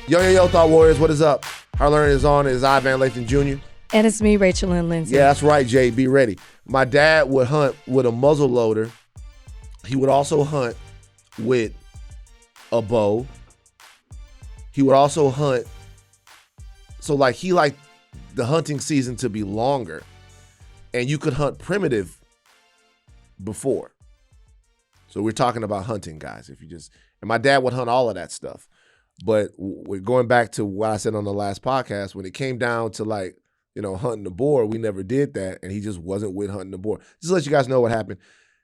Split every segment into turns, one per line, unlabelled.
Yo, Thought Warriors, what is up? Our learning is on. It is I, Van Lathan Jr.
And it's me, Rachel and Lindsay.
Yeah, that's right, Jade. Be ready. My dad would hunt with a muzzle loader. He would also hunt with a bow. He would also hunt. So like he liked the hunting season to be longer. And you could hunt primitive before. So we're talking about hunting, guys. And my dad would hunt all of that stuff. But we're going back to what I said on the last podcast, when it came down to like, hunting the boar, we never did that. And he just wasn't with hunting the boar. Just to let you guys know what happened.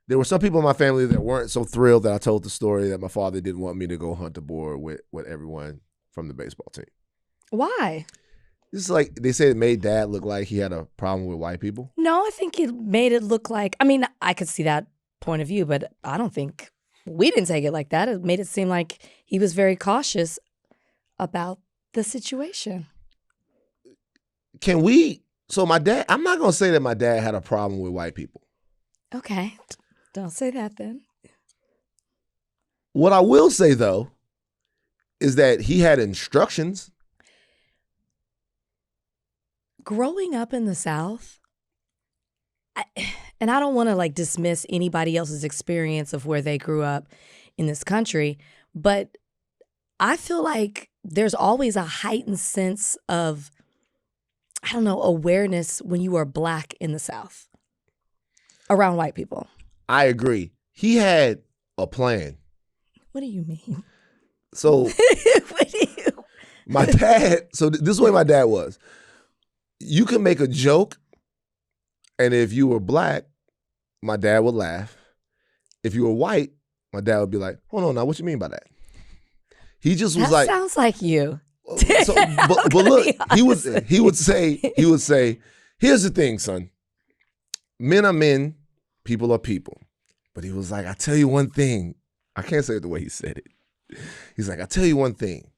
There were some people in my family that weren't so thrilled that I told the story that my father didn't want me to go hunt the boar with everyone from the baseball team.
Why?
It's like they said it made dad look like he had a problem with white people.
No, I think it made it look like, I could see that point of view, but I don't think we didn't take it like that. It made it seem like he was very cautious about the situation.
So my dad, I'm not going to say that my dad had a problem with white people.
Okay. Don't say that then.
What I will say, though, is that he had instructions.
Growing up in the South, and I don't want to dismiss anybody else's experience of where they grew up in this country, but I feel like there's always a heightened sense of, awareness when you are Black in the South around white people.
I agree. He had a plan.
What do you mean?
So my dad, so this is the way my dad was. You can make a joke, and if you were Black, my dad would laugh. If you were white, my dad would be like, hold on now, what you mean by that? He just was
that sounds like you.
So, but look, he would say, here's the thing, son. Men are men, people are people. But he was like, I tell you one thing. I can't say it the way he said it. He's like, I tell you one thing.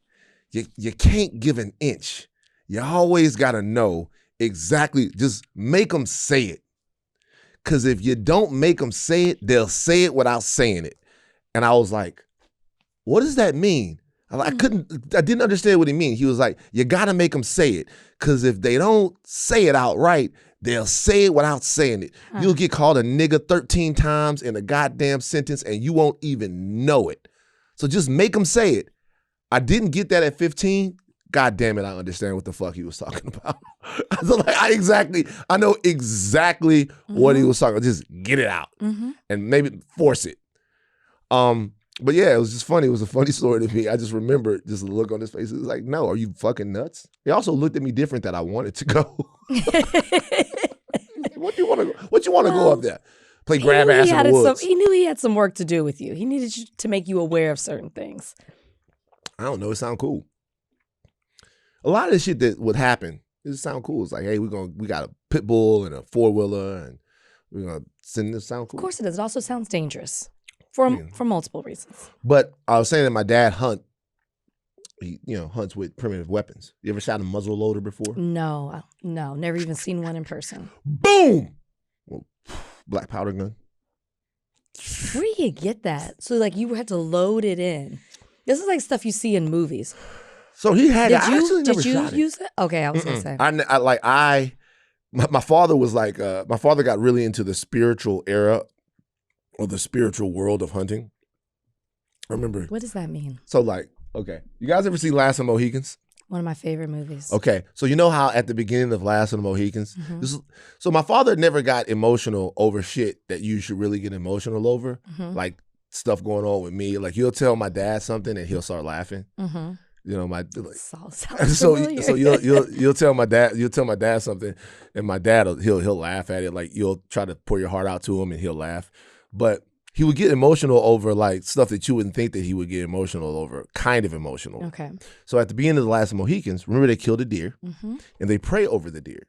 You can't give an inch. You always got to know exactly. Just make them say it. Because if you don't make them say it, they'll say it without saying it. And I was like, what does that mean? I didn't understand what he mean. He was like, you got to make them say it. Because if they don't say it outright, they'll say it without saying it. Huh. You'll get called a nigga 13 times in a goddamn sentence and you won't even know it. So just make them say it. I didn't get that at 15. God damn it, I understand what the fuck he was talking about. I know exactly what he was talking about. Just get it out and maybe force it. But yeah, it was just funny. It was a funny story to me. I just remember just the look on his face. It was like, no, are you fucking nuts? He also looked at me different that I wanted to go. What do you want to go? What you want to go up there? Play grab ass in the woods.
He knew he had some work to do with you. He needed you to make you aware of certain things.
I don't know. It sound cool. A lot of the shit that would happen, it just sound cool. It's like, hey, we got a pit bull and a 4-wheeler and we're gonna send this sound cool.
Of course it does. It also sounds dangerous. For multiple reasons.
But I was saying that my dad hunts with primitive weapons. You ever shot a muzzle loader before?
No, never even seen one in person.
Boom! Well, black powder gun.
Where do you get that? So you had to load it in. This is like stuff you see in movies.
So he had.
Did you use it? Okay, I was gonna say.
My father was like. My father got really into the spiritual era. Or the spiritual world of hunting. I remember.
What does that mean?
So okay. You guys ever see Last of the Mohicans?
One of my favorite movies.
Okay. So you know how at the beginning of Last of the Mohicans, so my father never got emotional over shit that you should really get emotional over. Like stuff going on with me. Like you'll tell my dad something and he'll start laughing. So you'll tell my dad something and my dad he'll laugh at it. Like you'll try to pour your heart out to him and he'll laugh. But he would get emotional over stuff that you wouldn't think that he would get emotional over, kind of emotional. Okay. So at the beginning of the Last Mohicans, remember they killed a deer and they pray over the deer.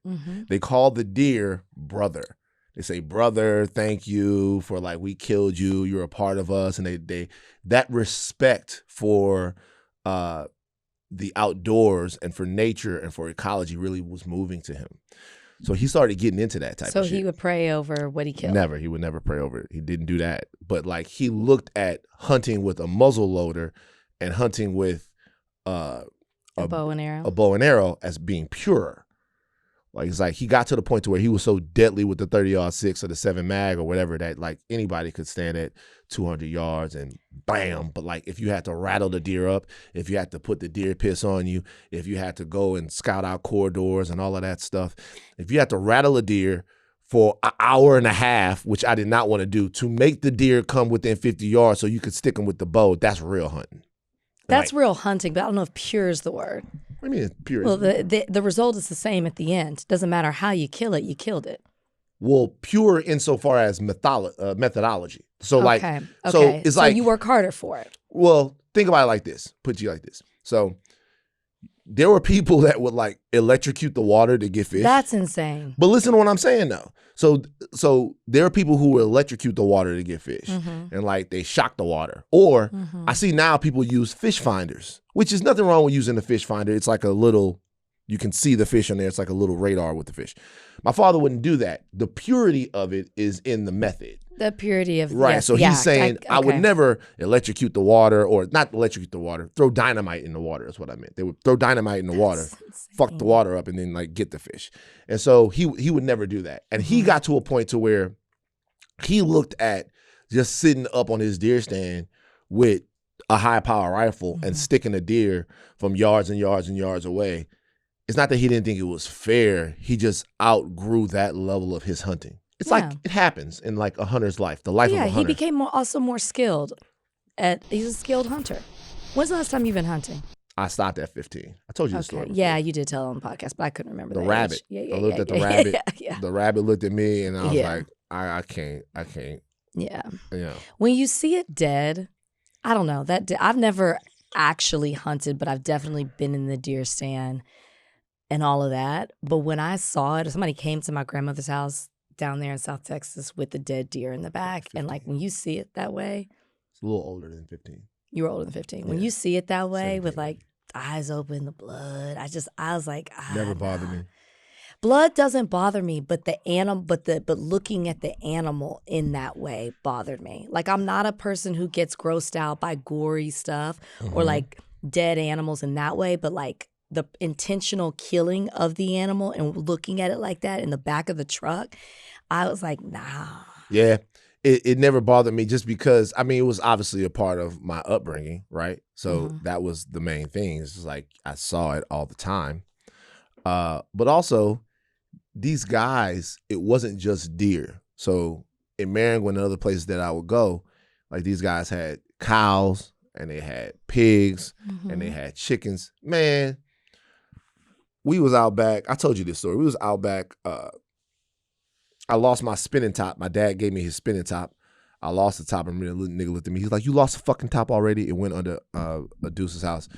They call the deer brother. They say, brother, thank you for we killed you. You're a part of us. And they that respect for the outdoors and for nature and for ecology really was moving to him. So he started getting into that type of shit.
So he would pray over what he killed?
Never. He would never pray over it. He didn't do that. But he looked at hunting with a muzzle loader and hunting with a
a bow and arrow.
A bow and arrow as being purer. Like it's like he got to the point to where he was so deadly with the 30-06 or the 7 mag or whatever that like anybody could stand at 200 yards and bam. But like if you had to rattle the deer up, if you had to put the deer piss on you, if you had to go and scout out corridors and all of that stuff, if you had to rattle a deer for an hour and a half, which I did not want to do, to make the deer come within 50 yards so you could stick them with the bow, that's real hunting.
That's
like,
real hunting, but I don't know if pure is the word.
What do you mean pure?
Well, the result is the same at the end. Doesn't matter how you kill it, you killed it.
Well, pure insofar as methodology. So like,
okay.
So it's like
you work harder for it.
Well, think about it like this. Put you like this. So there were people that would like electrocute the water to get fish.
That's insane.
But listen to what I'm saying though. So there are people who will electrocute the water to get fish, and like they shock the water. Or I see now people use fish finders, which is nothing wrong with using a fish finder. It's like a little, you can see the fish on there. It's like a little radar with the fish. My father wouldn't do that. The purity of it is in the method.
The purity of
right.
Yes,
so he's saying
okay.
I would never electrocute the water, or not electrocute the water, throw dynamite in the water is what I meant. They would throw dynamite in the water, fuck the water up, and then like get the fish. And so he would never do that. And he got to a point to where he looked at just sitting up on his deer stand with a high power rifle and sticking a deer from yards and yards and yards away. It's not that he didn't think it was fair. He just outgrew that level of his hunting. It's like it happens in like a hunter's life, the life of a hunter.
Yeah, he became also more skilled. He's a skilled hunter. When's the last time you've been hunting?
I stopped at 15. I told you the story.
Yeah, you did tell on the podcast, but I couldn't remember
the
the
rabbit.
Yeah,
I looked at the rabbit. The rabbit looked at me, and I was like, I can't.
Yeah.
Yeah.
When you see it dead, I don't know. I've never actually hunted, but I've definitely been in the deer stand and all of that. But when I saw it, somebody came to my grandmother's house down there in South Texas with the dead deer in the back. 15. And like when you see it that way.
It's a little older than 15.
You were older than 15. Yeah. When you see it that way 17. With like eyes open, the blood, I was like,
never bothered me.
Blood doesn't bother me, but but looking at the animal in that way bothered me. Like I'm not a person who gets grossed out by gory stuff or like dead animals in that way, but like the intentional killing of the animal and looking at it like that in the back of the truck, I was like, nah. Yeah,
it never bothered me just because, I mean, it was obviously a part of my upbringing, right? So that was the main thing. It's just like I saw it all the time. But also, these guys, it wasn't just deer. So in Maringouin and other places that I would go, like these guys had cows and they had pigs and they had chickens. Man, we was out back. I told you this story. We was out back. I lost my spinning top. My dad gave me his spinning top. I lost the top, and the nigga looked at me. He's like, "You lost the fucking top already?" It went under a Deuce's house.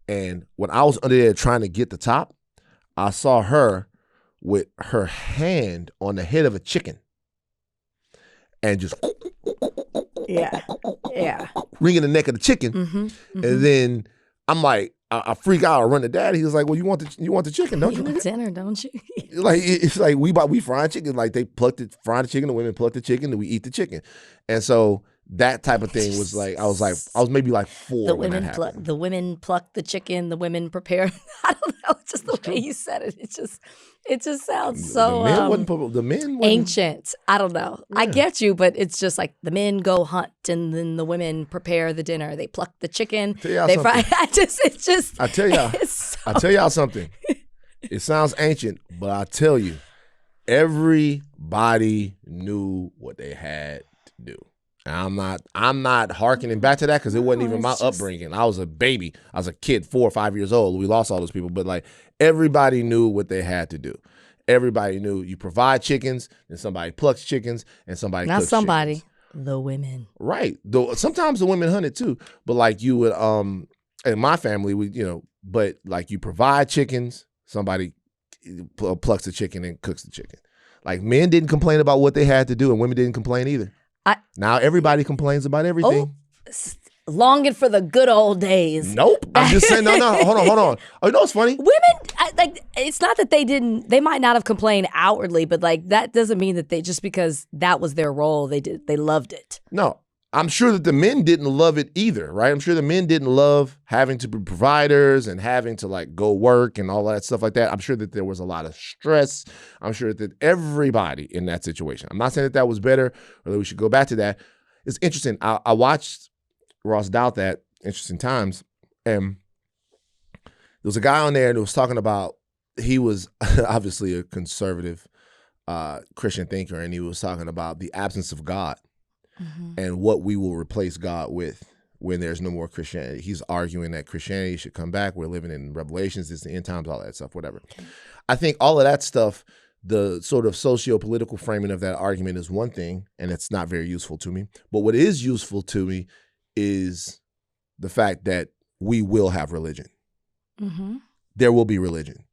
And when I was under there trying to get the top, I saw her with her hand on the head of a chicken and just wringing the neck of the chicken. And then I'm like, I freak out. I run to daddy. He was like, "Well, you want the chicken, don't you?
You want dinner, don't you?"
Like it's like we frying chicken. Like they fried the chicken. The women pluck the chicken, and we eat the chicken. And so that type of thing was like I was maybe like 4 when that happened.
The women pluck the chicken. The women prepare. I don't know. It's just the way you said it. It just sounds so
the men wasn't
ancient. I don't know. Yeah. I get you, but it's just like the men go hunt and then the women prepare the dinner. They pluck the chicken. They fry. I
tell y'all something. It sounds ancient, but I tell you, everybody knew what they had to do. And I'm not hearkening back to that because it wasn't even my upbringing. I was a baby. I was a kid, 4 or 5 years old. We lost all those people, but like everybody knew what they had to do. Everybody knew you provide chickens, and somebody plucks chickens, and somebody cooks chickens.
The women.
Right. Though sometimes the women hunted too, but like you would in my family but like you provide chickens, somebody plucks the chicken and cooks the chicken. Like men didn't complain about what they had to do, and women didn't complain either. Now everybody complains about everything.
Longing for the good old days.
Nope. I'm just saying, no, hold on. Oh, you know what's funny?
Women, it's not that they might not have complained outwardly, but like that doesn't mean that they, just because that was their role, they loved it.
No, I'm sure that the men didn't love it either, right? I'm sure the men didn't love having to be providers and having to like go work and all that stuff like that. I'm sure that there was a lot of stress. I'm sure that everybody in that situation. I'm not saying that that was better or that we should go back to that. It's interesting. I watched Ross Doubt that Interesting Times, and there was a guy on there that was talking about, he was obviously a conservative Christian thinker, and he was talking about the absence of God. Mm-hmm. And what we will replace God with when there's no more Christianity. He's arguing that Christianity should come back. We're living in Revelations, it's the end times, all that stuff, whatever. Okay. I think all of that stuff, the sort of socio-political framing of that argument is one thing, and it's not very useful to me. But what is useful to me is the fact that we will have religion. Mm-hmm. There will be religion.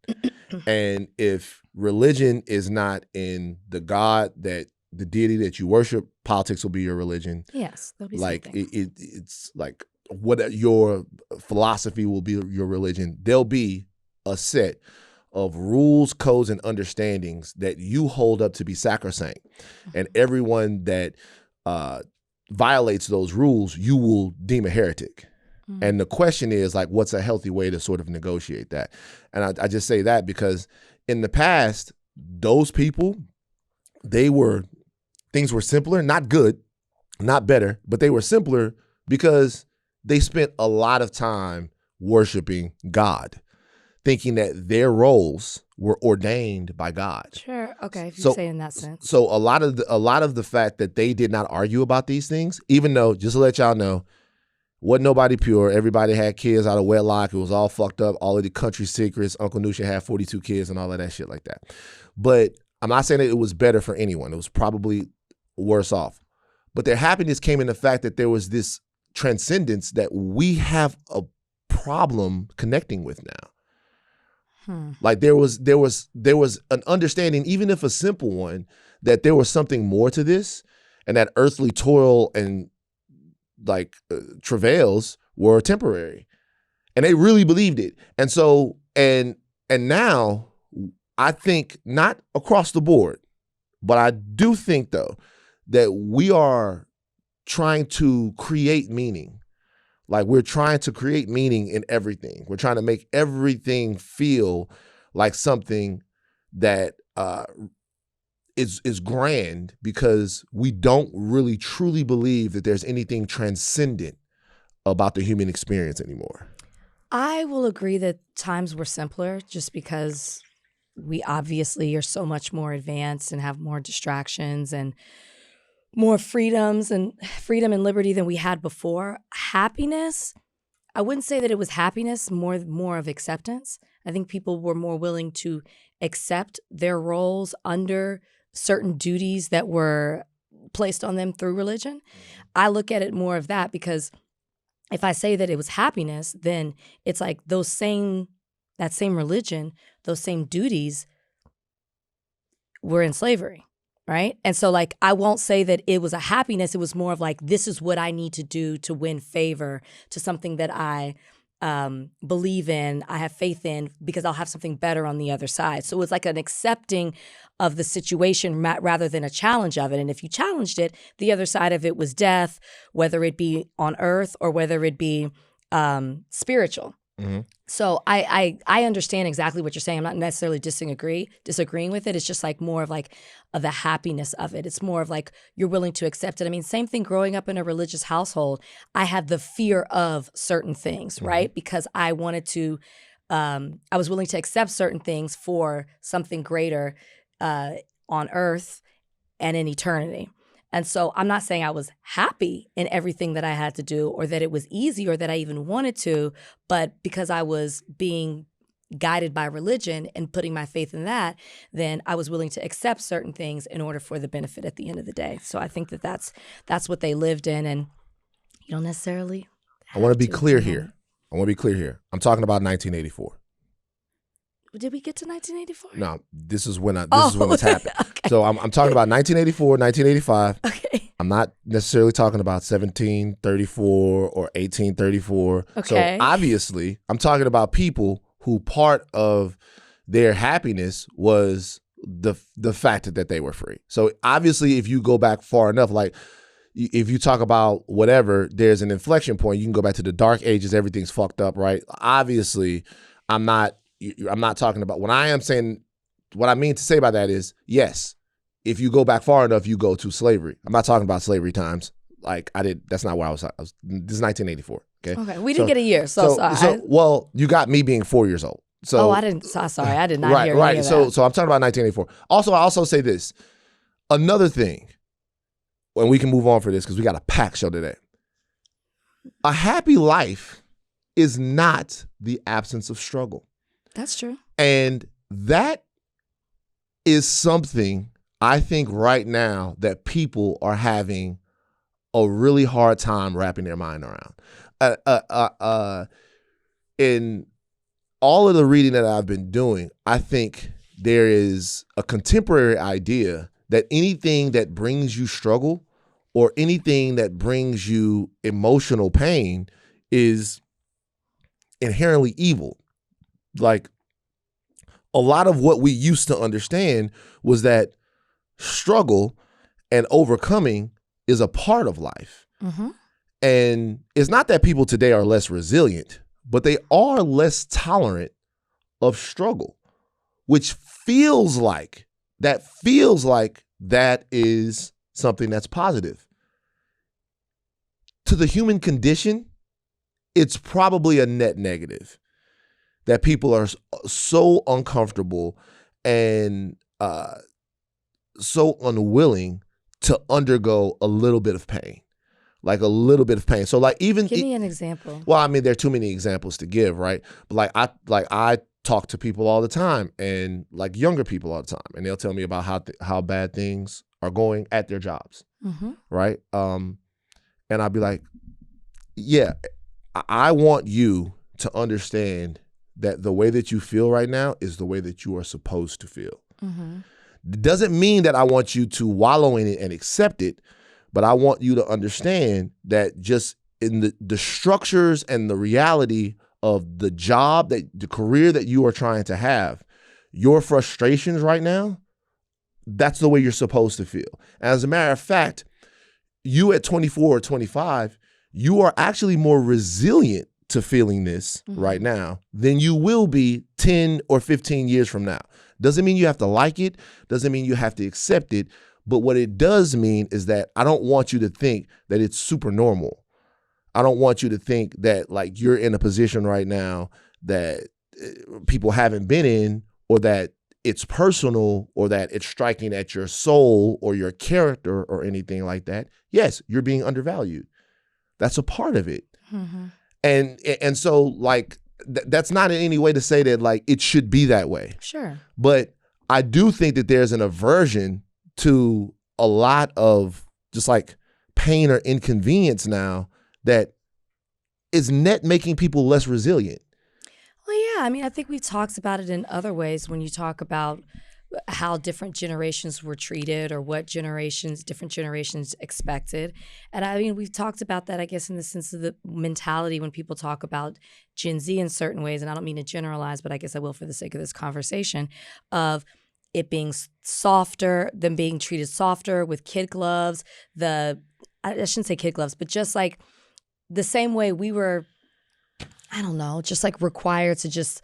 And if religion is not in the God that the deity that you worship, politics will be your religion.
Yes, there'll be
like
something.
It's like what your philosophy will be your religion. There'll be a set of rules, codes, and understandings that you hold up to be sacrosanct, and everyone that violates those rules, you will deem a heretic. Mm-hmm. And the question is like, what's a healthy way to sort of negotiate that? And I just say that because in the past, those people, things were simpler, not good, not better, but they were simpler because they spent a lot of time worshiping God, thinking that their roles were ordained by God.
Sure. Okay. If you say in that sense.
So a lot of the fact that they did not argue about these things, even though, just to let y'all know, wasn't nobody pure. Everybody had kids out of wedlock. It was all fucked up. All of the country secrets. Uncle Nusha had 42 kids and all of that shit like that. But I'm not saying that it was better for anyone. It was probably worse off. But their happiness came in the fact that there was this transcendence that we have a problem connecting with now. Like there was an understanding, even if a simple one, that there was something more to this, and that earthly toil and like travails were temporary, and they really believed it. And so and now I think, not across the board, but I do think though that we are trying to create meaning. Like we're trying to create meaning in everything. We're trying to make everything feel like something that is grand, because we don't really truly believe that there's anything transcendent about the human experience anymore.
I will agree that times were simpler just because we obviously are so much more advanced and have more distractions and more freedom and liberty than we had before. Happiness, I wouldn't say that it was happiness, more of acceptance. I think people were more willing to accept their roles under certain duties that were placed on them through religion. I look at it more of that, because if I say that it was happiness, then it's like that same religion, those same duties were in slavery. Right? And so like, I won't say that it was a happiness. It was more of like, this is what I need to do to win favor to something that I believe in, I have faith in, because I'll have something better on the other side. So it was like an accepting of the situation rather than a challenge of it. And if you challenged it, the other side of it was death, whether it be on earth or whether it be spiritual. Mm-hmm. So I understand exactly what you're saying. I'm not necessarily disagreeing with it. It's just like more of like the happiness of it. It's more of like you're willing to accept it. I mean, same thing growing up in a religious household. I had the fear of certain things, mm-hmm. right? Because I wanted to, I was willing to accept certain things for something greater on earth and in eternity. And so I'm not saying I was happy in everything that I had to do, or that it was easy, or that I even wanted to, but because I was being guided by religion and putting my faith in that, then I was willing to accept certain things in order for the benefit at the end of the day. So I think that that's what they lived in, and you don't necessarily
I want to be clear here. I'm talking about 1984.
Did we get to 1984?
No, this is when it's happened. Okay. So I'm talking about 1984, 1985. Okay. I'm not necessarily talking about 1734 or 1834. Okay. So obviously, I'm talking about people who part of their happiness was the fact that they were free. So obviously, if you go back far enough, like if you talk about whatever, there's an inflection point. You can go back to the dark ages. Everything's fucked up, right? Obviously, I'm not talking about, when I am saying, what I mean to say by that is, yes, if you go back far enough, you go to slavery. I'm not talking about slavery times. Like that's not where I was. This is 1984.
Okay. We didn't get a year.
Well, you got me being 4 years old. So
I didn't. Sorry, I did not hear any of that.
So I'm talking about 1984. Also, I also say this. Another thing, and we can move on for this because we got a packed show today. A happy life is not the absence of struggle.
That's true.
And that is something I think right now that people are having a really hard time wrapping their mind around. In all of the reading that I've been doing, I think there is a contemporary idea that anything that brings you struggle or anything that brings you emotional pain is inherently evil. Like, a lot of what we used to understand was that struggle and overcoming is a part of life. Mm-hmm. And it's not that people today are less resilient, but they are less tolerant of struggle, which feels like that is something that's positive. To the human condition, it's probably a net negative that people are so uncomfortable and so unwilling to undergo a little bit of pain. Like a little bit of pain. So like even
give me an example.
Well, I mean, there are too many examples to give, right? But I talk to people all the time, and like younger people all the time, and they'll tell me about how bad things are going at their jobs, mm-hmm. right? And I'll be like, yeah, I want you to understand that the way that you feel right now is the way that you are supposed to feel. Mm-hmm. It doesn't mean that I want you to wallow in it and accept it, but I want you to understand that just in the structures and the reality of the job, the career that you are trying to have, your frustrations right now, that's the way you're supposed to feel. As a matter of fact, you at 24 or 25, you are actually more resilient to feeling this mm-hmm. right now than you will be 10 or 15 years from now. Doesn't mean you have to like it, doesn't mean you have to accept it, but what it does mean is that I don't want you to think that it's super normal. I don't want you to think that like you're in a position right now that people haven't been in, or that it's personal, or that it's striking at your soul or your character or anything like that. Yes, you're being undervalued. That's a part of it. Mm-hmm. And so like that's not in any way to say that like it should be that way.
Sure.
But I do think that there's an aversion to a lot of just like pain or inconvenience now that is net making people less resilient.
Well, yeah. I mean, I think we've talked about it in other ways when you talk about how different generations were treated or what different generations expected. And I mean, we've talked about that, I guess, in the sense of the mentality when people talk about Gen Z in certain ways, and I don't mean to generalize, but I guess I will for the sake of this conversation, of it being softer, them being treated softer with kid gloves, I shouldn't say kid gloves, but just like the same way we were, I don't know, just like required to just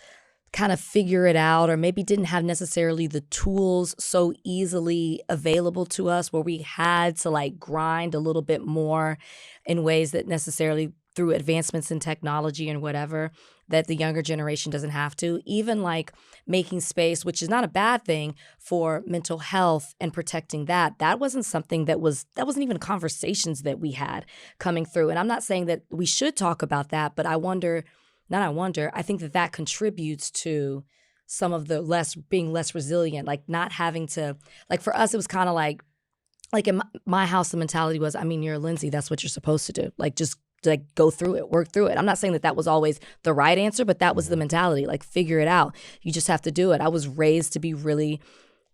kind of figure it out, or maybe didn't have necessarily the tools so easily available to us, where we had to like grind a little bit more in ways that necessarily through advancements in technology and whatever, that the younger generation doesn't have to. Even like making space, which is not a bad thing, for mental health and protecting that wasn't something that wasn't even conversations that we had coming through. And I'm not saying that we should talk about that, but I think that contributes to some of the being less resilient, like not having to, like for us, it was kind of like in my house, the mentality was, I mean, you're Lindsay, that's what you're supposed to do. Like just like go through it, work through it. I'm not saying that was always the right answer, but that was the mentality, like figure it out. You just have to do it. I was raised to be really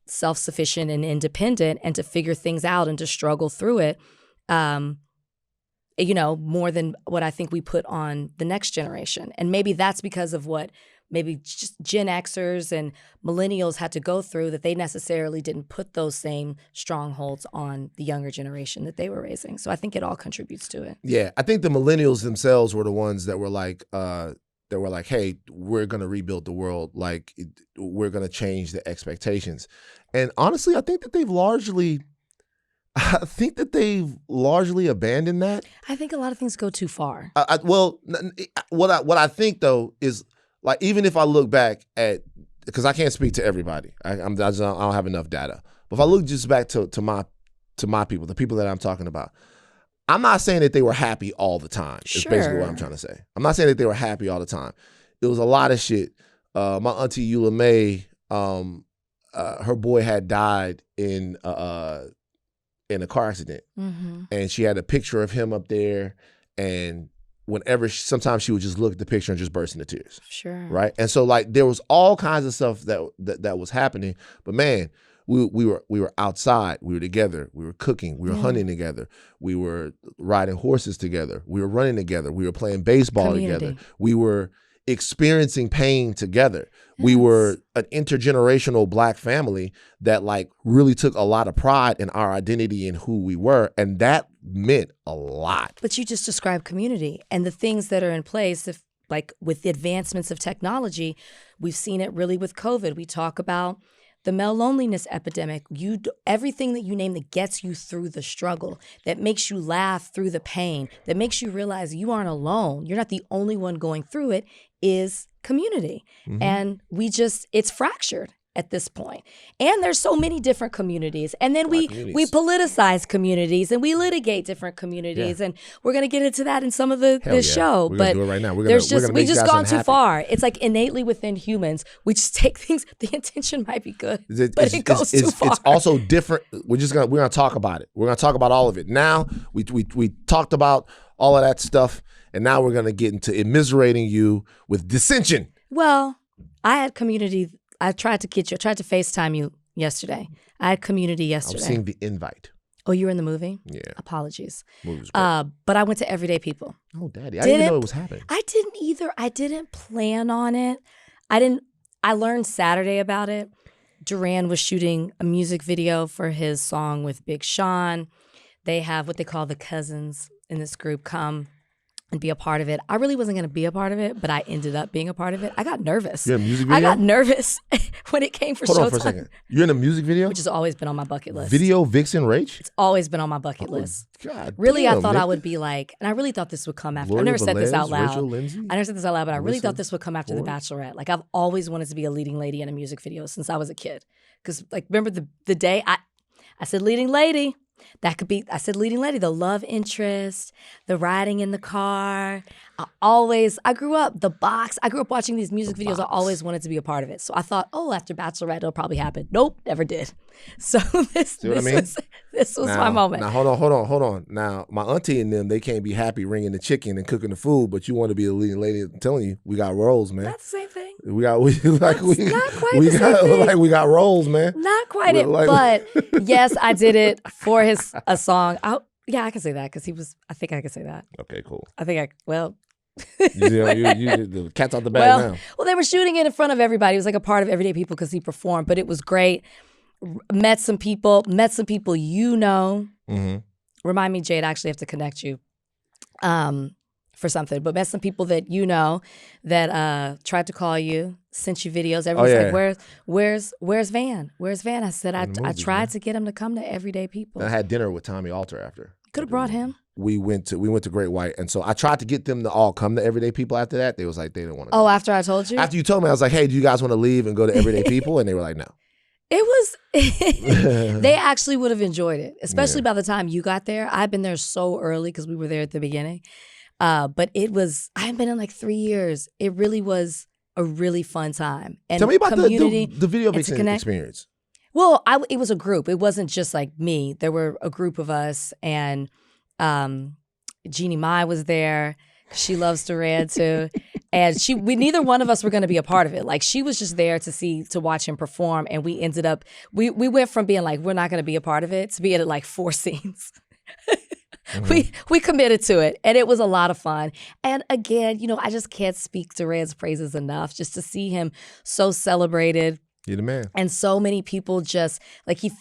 self-sufficient and independent and to figure things out and to struggle through it. More than what I think we put on the next generation. And maybe that's because of what maybe just Gen Xers and millennials had to go through, that they necessarily didn't put those same strongholds on the younger generation that they were raising. So I think it all contributes to it.
Yeah, I think the millennials themselves were the ones that were like, hey, we're going to rebuild the world. Like, we're going to change the expectations. And honestly, I think that they've largely abandoned that.
I think a lot of things go too far.
What I think though is, like, even if I look back at, because I can't speak to everybody, I don't have enough data. But if I look just back to my people, the people that I'm talking about, I'm not saying that they were happy all the time. Is basically what I'm trying to say. I'm not saying that they were happy all the time. It was a lot of shit. My auntie Eula May, her boy had died in a car accident, and she had a picture of him up there, and sometimes she would just look at the picture and just burst into tears.
Sure.
Right? And so, like, there was all kinds of stuff that was happening, but man, we were outside, we were together, we were cooking, we were hunting together, we were riding horses together, we were running together, we were playing baseball together, we were experiencing pain together. Yes. We were an intergenerational Black family that, like, really took a lot of pride in our identity and who we were, and that meant a lot.
But you just described community and the things that are in place. If, like, with the advancements of technology, we've seen it really with COVID. We talk about the male loneliness epidemic. Everything that you name that gets you through the struggle, that makes you laugh through the pain, that makes you realize you aren't alone, you're not the only one going through it, is community. And it's fractured at this point. And there's so many different communities. And then we politicize communities and we litigate different communities. Yeah. And we're going to get into that in some of the show.
We're
but
do it right now.
We just gone too far. It's like innately within humans, we just take things, the intention might be good, but it goes too far.
It's also different. We're going to talk about it. We're going to talk about all of it. Now, we talked about all of that stuff, and now we're going to get into immiserating you with dissension.
Well, I had community. I tried to get you. I tried to FaceTime you yesterday. I had community yesterday.
I was seeing the invite.
Oh, you were in the movie?
Yeah.
Apologies.
Movie was great.
But I went to Everyday People.
Oh, Daddy. I didn't even know it was happening.
I didn't either. I didn't plan on it. I learned Saturday about it. Duran was shooting a music video for his song with Big Sean. They have what they call the cousins in this group come and be a part of it. I really wasn't going to be a part of it, but I ended up being a part of it. I got nervous.
You're in a music video?
I got nervous when it came for Showtime.
Hold on for a second. You're in a music video?
Which has always been on my bucket list.
Video Vixen Rach?
It's always been on my bucket list.
God
really,
damn,
I thought
nigga.
I would be like, and I really thought this would come after.
Gloria
I never said this
Velez,
out loud.
Rachel Lindsay?
I never said this out loud, but I really
Melissa
thought this would come after
Ford?
The Bachelorette. Like, I've always wanted to be a leading lady in a music video since I was a kid. Because, like, remember the day I said leading lady? That could be, I said leading lady, the love interest, the riding in the car. I grew up, The Box. I grew up watching these music videos. I always wanted to be a part of it. So I thought, after Bachelorette, it'll probably happen. Nope, never did. So this was my moment.
Now, hold on. Now, my auntie and them, they can't be happy ringing the chicken and cooking the food, but you want to be a leading lady. I'm telling you, we got roles, man.
That's the same thing.
We got roles, man.
Not quite but yes, I did it for a song. Yeah, I can say that because I think I can say that.
Okay, cool.
The
cat's out the bag now.
Well, they were shooting it in front of everybody. It was like a part of Everyday People because he performed, but it was great. Met some people you know.
Mm-hmm.
Remind me, Jade, I actually have to connect you for something, but met some people that you know that tried to call you, sent you videos. Everyone's like, where's Van? Where's Van? I said, I tried to get him to come to Everyday People.
I had dinner with Tommy Alter after.
Could have brought him.
We went to Great White, and so I tried to get them to all come to Everyday People after that. They was like, they didn't want to go.
After I told you?
After you told me, I was like, hey, do you guys want to leave and go to Everyday People? And they were like, no.
It was, they actually would have enjoyed it, especially by the time you got there. I've been there so early because we were there at the beginning. But I haven't been in like 3 years. It really was a really fun time. And
tell me about the Video Vixen experience.
Well, it was a group. It wasn't just like me. There were a group of us, and Jeannie Mai was there. She loves Duran too. And neither one of us were going to be a part of it. Like, she was just there to watch him perform. And we ended up, we went from being like, we're not going to be a part of it, to being at like 4 scenes. we committed to it, and it was a lot of fun. And again, I just can't speak Duran's praises enough. Just to see him so celebrated,
You're the man,
and so many people just like he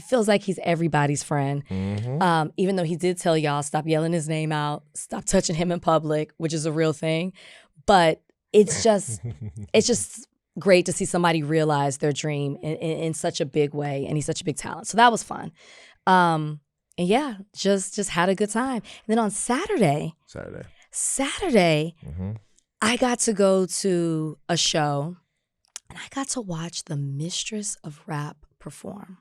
feels like he's everybody's friend. Even though he did tell y'all stop yelling his name out, stop touching him in public, which is a real thing. But it's just great to see somebody realize their dream in such a big way, and he's such a big talent. So that was fun. And yeah, just had a good time. And then on Saturday, I got to go to a show, and I got to watch the Mistress of Rap perform.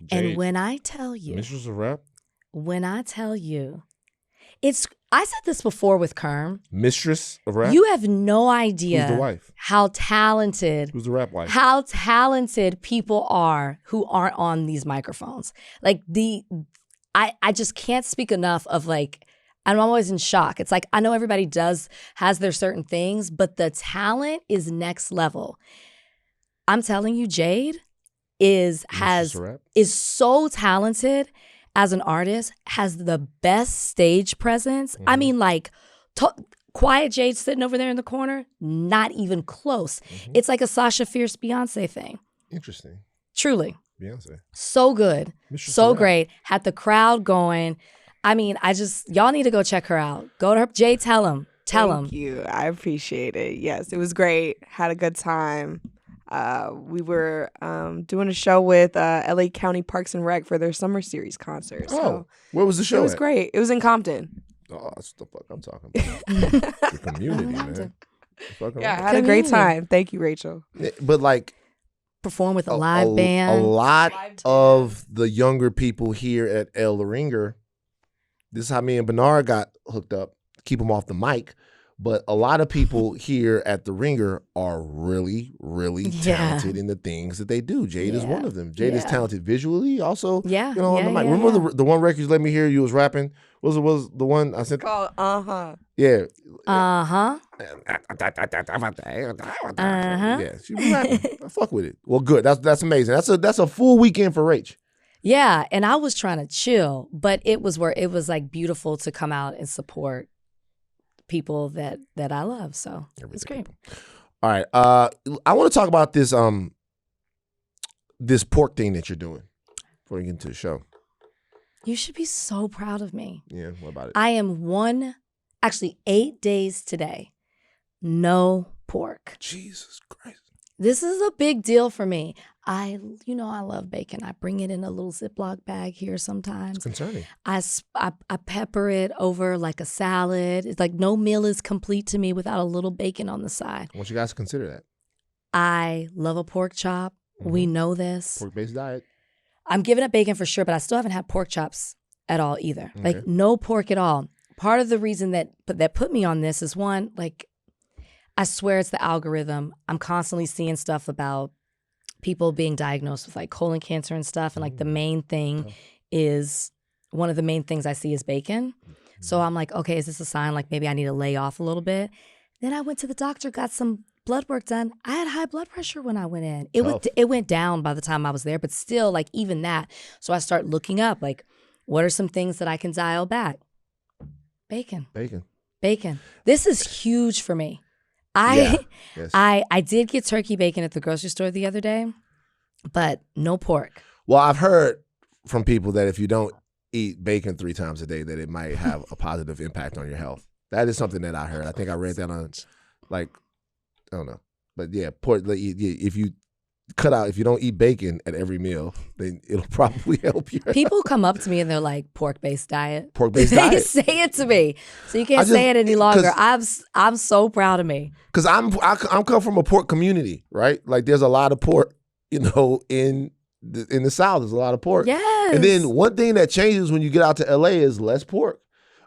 Jade,
and when I tell you,
Mistress of Rap,
I said this before with Kerm.
Mistress of Rap.
You have no idea
Who's the wife?
how talented.
Who's the rap wife?
How talented people are who aren't on these microphones. Like I just can't speak enough of like. I'm always in shock. It's like I know everybody has their certain things, but the talent is next level. I'm telling you, Jade is so talented as an artist, has the best stage presence. I mean, like, Quiet Jade sitting over there in the corner, not even close. It's like a Sasha Fierce Beyonce thing.
Interesting.
Truly.
Beyonce.
So good. So great. Had the crowd going. I mean, y'all need to go check her out. Go to her. Jay, tell him.
Thank you. I appreciate it. Yes, it was great. Had a good time. We were doing a show with LA County Parks and Rec for their summer series concert. So
where was the show?
It was great. It was in Compton.
Oh, that's the fuck I'm talking about. The community, man.
Yeah, I had a great time. Thank you, Rachel.
But like,
perform with a live band.
A lot of the younger people here at El Ringer. This is how me and Bernard got hooked up. Keep them off the mic. But a lot of people here at the Ringer are really, really talented in the things that they do. Jade is one of them. Jade is talented visually, also. On the mic. Remember the one record you let me hear you was rapping? Was the one I said?
Called
Yeah.
Yeah,
she was rapping. I fuck with it. Well, good. That's amazing. That's a full weekend for Rach.
Yeah, and I was trying to chill, but it was like beautiful to come out and support people that I love. So it's great.
All right. I want to talk about this this pork thing that you're doing before we get into the show.
You should be so proud of me.
Yeah, what about it?
I am 8 days today, no pork.
Jesus Christ.
This is a big deal for me. I love bacon. I bring it in a little Ziploc bag here sometimes.
It's concerning.
I pepper it over like a salad. It's like no meal is complete to me without a little bacon on the side.
I want you guys to consider that.
I love a pork chop. We know this.
Pork-based diet.
I'm giving up bacon for sure, but I still haven't had pork chops at all either. Okay. Like no pork at all. Part of the reason that put me on this is one, like I swear it's the algorithm. I'm constantly seeing stuff about people being diagnosed with like colon cancer and stuff. And like the main thing is, one of the main things I see is bacon. So I'm like, okay, is this a sign like maybe I need to lay off a little bit? Then I went to the doctor, got some blood work done. I had high blood pressure when I went in. It went down by the time I was there, but still like even that. So I start looking up like, what are some things that I can dial back? Bacon. This is huge for me. I did get turkey bacon at the grocery store the other day, but no pork.
Well, I've heard from people that if you don't eat bacon 3 times a day, that it might have a positive impact on your health. That is something that I heard. I think I read that on, like, I don't know. But yeah, pork, if you don't eat bacon at every meal, then it'll probably help you.
People come up to me and they're like, pork-based diet.
Pork-based diet.
They say it to me. So you can't say it any longer. I'm so proud of me.
Because I'm come from a pork community, right? Like there's a lot of pork, in the South. There's a lot of pork.
Yes.
And then one thing that changes when you get out to LA is less pork.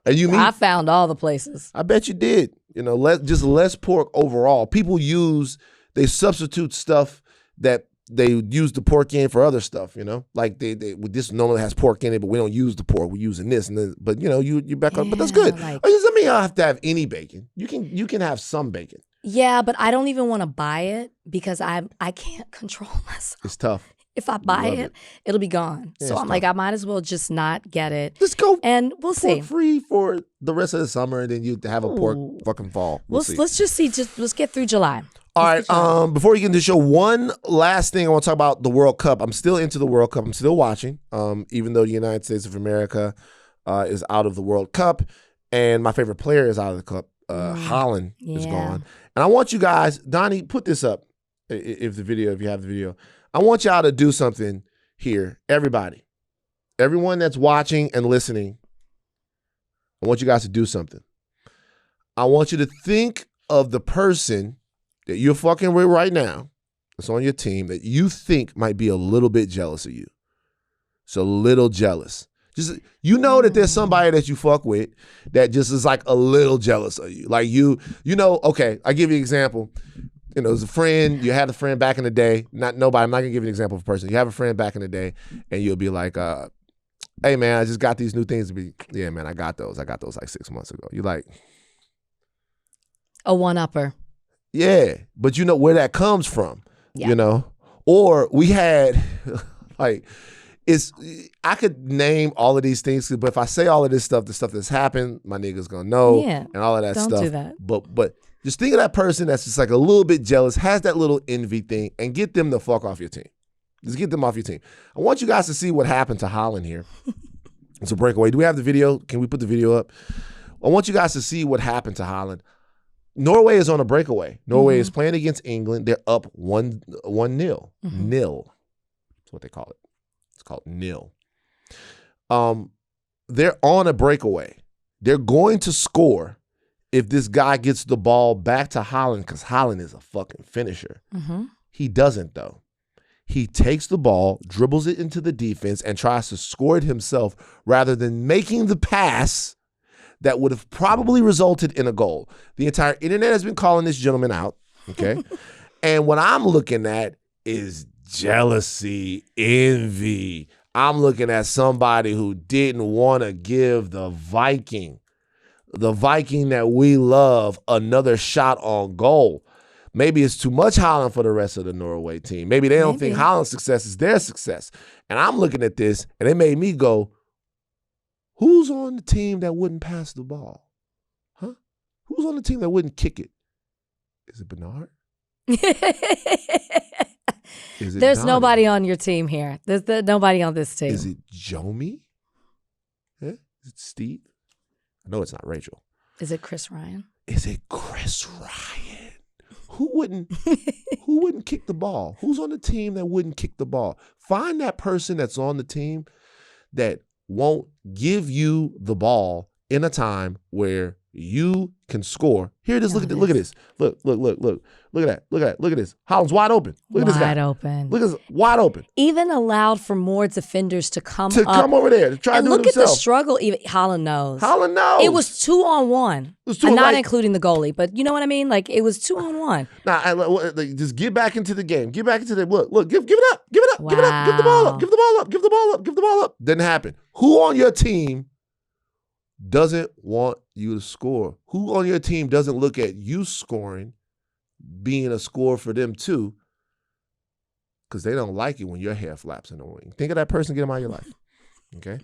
And
I found all the places.
I bet you did. Just less pork overall. People they substitute stuff that they use the pork in for other stuff, like this normally has pork in it, but we don't use the pork. We're using this, but you back up. But that's good. It doesn't mean I have to have any bacon. You can have some bacon.
Yeah, but I don't even want to buy it because I can't control myself.
It's tough.
if I buy it, it'll be gone.
Yeah,
so I'm like, I might as well just not get it.
Just go
and we'll see.
Free for the rest of the summer, and then you have a pork fucking fall. We'll see.
Let's just see. Let's get through July.
All right. Before we get into the show, one last thing I want to talk about the World Cup. I'm still into the World Cup. I'm still watching, even though the United States of America is out of the World Cup, and my favorite player is out of the cup. Holland is gone, and I want you guys, Donnie, put this up if you have the video. I want y'all to do something here, everybody, everyone that's watching and listening. I want you guys to do something. I want you to think of the person that you're fucking with right now, that's on your team, that you think might be a little bit jealous of you. So a little jealous. Just, you know that there's somebody that you fuck with that just is like a little jealous of you. Like you know, okay, I give you an example. You know, there's a friend, you had a friend back in the day, I'm not gonna give you an example of a person. You have a friend back in the day and you'll be like, hey man, I just got these new things yeah man, I got those like 6 months ago. You're like,
a one-upper.
Yeah, but you know where that comes from, you know? Or we had, like, I could name all of these things, but if I say all of this stuff, the stuff that's happened, my nigga's gonna know and all of that stuff. Don't do that. But just think of that person that's just like a little bit jealous, has that little envy thing, and get them the fuck off your team. Just get them off your team. I want you guys to see what happened to Holland here. It's a breakaway. Do we have the video? Can we put the video up? I want you guys to see what happened to Holland. Norway is on a breakaway. Norway is playing against England. They're up 1-0. Nil. That's what they call it. It's called nil. They're on a breakaway. They're going to score if this guy gets the ball back to Holland, because Holland is a fucking finisher. He doesn't, though. He takes the ball, dribbles it into the defense, and tries to score it himself rather than making the pass that would have probably resulted in a goal. The entire internet has been calling this gentleman out, okay? And what I'm looking at is jealousy, envy. I'm looking at somebody who didn't want to give the Viking that we love, another shot on goal. Maybe it's too much Holland for the rest of the Norway team. Maybe they don't think Holland's success is their success. And I'm looking at this, and it made me go, who's on the team that wouldn't pass the ball? Huh? Who's on the team that wouldn't kick it? Is it Bernard?
There's Donnie? Nobody on your team here. There's nobody on this team.
Is it Jomi? Yeah? Is it Steve? I know it's not Rachel.
Is it Chris Ryan?
Is it Chris Ryan? Who wouldn't kick the ball? Who's on the team that wouldn't kick the ball? Find that person that's on the team that won't give you the ball in a time where you can score. Here it is. Look at this. Look at that. Look at this. Holland's wide open. Look at this guy.
Wide open.
Look at this. Wide open.
Even allowed for more defenders to come
over there to try to do it himself.
And look at the struggle. Even Holland knows.
It
was 2-on-1. Not including the goalie, but you know what I mean? Like, it was 2-on-1.
Nah, just get back into the game. Get back into the look. Give it up. Give it up. Wow. Give it up. Give the ball up. Give the ball up. Give the ball up. Give the ball up. Didn't happen. Who on your team doesn't want you to score? Who on your team doesn't look at you scoring being a score for them too? Because they don't like you when your hair flaps in the wing. Think of that person, get them out of your life. Okay.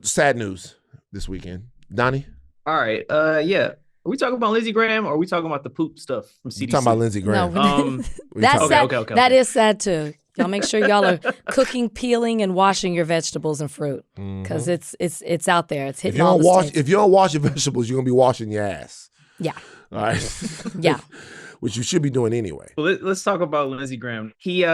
Sad news this weekend. Donnie?
All right. Yeah. Are we talking about Lindsey Graham or are we talking about the poop stuff from CDC?
We're talking about Lindsey Graham.
No, that's sad. Okay. That is sad too. Y'all make sure y'all are cooking, peeling, and washing your vegetables and fruit because it's out there. It's hitting all the states.
If you don't wash your vegetables, you're gonna be washing your ass.
Yeah.
All right.
Yeah.
Which you should be doing anyway.
Well, let's talk about Lindsey Graham. He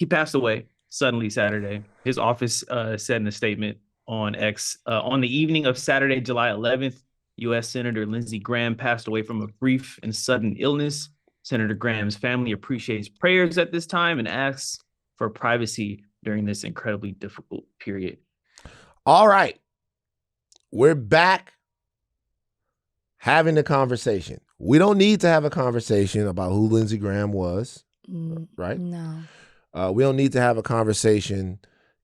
passed away suddenly Saturday. His office said in a statement on X on the evening of Saturday, July 11th, U.S. Senator Lindsey Graham passed away from a brief and sudden illness. Senator Graham's family appreciates prayers at this time and asks for privacy during this incredibly difficult period.
All right. We're back having the conversation. We don't need to have a conversation about who Lindsey Graham was, right?
No.
We don't need to have a conversation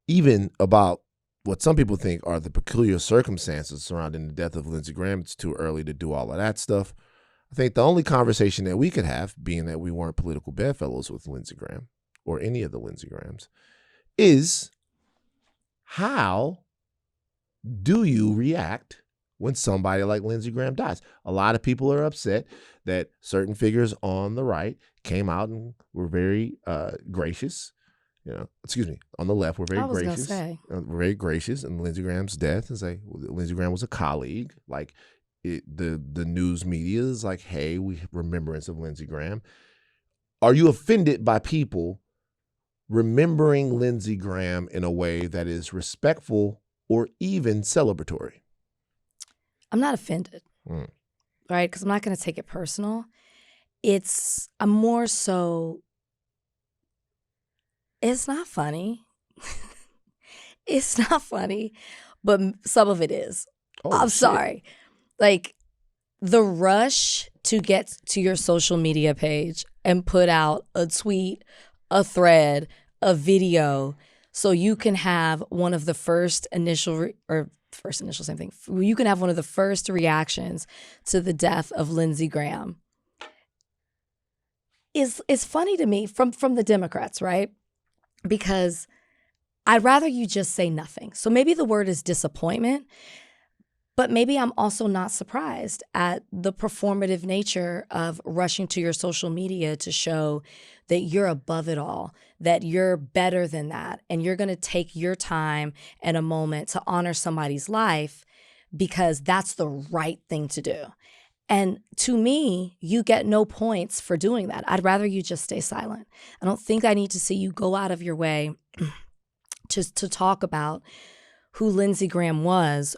even about what some people think are the peculiar circumstances surrounding the death of Lindsey Graham. It's too early to do all of that stuff. I think the only conversation that we could have, being that we weren't political bedfellows with Lindsey Graham or any of the Lindsey Grahams, is how do you react when somebody like Lindsey Graham dies? A lot of people are upset that certain figures on the right came out and were very gracious. On the left, we're very gracious. We're very gracious in Lindsey Graham's death and say Lindsey Graham was a colleague. Like the news media is like, hey, we have remembrance of Lindsey Graham. Are you offended by people remembering Lindsey Graham in a way that is respectful or even celebratory?
I'm not offended, right? Because I'm not going to take it personal. I'm more so, it's not funny. It's not funny, but some of it is. I'm sorry. Like, the rush to get to your social media page and put out a tweet, a thread, a video, so you can have one of the first initial, same thing. You can have one of the first reactions to the death of Lindsey Graham. Is funny to me from the Democrats, right? Because I'd rather you just say nothing. So maybe the word is disappointment, but maybe I'm also not surprised at the performative nature of rushing to your social media to show that you're above it all, that you're better than that, and you're going to take your time and a moment to honor somebody's life because that's the right thing to do. And to me, you get no points for doing that. I'd rather you just stay silent. I don't think I need to see you go out of your way to talk about who Lindsey Graham was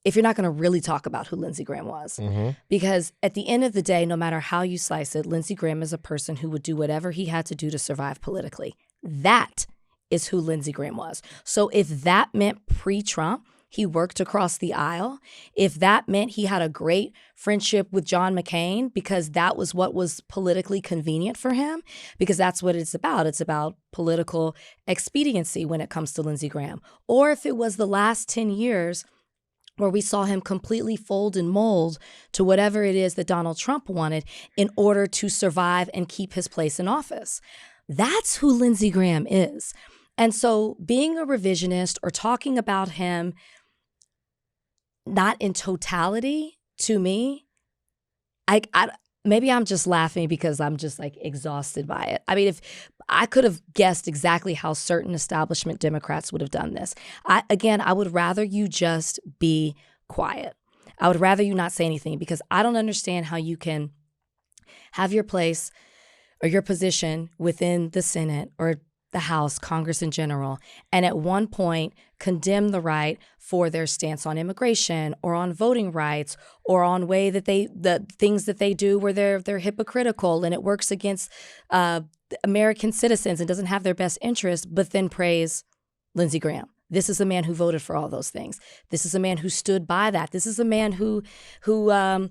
if you're not going to really talk about who Lindsey Graham was. Mm-hmm. Because at the end of the day, no matter how you slice it, Lindsey Graham is a person who would do whatever he had to do to survive politically. That is who Lindsey Graham was. So if that meant pre-Trump, he worked across the aisle, if that meant he had a great friendship with John McCain because that was what was politically convenient for him, because that's what it's about. It's about political expediency when it comes to Lindsey Graham. Or if it was the last 10 years where we saw him completely fold and mold to whatever it is that Donald Trump wanted in order to survive and keep his place in office. That's who Lindsey Graham is. And so being a revisionist or talking about him not in totality, to me, maybe I'm just laughing because I'm just like exhausted by it. I mean, if I could have guessed exactly how certain establishment Democrats would have done this. I would rather you just be quiet. I would rather you not say anything because I don't understand how you can have your place or your position within the Senate or the House, Congress in general, and at one point condemn the right for their stance on immigration or on voting rights or on the things that they do where they're hypocritical and it works against American citizens and doesn't have their best interest, but then praise Lindsey Graham. This is a man who voted for all those things. This is a man who stood by that. This is a man who I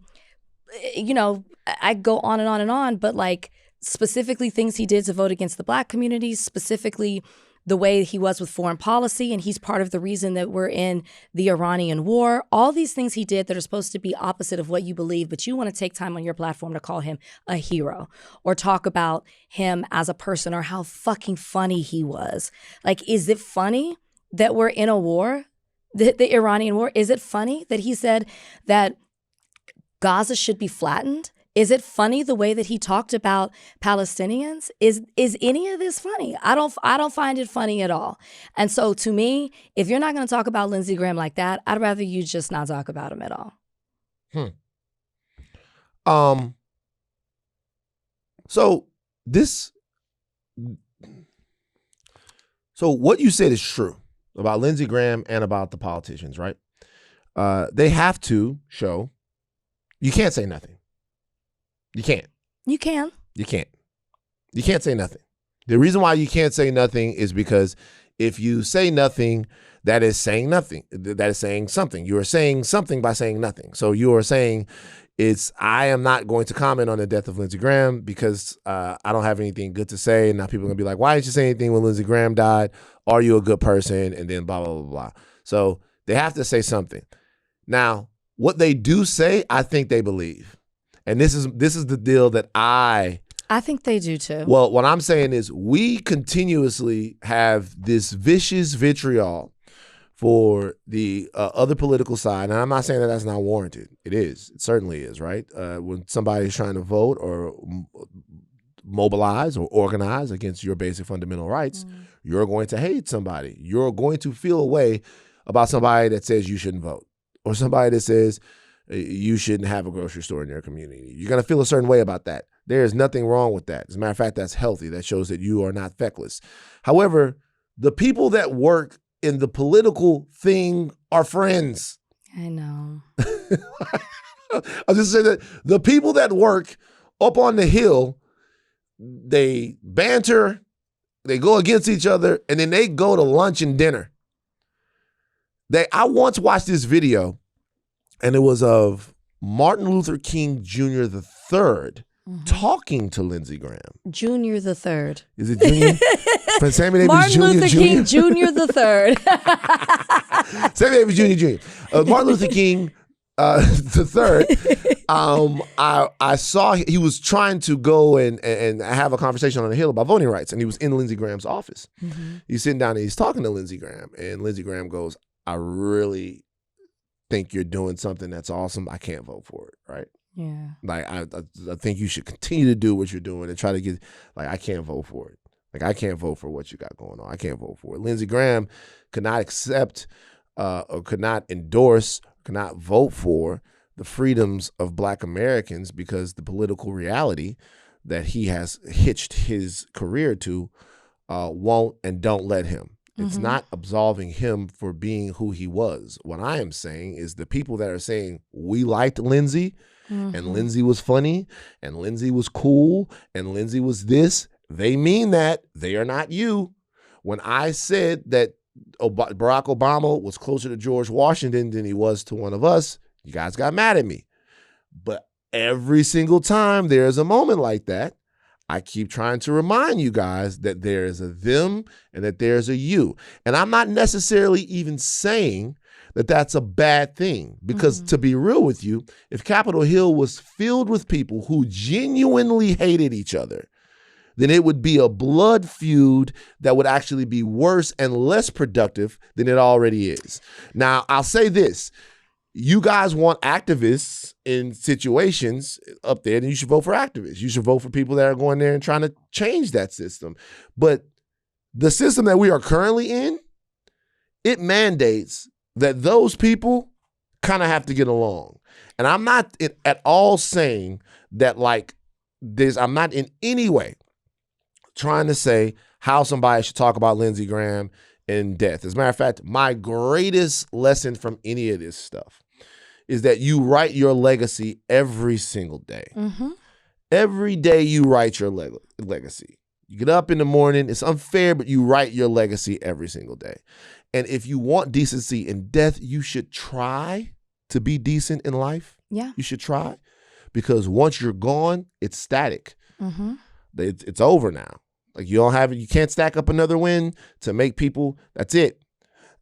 go on and on and on, but like specifically things he did to vote against the Black community, specifically the way he was with foreign policy, and he's part of the reason that we're in the Iranian war. All these things he did that are supposed to be opposite of what you believe, but you want to take time on your platform to call him a hero or talk about him as a person or how fucking funny he was. Like, is it funny that we're in a war, the Iranian war? Is it funny that he said that Gaza should be flattened? Is it funny the way that he talked about Palestinians? Is any of this funny? I don't find it funny at all. And so to me, if you're not going to talk about Lindsey Graham like that, I'd rather you just not talk about him at all.
So what you said is true about Lindsey Graham and about the politicians, right? They have to show you can't say nothing. You can't.
You can.
You can't. You can't say nothing. The reason why you can't say nothing is because if you say nothing, that is saying nothing. That is saying something. You are saying something by saying nothing. So you are saying I am not going to comment on the death of Lindsey Graham because I don't have anything good to say. And now people are going to be like, why didn't you say anything when Lindsey Graham died? Are you a good person? And then blah, blah, blah, blah. So they have to say something. Now, what they do say, I think they believe. And this is the deal that I
think they do too.
Well, what I'm saying is we continuously have this vicious vitriol for the other political side. And I'm not saying that that's not warranted. It is. It certainly is, right? When somebody's trying to vote or mobilize or organize against your basic fundamental rights, you're going to hate somebody. You're going to feel a way about somebody that says you shouldn't vote or somebody that says you shouldn't have a grocery store in your community. You're going to feel a certain way about that. There is nothing wrong with that. As a matter of fact, that's healthy. That shows that you are not feckless. However, the people that work in the political thing are friends.
I know.
I just say that the people that work up on the Hill, they banter, they go against each other, and then they go to lunch and dinner. I once watched this video, and it was of Martin Luther King Jr. III talking to Lindsey Graham.
Junior the Third.
Is it Junior? Sammy Davis
Martin
Jr.
Luther
Jr.?
King Jr. the Third.
Sammy Davis Jr. Jr. Martin Luther King the third. I saw he was trying to go and have a conversation on the Hill about voting rights, and he was in Lindsey Graham's office. He's sitting down and he's talking to Lindsey Graham, and Lindsey Graham goes, "I really think you're doing something that's awesome. I can't vote for it, right?
Yeah.
Like I think you should continue to do what you're doing and try to get. Like I can't vote for it. Like I can't vote for what you got going on. I can't vote for it." Lindsey Graham could not accept or could not endorse, could not vote for the freedoms of Black Americans because the political reality that he has hitched his career to won't and don't let him. It's not absolving him for being who he was. What I am saying is the people that are saying we liked Lindsey and Lindsey was funny and Lindsey was cool and Lindsey was this, they mean that. They are not you. When I said that Barack Obama was closer to George Washington than he was to one of us, you guys got mad at me. But every single time there's a moment like that, I keep trying to remind you guys that there is a them and that there's a you. And I'm not necessarily even saying that that's a bad thing, because to be real with you, if Capitol Hill was filled with people who genuinely hated each other, then it would be a blood feud that would actually be worse and less productive than it already is. Now, I'll say this. You guys want activists in situations up there, then you should vote for activists. You should vote for people that are going there and trying to change that system. But the system that we are currently in, it mandates that those people kind of have to get along. And I'm not at all saying that like this, I'm not in any way trying to say how somebody should talk about Lindsey Graham and death. As a matter of fact, my greatest lesson from any of this stuff is that you write your legacy every single day. Every day you write your legacy. You get up in the morning, it's unfair, but you write your legacy every single day. And if you want decency in death, you should try to be decent in life.
Yeah.
You should try, because once you're gone, it's static. It's over now. Like you can't stack up another win to make people, that's it.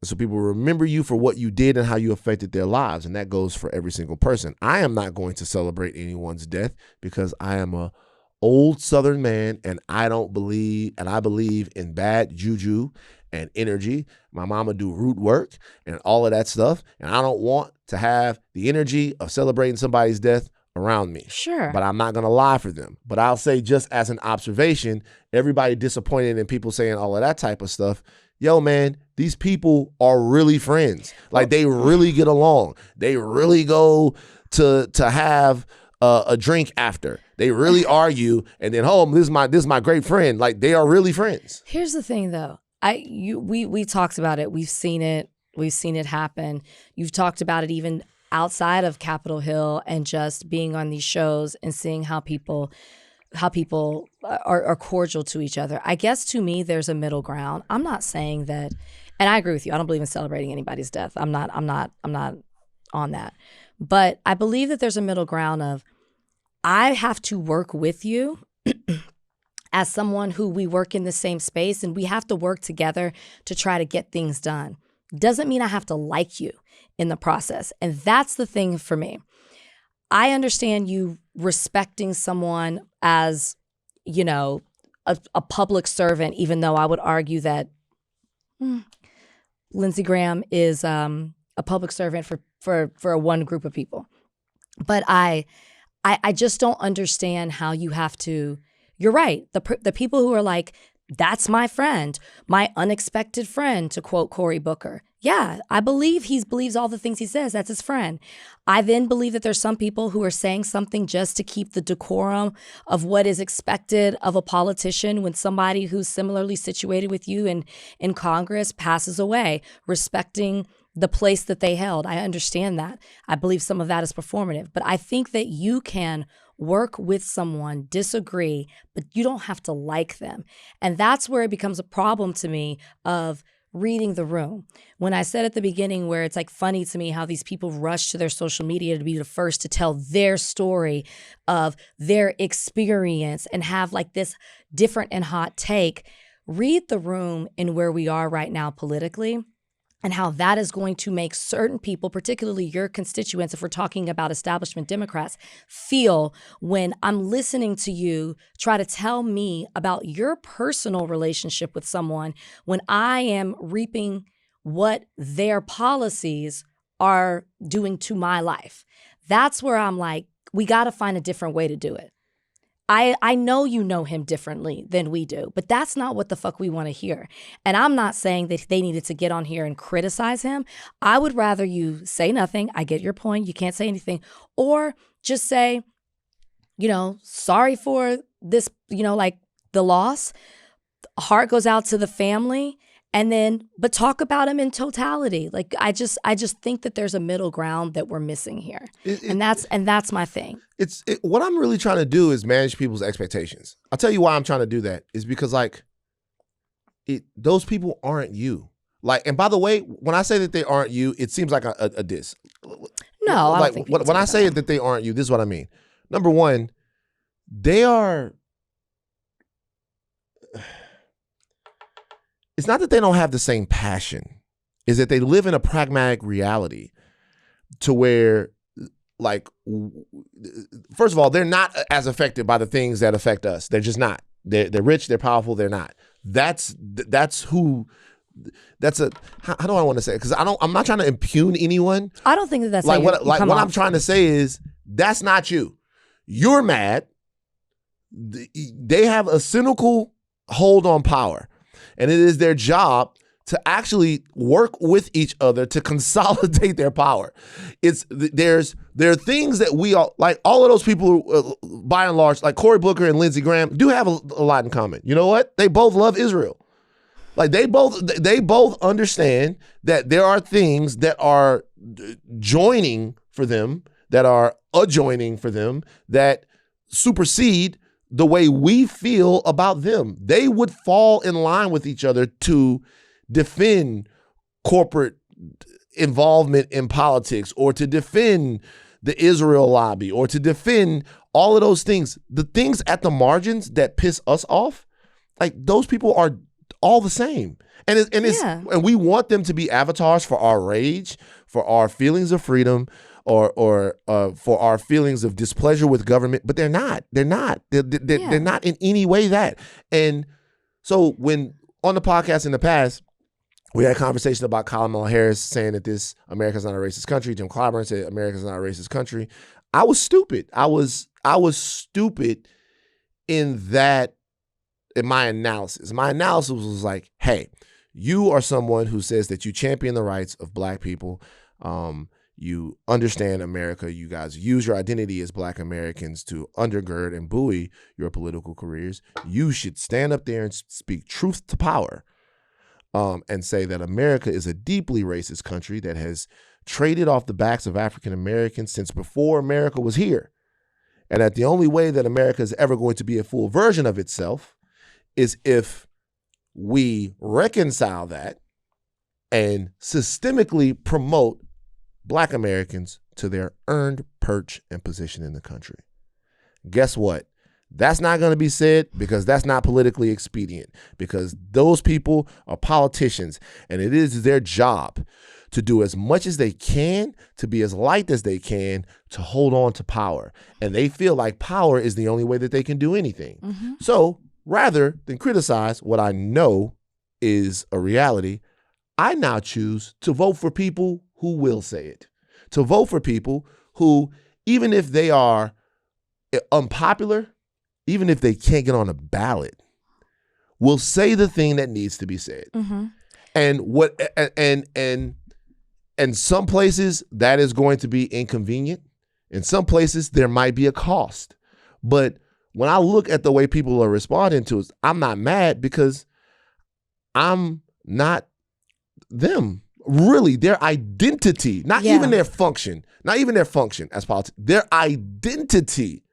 So people remember you for what you did and how you affected their lives. And that goes for every single person. I am not going to celebrate anyone's death because I am a old Southern man and I believe in bad juju and energy. My mama do root work and all of that stuff. And I don't want to have the energy of celebrating somebody's death around me.
Sure.
But I'm not going to lie for them. But I'll say, just as an observation, everybody disappointed in people saying all of that type of stuff. Yo, man, these people are really friends. Like they really get along. They really go to have a drink after. They really argue, and then this is my great friend. Like they are really friends.
Here's the thing, though. We talked about it. We've seen it. We've seen it happen. You've talked about it even outside of Capitol Hill and just being on these shows and seeing how people are cordial to each other. I guess to me, there's a middle ground. I'm not saying that, and I agree with you. I don't believe in celebrating anybody's death. I'm not on that. But I believe that there's a middle ground of, I have to work with you as someone who we work in the same space, and we have to work together to try to get things done. Doesn't mean I have to like you in the process. And that's the thing for me. I understand you respecting someone as, you know, a public servant, even though I would argue that Lindsey Graham is a public servant for one group of people. But I just don't understand how you have to. You're right. The people who are like, that's my friend, my unexpected friend, to quote Cory Booker. Yeah, I believe he believes all the things he says. That's his friend. I then believe that there's some people who are saying something just to keep the decorum of what is expected of a politician when somebody who's similarly situated with you in Congress passes away, respecting the place that they held. I understand that. I believe some of that is performative. But I think that you can work with someone, disagree, but you don't have to like them. And that's where it becomes a problem to me of reading the room. When I said at the beginning where it's like funny to me how these people rush to their social media to be the first to tell their story of their experience and have like this different and hot take, read the room in where we are right now politically, and how that is going to make certain people, particularly your constituents, if we're talking about establishment Democrats, feel when I'm listening to you try to tell me about your personal relationship with someone when I am reaping what their policies are doing to my life. That's where I'm like, we got to find a different way to do it. I know you know him differently than we do, but that's not what the fuck we want to hear. And I'm not saying that they needed to get on here and criticize him. I would rather you say nothing. I get your point. You can't say anything. Or just say, you know, sorry for this, you know, like the loss. Heart goes out to the family. And then, but talk about him in totality. Like, I just think that there's a middle ground that we're missing here. And that's my thing.
What I'm really trying to do is manage people's expectations. I'll tell you why I'm trying to do that is because like those people aren't you. Like, and by the way, when I say that they aren't you, it seems like a diss.
No, I don't think
when I say that they aren't you, this is what I mean. Number one, they are. It's not that they don't have the same passion. It's that they live in a pragmatic reality to where, like, first of all, they're not as affected by the things that affect us. They're just not. They're rich, they're powerful, they're not. How do I want to say it? Because I'm not trying to impugn anyone.
I don't think that's
like what I'm trying to say is that's not you. You're mad. They have a cynical hold on power. And it is their job to actually work with each other to consolidate their power. There are things that we all, like all of those people, by and large, like Cory Booker and Lindsey Graham, do have a lot in common. You know what? They both love Israel. Like they both understand that there are things that are joining for them, that are adjoining for them, that supersede the way we feel about them. They would fall in line with each other to defend corporate involvement in politics or to defend the Israel lobby or to defend all of those things. The things at the margins that piss us off, like those people are all the same. And we want them to be avatars for our rage, for our feelings of freedom, or for our feelings of displeasure with government, but they're not. They're not in any way that. And so when on the podcast in the past, we had a conversation about Colin Harris saying that America's not a racist country. Jim Clyburn said America's not a racist country. I was stupid. I was stupid in my analysis. My analysis was like, hey, you are someone who says that you champion the rights of Black people. You understand America. You guys use your identity as Black Americans to undergird and buoy your political careers. You should stand up there and speak truth to power and say that America is a deeply racist country that has traded off the backs of African Americans since before America was here. And that the only way that America is ever going to be a full version of itself is if we reconcile that and systemically promote Black Americans to their earned perch and position in the country. Guess what? That's not going to be said because that's not politically expedient, because those people are politicians and it is their job to do as much as they can, to be as light as they can, to hold on to power. And they feel like power is the only way that they can do anything.
Mm-hmm.
So rather than criticize what I know is a reality, I now choose to vote for people who will say it, to vote for people who, even if they are unpopular, even if they can't get on a ballot, will say the thing that needs to be said.
Mm-hmm.
And some places that is going to be inconvenient. In some places there might be a cost. But when I look at the way people are responding to it, I'm not mad because I'm not them. Really, their identity, not even their function as politics, their identity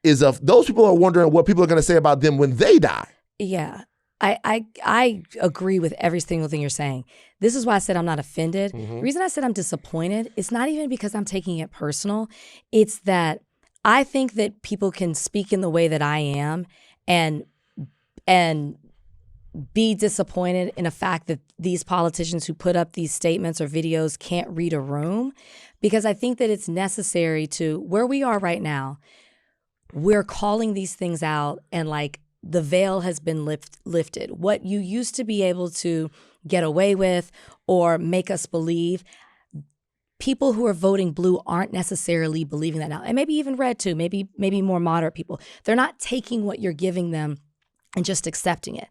is of those people are wondering what people are going to say about them when they die.
Yeah. I agree with every single thing you're saying. This is why I said I'm not offended.
Mm-hmm.
The reason I said I'm disappointed, it's not even because I'm taking it personal. It's that I think that people can speak in the way that I am and be disappointed in the fact that these politicians who put up these statements or videos can't read a room, because I think that it's necessary to, where we are right now, we're calling these things out and like the veil has been lifted. What you used to be able to get away with or make us believe, people who are voting blue aren't necessarily believing that now. And maybe even red too, maybe more moderate people. They're not taking what you're giving them and just accepting it.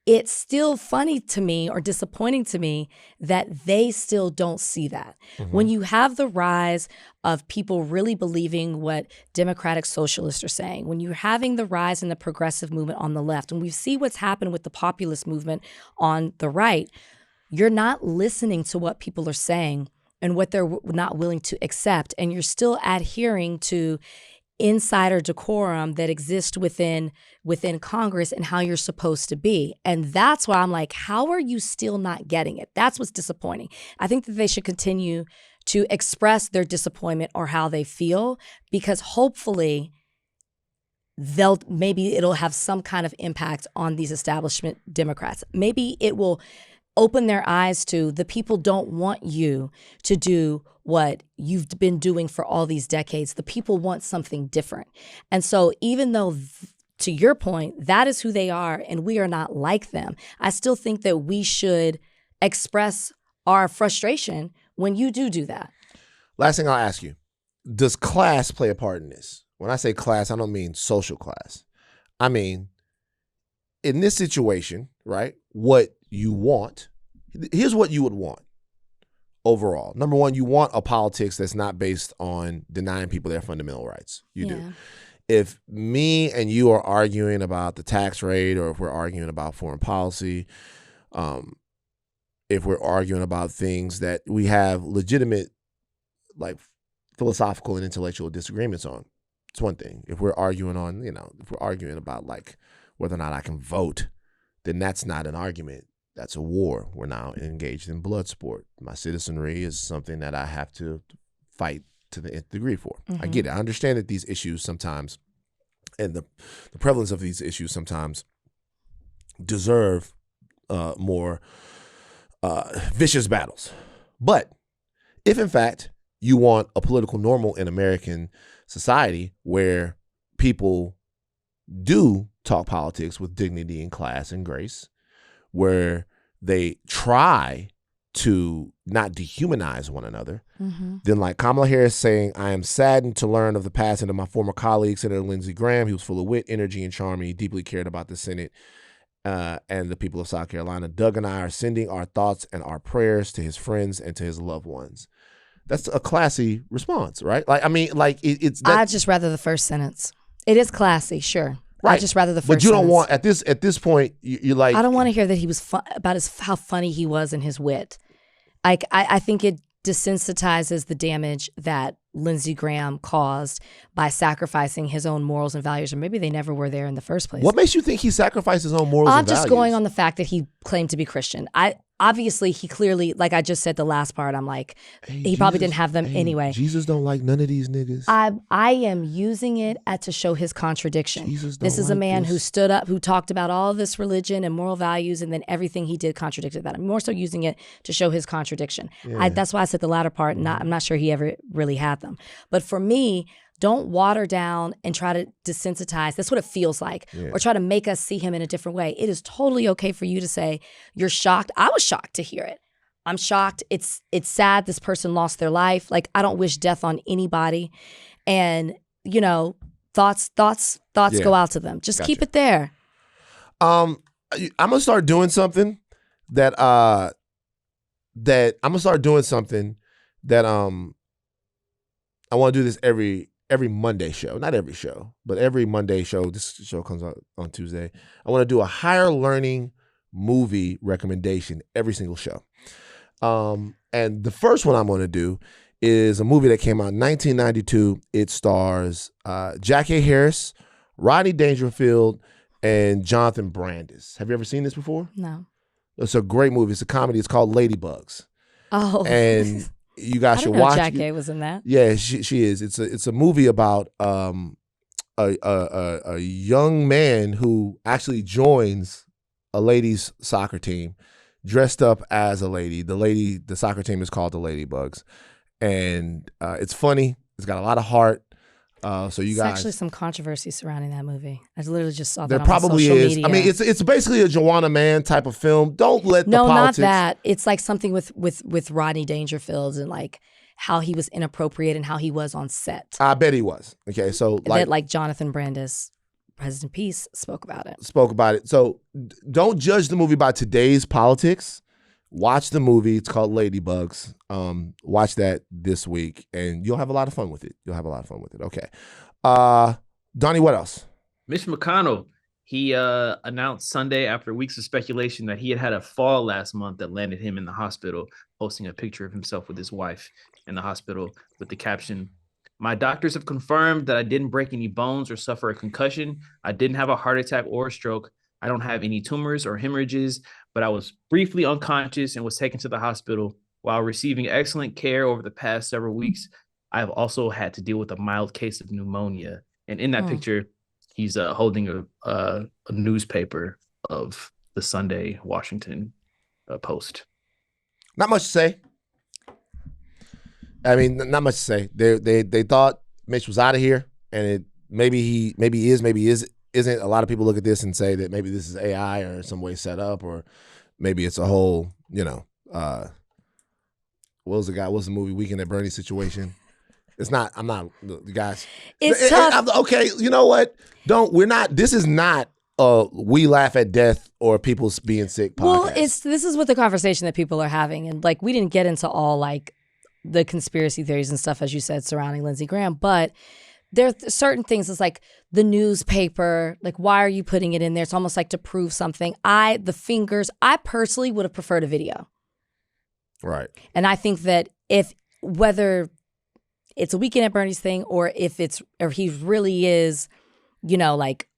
It's still funny to me or disappointing to me that they still don't see that. Mm-hmm. When you have the rise of people really believing what democratic socialists are saying, when you're having the rise in the progressive movement on the left, and we see what's happened with the populist movement on the right, you're not listening to what people are saying and what they're not willing to accept, and you're still adhering to insider decorum that exists within Congress and how you're supposed to be. And that's why I'm like, how are you still not getting it? That's what's disappointing. I think that they should continue to express their disappointment or how they feel, because hopefully maybe it'll have some kind of impact on these establishment Democrats. Maybe it will open their eyes to the people don't want you to do what you've been doing for all these decades. The people want something different. And so even though, to your point, that is who they are and we are not like them, I still think that we should express our frustration when you do that.
Last thing I'll ask you, does class play a part in this? When I say class, I don't mean social class. I mean, in this situation, right, what you want, here's what you would want overall. Number one, you want a politics that's not based on denying people their fundamental rights. You do. If me and you are arguing about the tax rate, or if we're arguing about foreign policy, if we're arguing about things that we have legitimate, like, philosophical and intellectual disagreements on, it's one thing. If we're arguing on, if we're arguing about like whether or not I can vote, then that's not an argument. That's a war. We're now engaged in blood sport. My citizenry is something that I have to fight to the nth degree for. Mm-hmm. I get it. I understand that these issues sometimes, and the prevalence of these issues sometimes, deserve more vicious battles. But if in fact you want a political normal in American society where people do talk politics with dignity and class and grace, where they try to not dehumanize one another, mm-hmm. then like Kamala Harris saying, I am saddened to learn of the passing of my former colleague, Senator Lindsey Graham. He was full of wit, energy, and charm, and he deeply cared about the Senate and the people of South Carolina. Doug and I are sending our thoughts and our prayers to his friends and to his loved ones. That's a classy response, right? Like, I mean, like it's.
I'd just rather the first sentence. It is classy, sure. Right. I'd just rather the first.
But you don't
sentence.
want at this point. You're like,
I don't want to hear that he was about how funny he was in his wit. Like, I think it desensitizes the damage that Lindsey Graham caused by sacrificing his own morals and values, or maybe they never were there in the first place.
What makes you think he sacrificed his own morals and values?
I'm just going on the fact that he claimed to be Christian. I obviously he clearly, like I just said the last part, I'm like,
Hey,
he probably
Jesus-
didn't have them
hey,
anyway.
Jesus don't like none of these niggas.
I am using it to show his contradiction.
Jesus don't
This is a
like
man who
this.
stood up, who talked about all this religion and moral values, and then everything he did contradicted that. I'm more so using it to show his contradiction.
Yeah.
That's why I said the latter part. I'm not sure he ever really had them. But for me, don't water down and try to desensitize. That's what it feels like.
Yeah.
Or try to make us see him in a different way. It is totally okay for you to say you're shocked. I was shocked to hear it. I'm shocked. It's sad this person lost their life. Like, I don't wish death on anybody. And, you know, thoughts
Yeah.
go out to them. Just
Gotcha.
keep it there.
I'm gonna start doing something that I want to do this every Monday show. Not every show, but every Monday show. This show comes out on Tuesday. I want to do a higher learning movie recommendation every single show. And the first one I'm going to do is a movie that came out in 1992. It stars Jackie Harris, Rodney Dangerfield, and Jonathan Brandis. Have you ever seen this before?
No.
It's a great movie. It's a comedy. It's called Ladybugs.
Oh.
And you guys
I
should
didn't know
watch
Jack
it.
Gay was in that.
Yeah, she is. It's a movie about a young man who actually joins a ladies' soccer team, dressed up as a lady. The soccer team is called the Ladybugs, and it's funny. It's got a lot of heart. So you
There's
guys,
actually some controversy surrounding that movie. I literally just saw that
there
on
probably
social
is.
media.
I mean, it's basically a Joanna Man type of film. Don't let
no,
the
not
politics.
that. It's like something with Rodney Dangerfield and like how he was inappropriate and how he was on set.
I bet he was. Okay, so
That like Jonathan Brandis, President Peace, spoke about it.
spoke about it. So don't judge the movie by today's politics. Watch the movie. It's called Ladybugs. Watch that this week, and you'll have a lot of fun with it. Okay. Donnie, what else?
Mitch McConnell, he announced Sunday after weeks of speculation that he had a fall last month that landed him in the hospital, posting a picture of himself with his wife in the hospital with the caption, "My doctors have confirmed that I didn't break any bones or suffer a concussion. I didn't have a heart attack or a stroke. I don't have any tumors or hemorrhages, but I was briefly unconscious and was taken to the hospital. While receiving excellent care over the past several weeks, I have also had to deal with a mild case of pneumonia." And in that picture, he's holding a newspaper of the Sunday Washington Post. Not
much to say. I mean, not much to say. They thought Mitch was out of here, and it maybe he isn't. A lot of people look at this and say that maybe this is AI or some way set up, or maybe it's a whole, what was the movie Weekend at Bernie's situation? It's not. I'm not, guys.
It's tough.
Okay, you know what? This is not We Laugh at Death or People Being Sick podcast.
Well, this is what the conversation that people are having, and like we didn't get into all like the conspiracy theories and stuff, as you said, surrounding Lindsey Graham, but there are certain things. It's like the newspaper. Like, why are you putting it in there? It's almost like to prove something. I personally would have preferred a video.
Right.
And I think that whether it's a Weekend at Bernie's thing or or he really is, like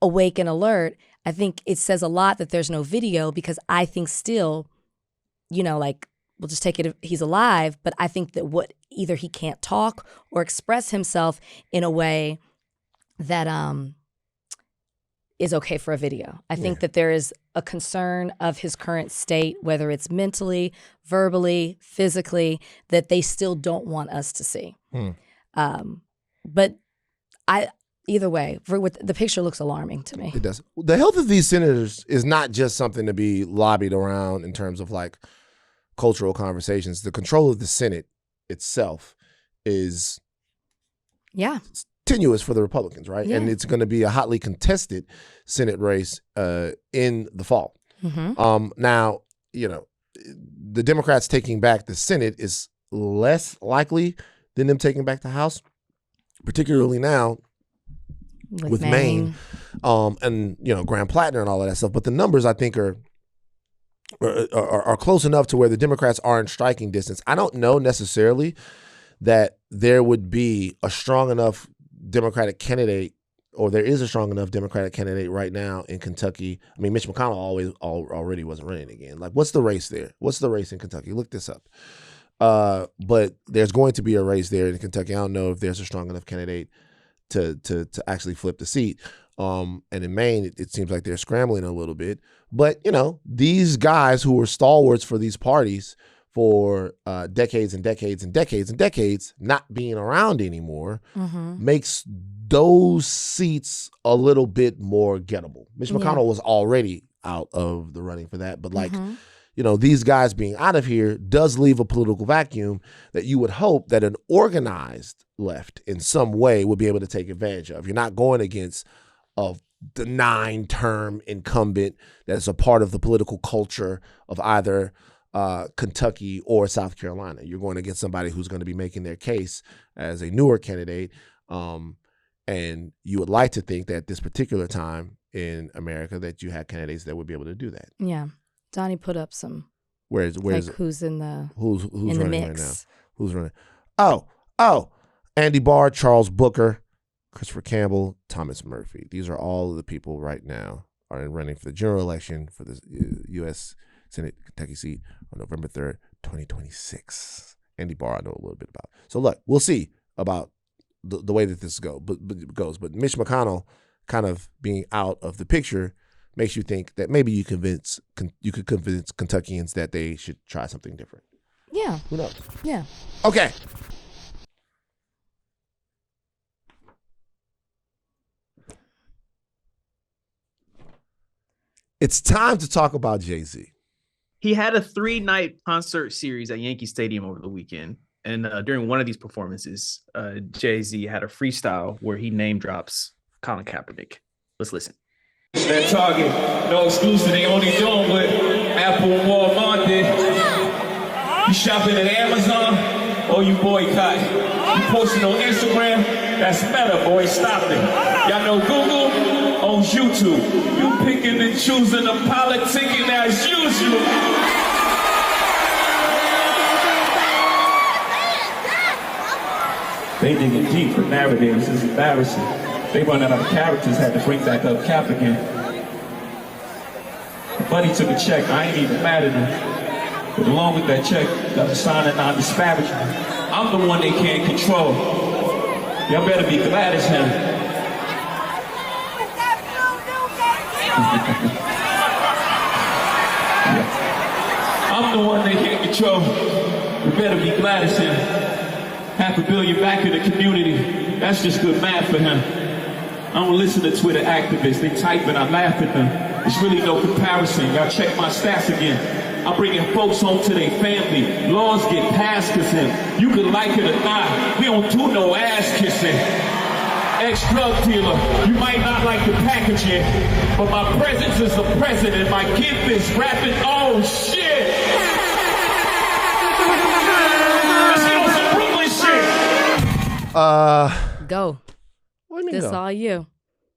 awake and alert, I think it says a lot that there's no video, because I think still, like, we'll just take it, he's alive, but I think that either he can't talk or express himself in a way that is okay for a video. I think that there is a concern of his current state, whether it's mentally, verbally, physically, that they still don't want us to see. But either way, the picture looks alarming to me.
It does. The health of these senators is not just something to be lobbied around in terms of like cultural conversations. The control of the Senate itself is tenuous for the Republicans, right?
Yeah.
And it's going to be a hotly contested Senate race in the fall.
Mm-hmm.
Now, the Democrats taking back the Senate is less likely than them taking back the House, particularly now with Maine, and Graham Plattner and all of that stuff. But the numbers, I think, are close enough to where the Democrats are in striking distance. I don't know necessarily that there would be a strong enough Democratic candidate or there is a strong enough Democratic candidate right now in Kentucky. I mean, Mitch McConnell already wasn't running again. Like, what's the race there? What's the race in Kentucky? Look this up. But there's going to be a race there in Kentucky. I don't know if there's a strong enough candidate to actually flip the seat. And in Maine, it seems like they're scrambling a little bit. But, you know, these guys who were stalwarts for these parties for decades and decades and decades and decades not being around anymore makes those seats a little bit more gettable. Mitch McConnell was already out of the running for that. But like, you know, these guys being out of here does leave a political vacuum that you would hope that an organized left in some way would be able to take advantage of. You're not going against the 9-term incumbent that's a part of the political culture of either Kentucky or South Carolina. You're going against somebody who's going to be making their case as a newer candidate. And you would like to think that at this particular time in America that you had candidates that would be able to do that.
Yeah. Donnie put up some.
Where's
who's in the
who's
in
running
the mix
right now? Who's running? Oh, Andy Barr, Charles Booker, Christopher Campbell, Thomas Murphy. These are all of the people right now are running for the general election for the U.S. Senate Kentucky seat on November 3rd, 2026. Andy Barr, I know a little bit about. So look, we'll see about the way that this goes. But Mitch McConnell kind of being out of the picture makes you think that maybe you could convince Kentuckians that they should try something different.
Yeah.
Who knows?
Yeah.
Okay. It's time to talk about Jay-Z.
He had a 3-night concert series at Yankee Stadium over the weekend. And during one of these performances, Jay-Z had a freestyle where he name drops Colin Kaepernick. Let's listen.
That Target, no exclusive, they only doing what Apple and Walmart did. You shopping at Amazon or you boycott? You posting on Instagram? That's Meta, boy, stop it. Y'all know Google owns YouTube. You picking and choosing the politicking as usual. They digging deep for narratives, it's embarrassing. They run out of characters, had to bring back up Cap again. Buddy took a check, I ain't even mad at him. But along with that check, got a sign of non-disparagement. I'm the one they can't control. Y'all better be glad as him. I'm the one they can't control. You better be glad as him. $500 million back in the community. That's just good math for him. I don't listen to Twitter activists. They type and I laugh at them. There's really no comparison. Y'all check my stats again. I'm bringing folks home to their family. Laws get passed cause him. You can like it or not. We don't do no ass kissing. Ex-drug dealer. You might not like the packaging, but my presence is the president. My gift is rapping. Oh shit.
Go.
What do you mean
This
go?
all you.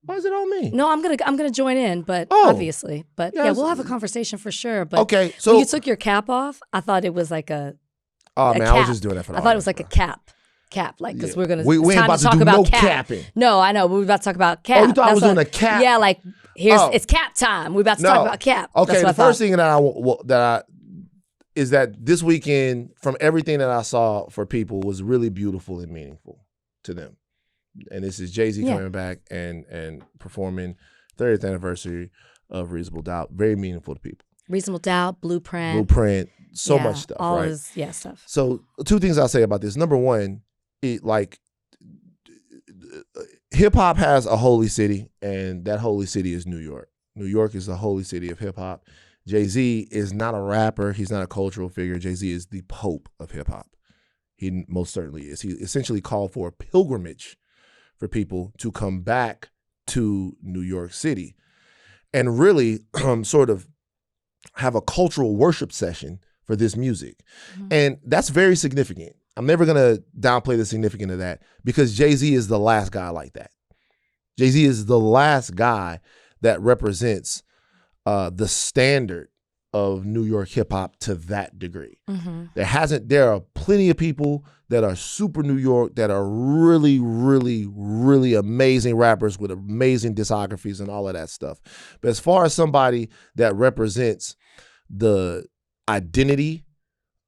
Why is it on me?
No, I'm gonna join in, but
Oh.
obviously, but yeah, we'll have a conversation for sure. But
Okay, so
when you took your cap off, I thought it was like a.
oh
a
man, I was
cap.
just doing that for the
I thought it was like a
audience,
cap, like because
Yeah.
we're gonna.
We
it's
ain't
time
about to
talk
do
about
no
cap.
capping.
No, I know, but we're about to talk about cap.
Oh, you thought I was
That's
doing a cap?
Yeah, like here's
Oh.
it's cap time. We're about to
No.
talk about cap.
Okay,
That's what
the
I
first
thought.
thing that is that this weekend, from everything that I saw for people, was really beautiful and meaningful to them. And this is Jay-Z
Yeah.
coming back and performing 30th anniversary of Reasonable Doubt. Very meaningful to people.
Reasonable Doubt, Blueprint,
So
yeah,
much stuff,
all
right?
is stuff.
So 2 things I'll say about this. Number one, hip hop has a holy city, and that holy city is New York. New York is the holy city of hip hop. Jay-Z is not a rapper. He's not a cultural figure. Jay-Z is the Pope of hip hop. He most certainly is. He essentially called for a pilgrimage for people to come back to New York City and really sort of have a cultural worship session for this music. Mm-hmm. And that's very significant. I'm never going to downplay the significance of that because Jay-Z is the last guy like that. Jay-Z is the last guy that represents the standard of New York hip hop to that degree. There are plenty of people that are super New York that are really, really, really amazing rappers with amazing discographies and all of that stuff. But as far as somebody that represents the identity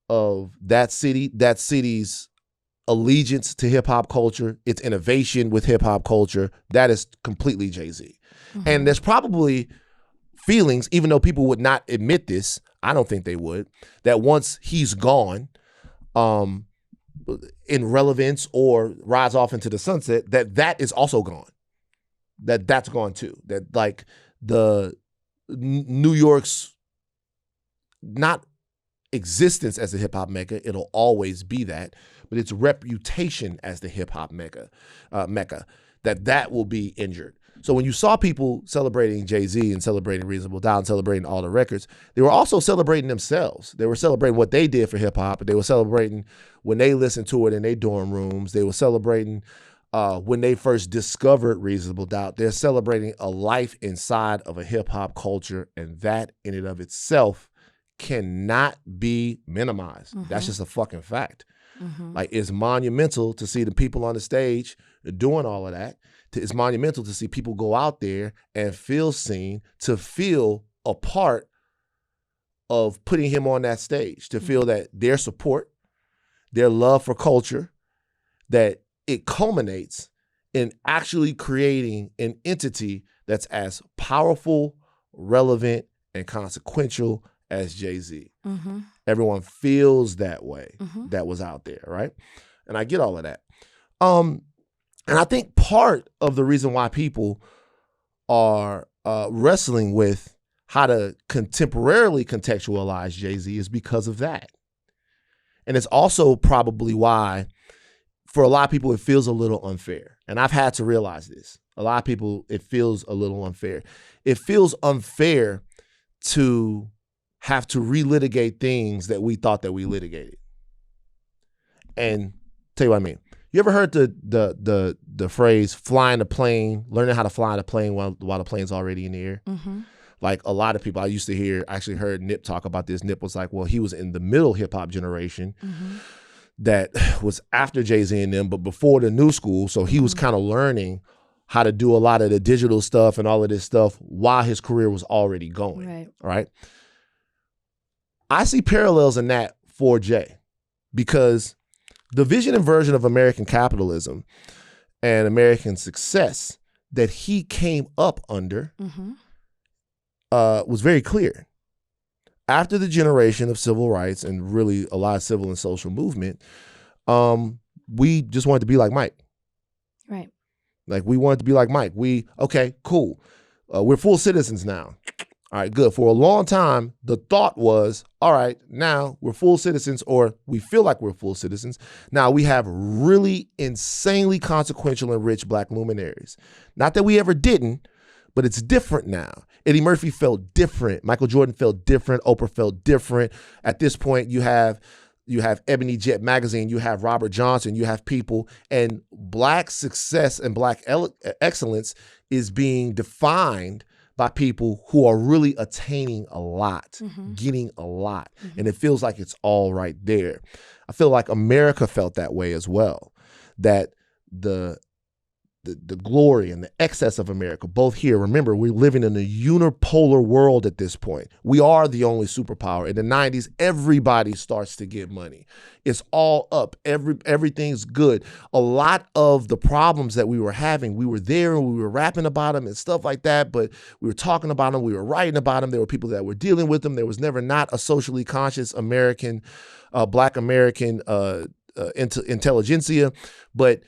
of that city's allegiance to hip hop culture, its innovation with hip hop culture, that is completely Jay-Z. And there's probably feelings, even though people would not admit this, I don't think they would, that once he's gone, in relevance or rides off into the sunset, that is also gone. That's gone too. That like the New York's not existence as a hip hop mecca, it'll always be that, but its reputation as the hip hop mecca, that will be injured. So when you saw people celebrating Jay-Z and celebrating Reasonable Doubt and celebrating all the records, they were also celebrating themselves. They were celebrating what they did for hip hop, but they were celebrating when they listened to it in their dorm rooms. They were celebrating when they first discovered Reasonable Doubt. They're celebrating a life inside of a hip hop culture, and that in and of itself cannot be minimized. That's just a fucking fact. Like, it's monumental to see the people on the stage doing all of that. It's monumental to see people go out there and feel seen, to feel a part of putting him on that stage, to feel that their support, their love for culture, that it culminates in actually creating an entity that's as powerful, relevant, and consequential as Jay-Z. Everyone feels that way that was out there, right? And I get all of that. And I think part of the reason why people are wrestling with how to contemporarily contextualize Jay-Z is because of that. And it's also probably why, for a lot of people, it feels a little unfair. And I've had to realize this. A lot of people, it feels a little unfair. It feels unfair to have to relitigate things that we thought that we litigated. And tell you what I mean. You ever heard the phrase flying a plane, learning how to fly in a plane while the plane's already in the air? Like, a lot of people I used to hear, I actually heard Nip talk about this. Nip was like, well, he was in the middle hip hop generation that was after Jay-Z and them, but before the new school. So he was kind of learning how to do a lot of the digital stuff and all of this stuff while his career was already going. Right? I see parallels in that for Jay, because the vision and version of American capitalism and American success that he came up under was very clear. After the generation of civil rights and really a lot of civil and social movement, we just wanted to be like Mike.
Right.
Like, we wanted to be like Mike. Okay, cool. We're full citizens now. All right, good. For a long time, the thought was, all right, now we're full citizens, or we feel like we're full citizens. Now we have really insanely consequential and rich Black luminaries. Not that we ever didn't, but it's different now. Eddie Murphy felt different. Michael Jordan felt different. Oprah felt different. At this point, you have Ebony Jet Magazine, you have Robert Johnson, you have people, and Black success and Black excellence is being defined by people who are really attaining a lot, getting a lot. And it feels like it's all right there. I feel like America felt that way as well, that the glory and the excess of America, both here. Remember, we're living in a unipolar world at this point. We are the only superpower. In the 90s, everybody starts to get money. It's all up. Everything's good. A lot of the problems that we were having, we were there and we were rapping about them and stuff like that, but we were talking about them, we were writing about them. There were people that were dealing with them. There was never not a socially conscious American, Black American intelligentsia, but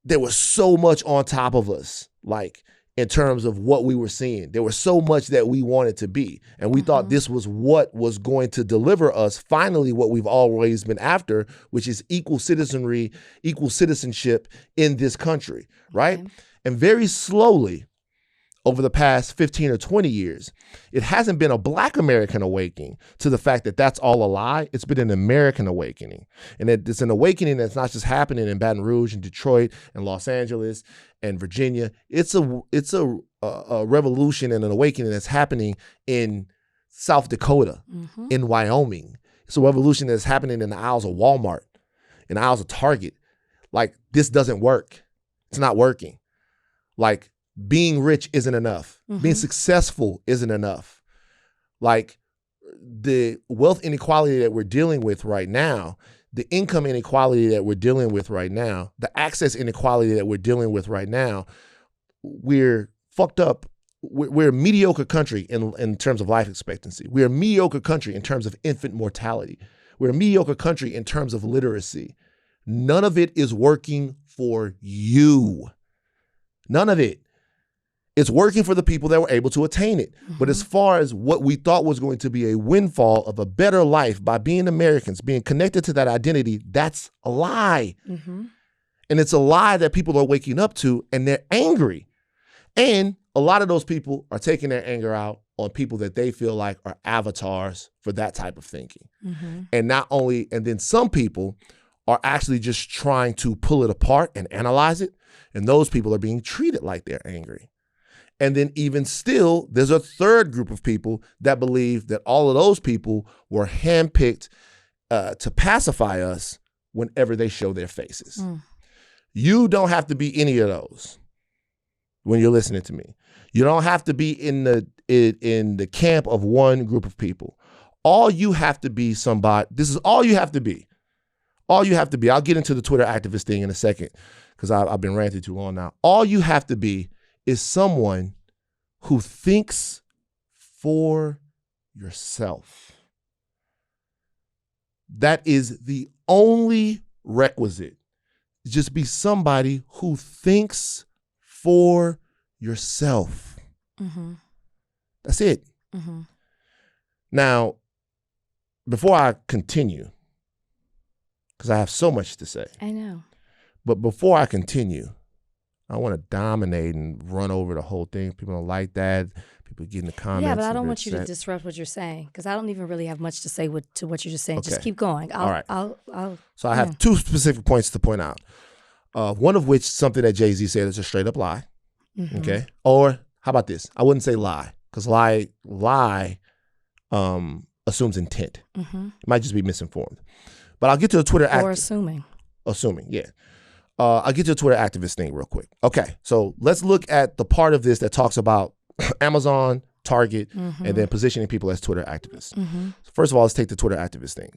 there was so much on top of us, like, in terms of what we were seeing. There was so much that we wanted to be. And we thought this was what was going to deliver us finally what we've always been after, which is equal citizenry, equal citizenship in this country, right? And very slowly, over the past 15 or 20 years, it hasn't been a Black American awakening to the fact that that's all a lie. It's been an American awakening. And it's an awakening that's not just happening in Baton Rouge and Detroit and Los Angeles and Virginia. It's a revolution and an awakening that's happening in South Dakota, in Wyoming. It's a revolution that's happening in the aisles of Walmart, in the aisles of Target. Like, this doesn't work. It's not working. Like, being rich isn't enough. Being successful isn't enough. Like, the wealth inequality that we're dealing with right now, the income inequality that we're dealing with right now, the access inequality that we're dealing with right now, we're fucked up. We're a mediocre country in terms of life expectancy. We're a mediocre country in terms of infant mortality. We're a mediocre country in terms of literacy. None of it is working for you. None of it. It's working for the people that were able to attain it. But as far as what we thought was going to be a windfall of a better life by being Americans, being connected to that identity, that's a lie. And it's a lie that people are waking up to, and they're angry. And a lot of those people are taking their anger out on people that they feel like are avatars for that type of thinking. And then some people are actually just trying to pull it apart and analyze it. And those people are being treated like they're angry. And then even still, there's a third group of people that believe that all of those people were handpicked to pacify us whenever they show their faces. You don't have to be any of those when you're listening to me. You don't have to be in the camp of one group of people. All you have to be somebody. This is all you have to be. All you have to be. I'll get into the Twitter activist thing in a second because I've been ranting too long now. All you have to be is someone who thinks for yourself. That is the only requisite. Just be somebody who thinks for yourself. That's it. Now, before I continue, because I have so much to say.
I know.
But before I continue, I want to dominate and run over the whole thing. People don't like that. People get in the comments.
Yeah, but I don't want you to disrupt what you're saying because I don't even really have much to say to what you're just saying.
Okay.
Just keep going.
All right. So I
yeah.
have two specific points to point out. One of which, something that Jay-Z said, is a straight up lie. Okay. Or how about this? I wouldn't say lie because lie assumes intent. It might just be misinformed. But I'll get to the Twitter
assuming,
yeah. I'll get to the Twitter activist thing real quick. Okay, so let's look at the part of this that talks about Amazon, Target, and then positioning people as Twitter activists. So first of all, let's take the Twitter activist thing.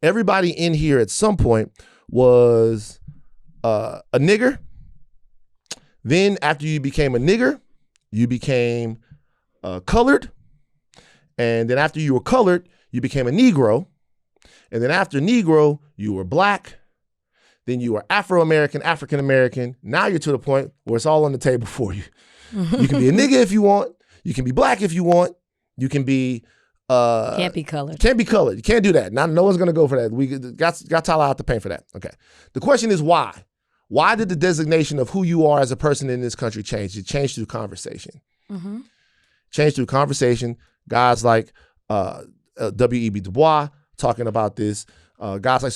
Everybody in here at some point was a nigger. Then after you became a nigger, you became colored. And then after you were colored, you became a Negro. And then after Negro, you were black. Then you were Afro-American, African-American. Now you're to the point where it's all on the table for you. You can be a nigga if you want. You can be black if you want. You can be...
can't be colored.
Can't be colored. You can't do that. No one's going to go for that. We got Tyler out to pay for that. Okay. The question is why? Why did the designation of who you are as a person in this country change? It changed through conversation. Changed through conversation. Guys like W.E.B. Du Bois talking about this. Guys like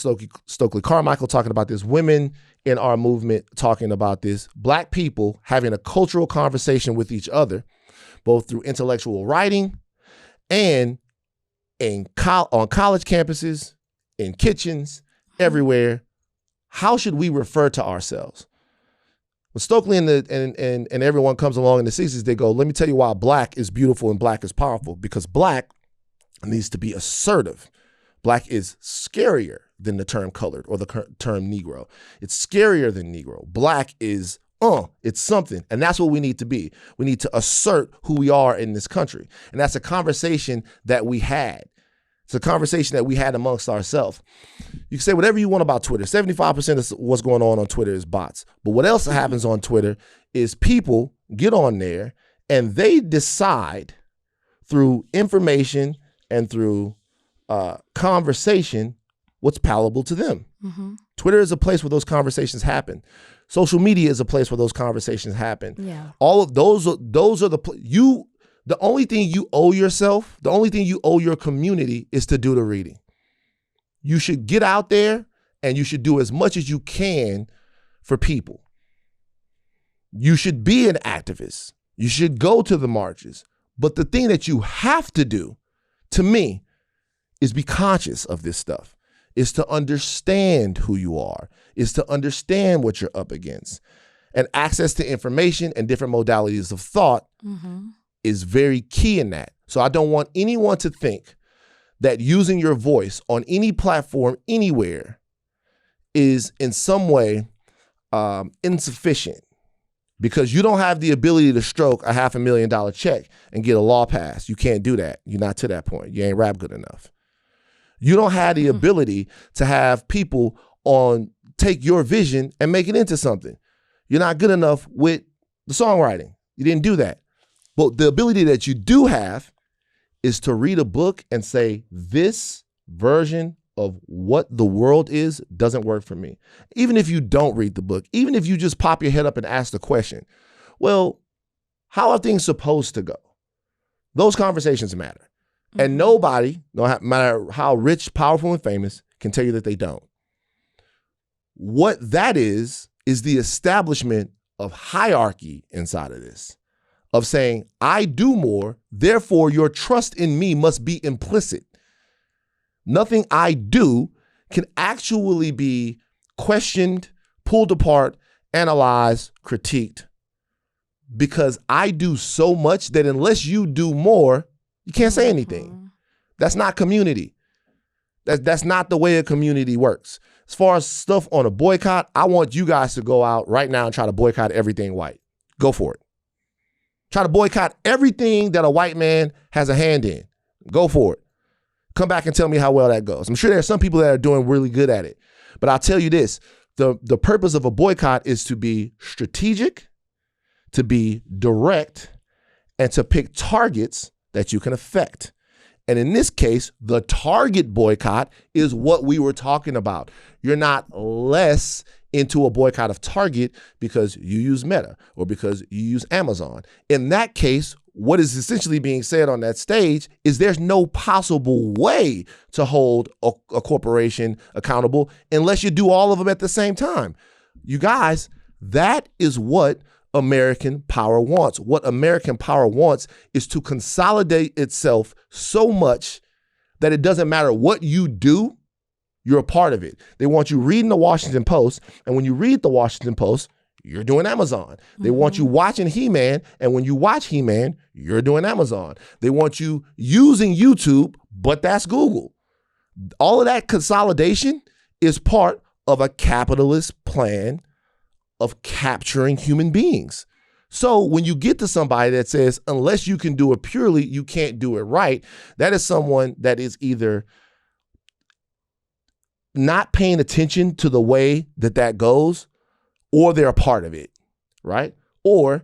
Stokely Carmichael talking about this. Women in our movement talking about this. Black people having a cultural conversation with each other, both through intellectual writing and on college campuses, in kitchens, everywhere. How should we refer to ourselves? When Stokely and everyone comes along in the 60s, they go, let me tell you why black is beautiful and black is powerful. Because black needs to be assertive. Black is scarier than the term colored or the term Negro. It's scarier than Negro. Black is, it's something. And that's what we need to be. We need to assert who we are in this country. And that's a conversation that we had. It's a conversation that we had amongst ourselves. You can say whatever you want about Twitter. 75% of what's going on Twitter is bots. But what else happens on Twitter is people get on there and they decide through information and through conversation what's palatable to them. Twitter is a place where those conversations happen. Social media is a place where those conversations happen.
Yeah.
All of those are the only thing you owe yourself, the only thing you owe your community is to do the reading. You should get out there and you should do as much as you can for people. You should be an activist. You should go to the marches. But the thing that you have to do to me, is be conscious of this stuff, is to understand who you are, is to understand what you're up against. And access to information and different modalities of thought is very key in that. So I don't want anyone to think that using your voice on any platform anywhere is in some way insufficient, because you don't have the ability to stroke a $500,000 check and get a law passed. You can't do that. You're not to that point. You ain't rap good enough. You don't have the ability to have people take your vision and make it into something. You're not good enough with the songwriting. You didn't do that. But the ability that you do have is to read a book and say, this version of what the world is doesn't work for me. Even if you don't read the book, even if you just pop your head up and ask the question, well, how are things supposed to go? Those conversations matter. And nobody, no matter how rich, powerful, and famous, can tell you that they don't. What that is the establishment of hierarchy inside of this, of saying, I do more, therefore your trust in me must be implicit. Nothing I do can actually be questioned, pulled apart, analyzed, critiqued, because I do so much that unless you do more, you can't say anything. That's not community. That's not the way a community works. As far as stuff on a boycott, I want you guys to go out right now and try to boycott everything white. Go for it. Try to boycott everything that a white man has a hand in. Go for it. Come back and tell me how well that goes. I'm sure there are some people that are doing really good at it. But I'll tell you this, the purpose of a boycott is to be strategic, to be direct, and to pick targets that you can affect. And in this case, the target boycott is what we were talking about. You're not less into a boycott of Target because you use Meta or because you use Amazon. In that case, what is essentially being said on that stage is there's no possible way to hold a corporation accountable unless you do all of them at the same time. You guys, that is what American power wants. What American power wants is to consolidate itself so much that it doesn't matter what you do, you're a part of it. They want you reading the Washington Post, and when you read the Washington Post, you're doing Amazon. They want you watching He-Man, and when you watch He-Man, you're doing Amazon. They want you using YouTube, but that's Google. All of that consolidation is part of a capitalist plan of capturing human beings. So when you get to somebody that says, unless you can do it purely, you can't do it right, that is someone that is either not paying attention to the way that goes, or they're a part of it, right? Or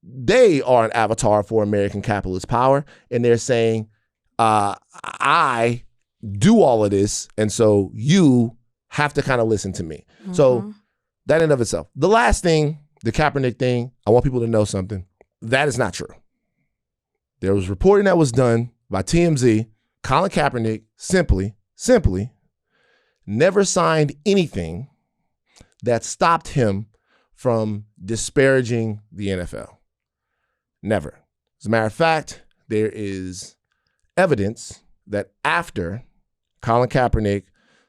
they are an avatar for American capitalist power, and they're saying, I do all of this, and so you have to kind of listen to me. So that in and of itself. The last thing, the Kaepernick thing, I want people to know something. That is not true. There was reporting that was done by TMZ. Colin Kaepernick simply never signed anything that stopped him from disparaging the NFL. Never. As a matter of fact, there is evidence that after Colin Kaepernick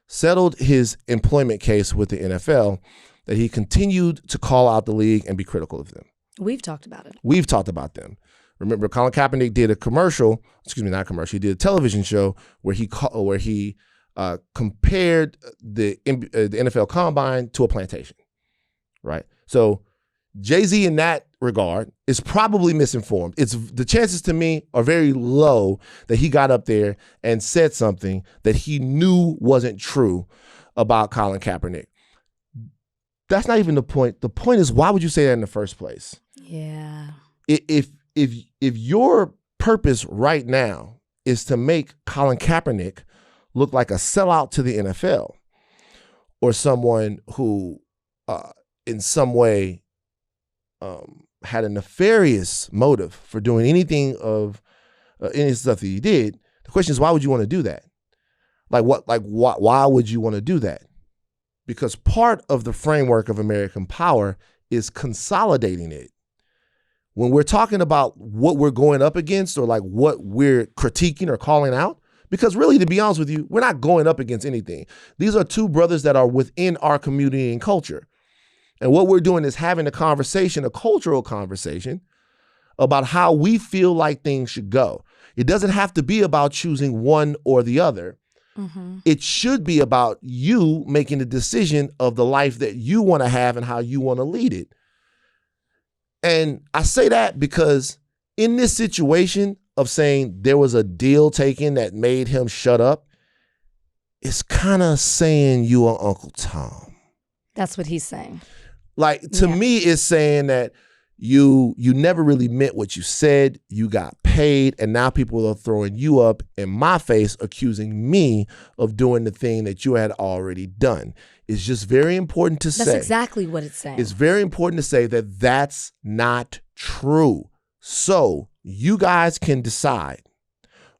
settled his employment case with the NFL, that he continued to call out the league and be critical of them.
We've talked about it.
We've talked about them. Remember, Colin Kaepernick did a commercial, not commercial, he did a television show where he compared the NFL Combine to a plantation, right? So Jay-Z in that regard is probably misinformed. The chances to me are very low that he got up there and said something that he knew wasn't true about Colin Kaepernick. That's not even the point. The point is, why would you say that in the first place?
Yeah.
If your purpose right now is to make Colin Kaepernick look like a sellout to the NFL, or someone who in some way had a nefarious motive for doing anything of any stuff that he did, the question is, why would you want to do that? Why would you want to do that? Because part of the framework of American power is consolidating it. when we're talking about what we're going up against or like what we're critiquing or calling out, because really, to be honest with you, we're not going up against anything. These are two brothers that are within our community and culture. And what we're doing is having a conversation, a cultural conversation about how we feel like things should go. It doesn't have to be about choosing one or the other. Mm-hmm. It should be about you making the decision of the life that you want to have and how you want to lead it. And I say that because in this situation of saying there was a deal taken that made him shut up, it's kind of saying you are Uncle Tom.
That's what he's saying.
Like, to me, it's saying that you never really meant what you said, you got paid, and now people are throwing you up in my face, accusing me of doing the thing that you had already done. It's just very important to say.
That's exactly what it's saying.
It's very important to say that that's not true. So you guys can decide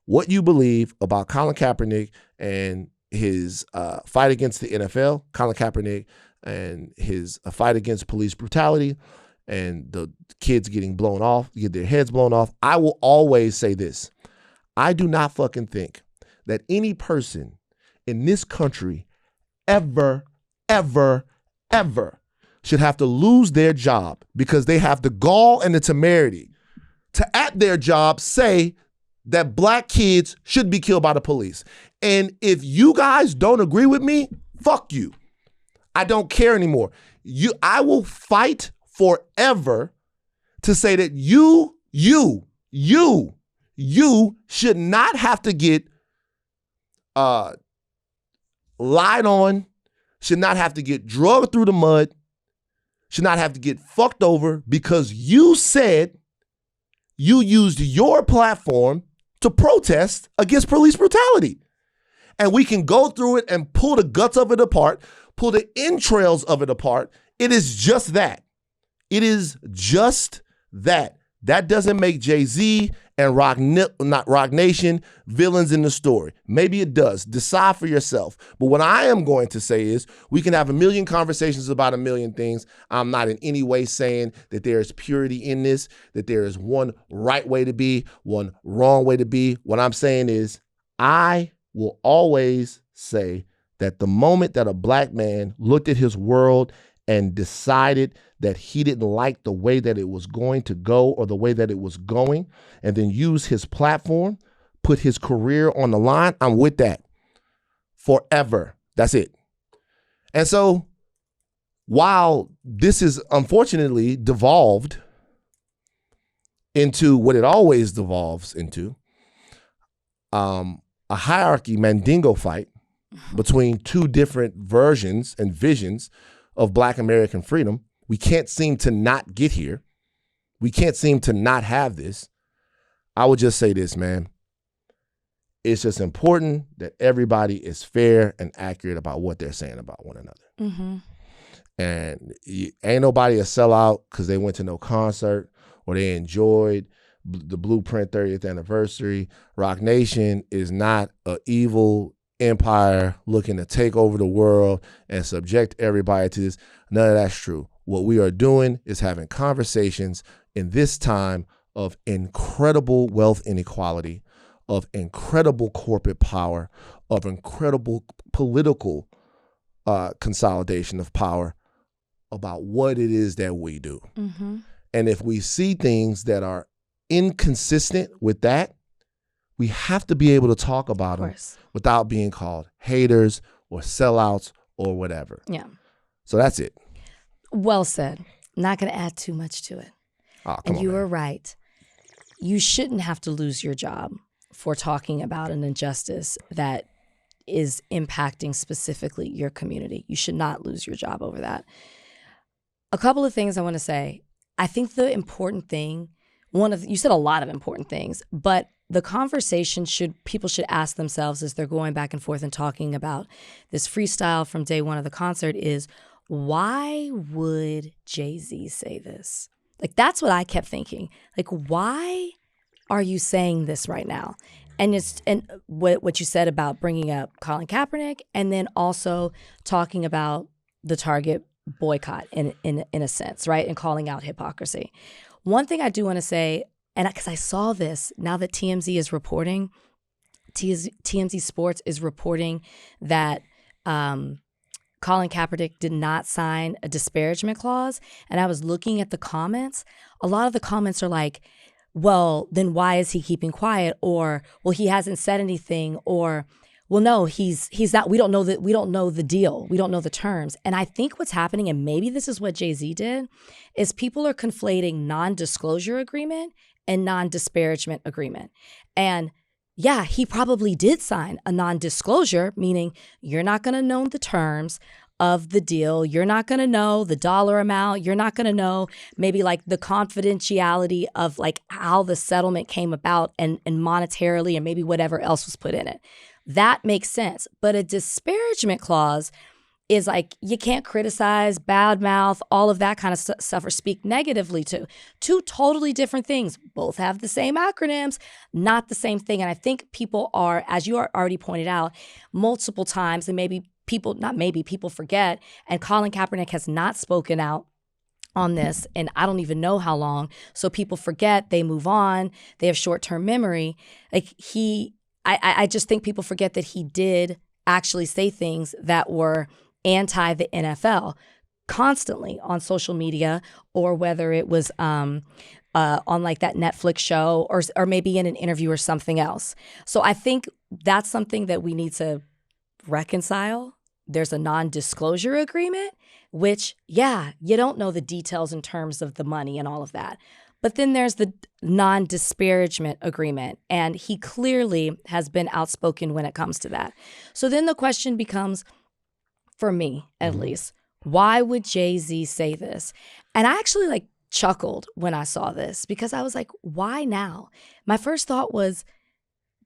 what you believe about Colin Kaepernick and his fight against the NFL, Colin Kaepernick and his fight against police brutality and the kids getting blown off, get their heads blown off. I will always say this. I do not fucking think that any person in this country ever should have to lose their job because they have the gall and the temerity to, at their job, say that black kids should be killed by the police. And if you guys don't agree with me, fuck you. I don't care anymore. I will fight forever to say that you should not have to get lied on, should not have to get drugged through the mud, should not have to get fucked over because you said you used your platform to protest against police brutality. And we can go through it and pull the guts of it apart, pull the entrails of it apart. It is just that. It is just that. That doesn't make Jay-Z and Rock Nation villains in the story. Maybe it does. Decide for yourself. But what I am going to say is we can have a million conversations about a million things. I'm not in any way saying that there is purity in this, that there is one right way to be, one wrong way to be. What I'm saying is I will always say that the moment that a black man looked at his world and decided that he didn't like the way that it was going to go or the way that it was going, and then use his platform, put his career on the line, I'm with that forever. That's it. And so while this is unfortunately devolved into what it always devolves into, a hierarchy Mandingo fight between two different versions and visions of Black American freedom. We can't seem to not get here. We can't seem to not have this. I would just say this, man. It's just important that everybody is fair and accurate about what they're saying about one another. Mm-hmm. And ain't nobody a sellout because they went to no concert or they enjoyed the Blueprint 30th anniversary. Rock Nation is not an evil empire looking to take over the world and subject everybody to this. None of that's true. What we are doing is having conversations in this time of incredible wealth inequality, of incredible corporate power, of incredible political consolidation of power about what it is that we do. Mm-hmm. And if we see things that are inconsistent with that, we have to be able to talk about them without being called haters or sellouts or whatever.
Yeah.
So that's it.
Well said. Not going to add too much to it.
Oh,
and you were right. You shouldn't have to lose your job for talking about an injustice that is impacting specifically your community. You should not lose your job over that. A couple of things I want to say. I think the important thing, you said a lot of important things, but the conversation people should ask themselves as they're going back and forth and talking about this freestyle from day one of the concert is, why would Jay-Z say this? Like, that's what I kept thinking. Like, why are you saying this right now? And what you said about bringing up Colin Kaepernick and then also talking about the Target boycott in a sense, right? And calling out hypocrisy. one thing I do want to say, and because I saw this, now that TMZ is reporting, TMZ Sports is reporting that Colin Kaepernick did not sign a disparagement clause. And I was looking at the comments. A lot of the comments are like, well, then why is he keeping quiet? Or, well, he hasn't said anything. Or, well, no, he's not. We don't know that. We don't know the deal. We don't know the terms. And I think what's happening, and maybe this is what Jay-Z did, is people are conflating non-disclosure agreement and non-disparagement agreement. And yeah, he probably did sign a non-disclosure, meaning you're not going to know the terms of the deal. You're not going to know the dollar amount. You're not going to know maybe like the confidentiality of like how the settlement came about and monetarily and maybe whatever else was put in it. That makes sense. But a disparagement clause is like you can't criticize, badmouth, all of that kind of stuff or speak negatively to. Two totally different things. Both have the same acronyms, not the same thing. And I think people are, as you already pointed out, multiple times, and people forget, and Colin Kaepernick has not spoken out on this, and I don't even know how long. So people forget, they move on, they have short-term memory. Like I just think people forget that he did actually say things that were anti the NFL constantly on social media, or whether it was on like that Netflix show or maybe in an interview or something else. So I think that's something that we need to reconcile. There's a non-disclosure agreement, which, yeah, you don't know the details in terms of the money and all of that. But then there's the non-disparagement agreement, and he clearly has been outspoken when it comes to that. So then the question becomes, for me at least, why would Jay-Z say this? And I actually like chuckled when I saw this because I was like, why now? My first thought was,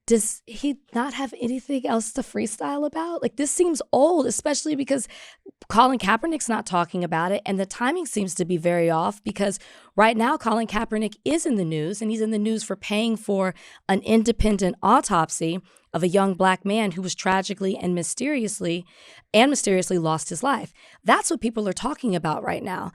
does he not have anything else to freestyle about? Like, this seems old, especially because Colin Kaepernick's not talking about it. And the timing seems to be very off because right now Colin Kaepernick is in the news, and he's in the news for paying for an independent autopsy of a young black man who was tragically and mysteriously lost his life. That's what people are talking about right now.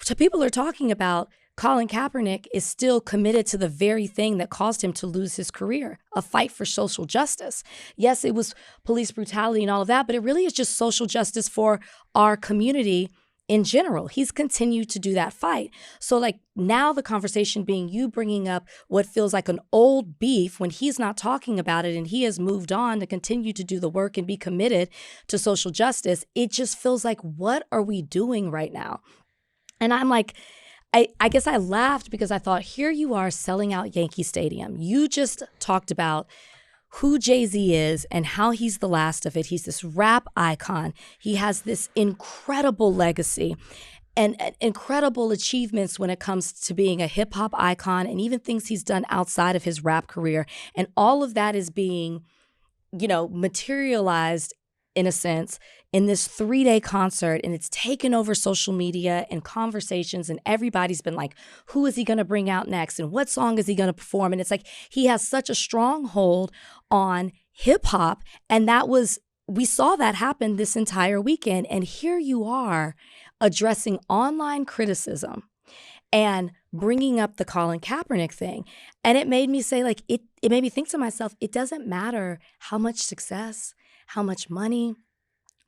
So people are talking about Colin Kaepernick is still committed to the very thing that caused him to lose his career, a fight for social justice. Yes, it was police brutality and all of that, but it really is just social justice for our community in general. He's continued to do that fight. So like now the conversation being you bringing up what feels like an old beef when he's not talking about it and he has moved on to continue to do the work and be committed to social justice, it just feels like, what are we doing right now? And I'm like, I guess I laughed because I thought, here you are selling out Yankee Stadium. You just talked about who Jay-Z is and how he's the last of it. He's this rap icon. He has this incredible legacy and incredible achievements when it comes to being a hip hop icon and even things he's done outside of his rap career. And all of that is being, materialized in a sense, in this 3-day concert, and it's taken over social media and conversations, and everybody's been like, who is he going to bring out next, and what song is he going to perform? And it's like he has such a strong hold on hip hop, and we saw that happen this entire weekend. And here you are addressing online criticism and bringing up the Colin Kaepernick thing. And it made me say, like, it made me think to myself, it doesn't matter how much success, how much money,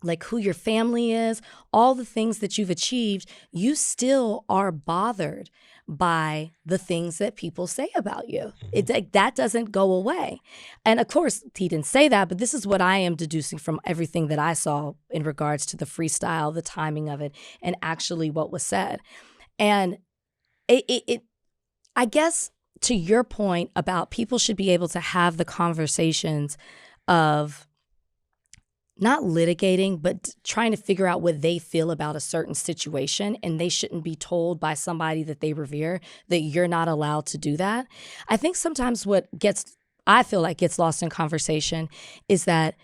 like who your family is, all the things that you've achieved, you still are bothered by the things that people say about you. It's like that doesn't go away. And of course, he didn't say that, but this is what I am deducing from everything that I saw in regards to the freestyle, the timing of it, and actually what was said. And I guess to your point about people should be able to have the conversations of not litigating, but trying to figure out what they feel about a certain situation, and they shouldn't be told by somebody that they revere that you're not allowed to do that. I think sometimes I feel like gets lost in conversation is that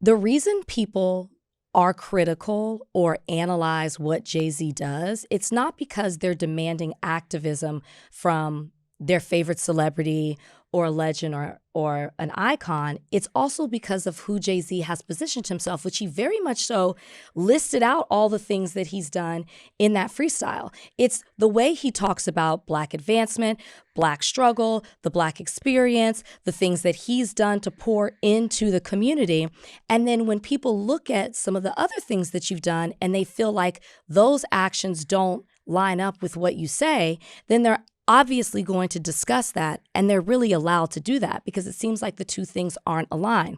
the reason people are critical or analyze what Jay-Z does, it's not because they're demanding activism from their favorite celebrity or a legend or an icon, it's also because of who Jay-Z has positioned himself, which he very much so listed out all the things that he's done in that freestyle. It's the way he talks about Black advancement, Black struggle, the Black experience, the things that he's done to pour into the community. And then when people look at some of the other things that you've done and they feel like those actions don't line up with what you say, then they're obviously going to discuss that, and they're really allowed to do that because it seems like the two things aren't aligned.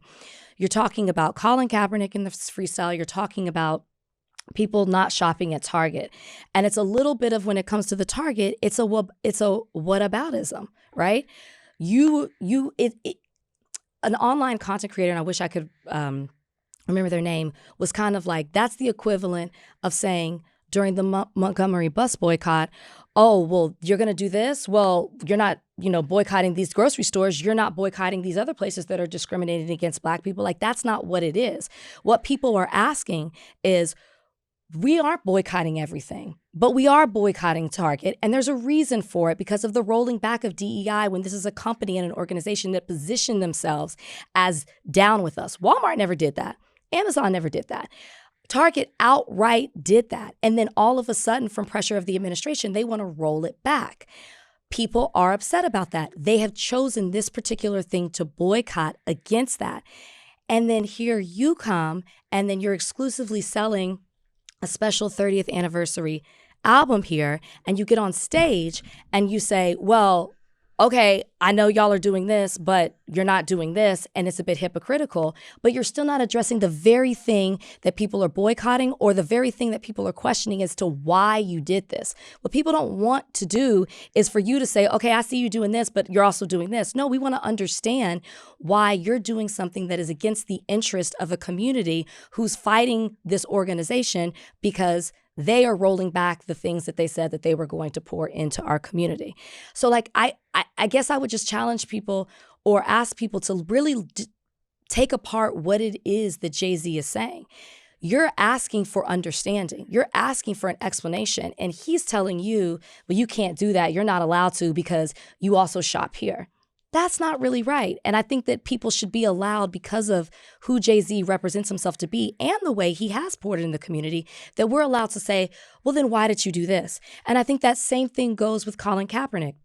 You're talking about Colin Kaepernick in the freestyle. You're talking about people not shopping at Target. And it's a little bit of, when it comes to the Target, it's a whataboutism, right? An online content creator, and I wish I could remember their name, was kind of like, that's the equivalent of saying during the Montgomery bus boycott, oh, well, you're going to do this? Well, you're not, boycotting these grocery stores. You're not boycotting these other places that are discriminating against Black people. Like, that's not what it is. What people are asking is, we aren't boycotting everything, but we are boycotting Target. And there's a reason for it because of the rolling back of DEI when this is a company and an organization that positioned themselves as down with us. Walmart never did that. Amazon never did that. Target outright did that. And then all of a sudden, from pressure of the administration, they want to roll it back. People are upset about that. They have chosen this particular thing to boycott against that. And then here you come, and then you're exclusively selling a special 30th anniversary album here, and you get on stage and you say, well, okay, I know y'all are doing this, but you're not doing this, and it's a bit hypocritical, but you're still not addressing the very thing that people are boycotting or the very thing that people are questioning as to why you did this. What people don't want to do is for you to say, okay, I see you doing this, but you're also doing this. No, we want to understand why you're doing something that is against the interest of a community who's fighting this organization because they are rolling back the things that they said that they were going to pour into our community. So like, I guess I would just challenge people or ask people to really take apart what it is that Jay-Z is saying. You're asking for understanding. You're asking for an explanation. And he's telling you, well, you can't do that. You're not allowed to because you also shop here. That's not really right. And I think that people should be allowed, because of who Jay-Z represents himself to be and the way he has poured in the community, that we're allowed to say, well, then why did you do this? And I think that same thing goes with Colin Kaepernick.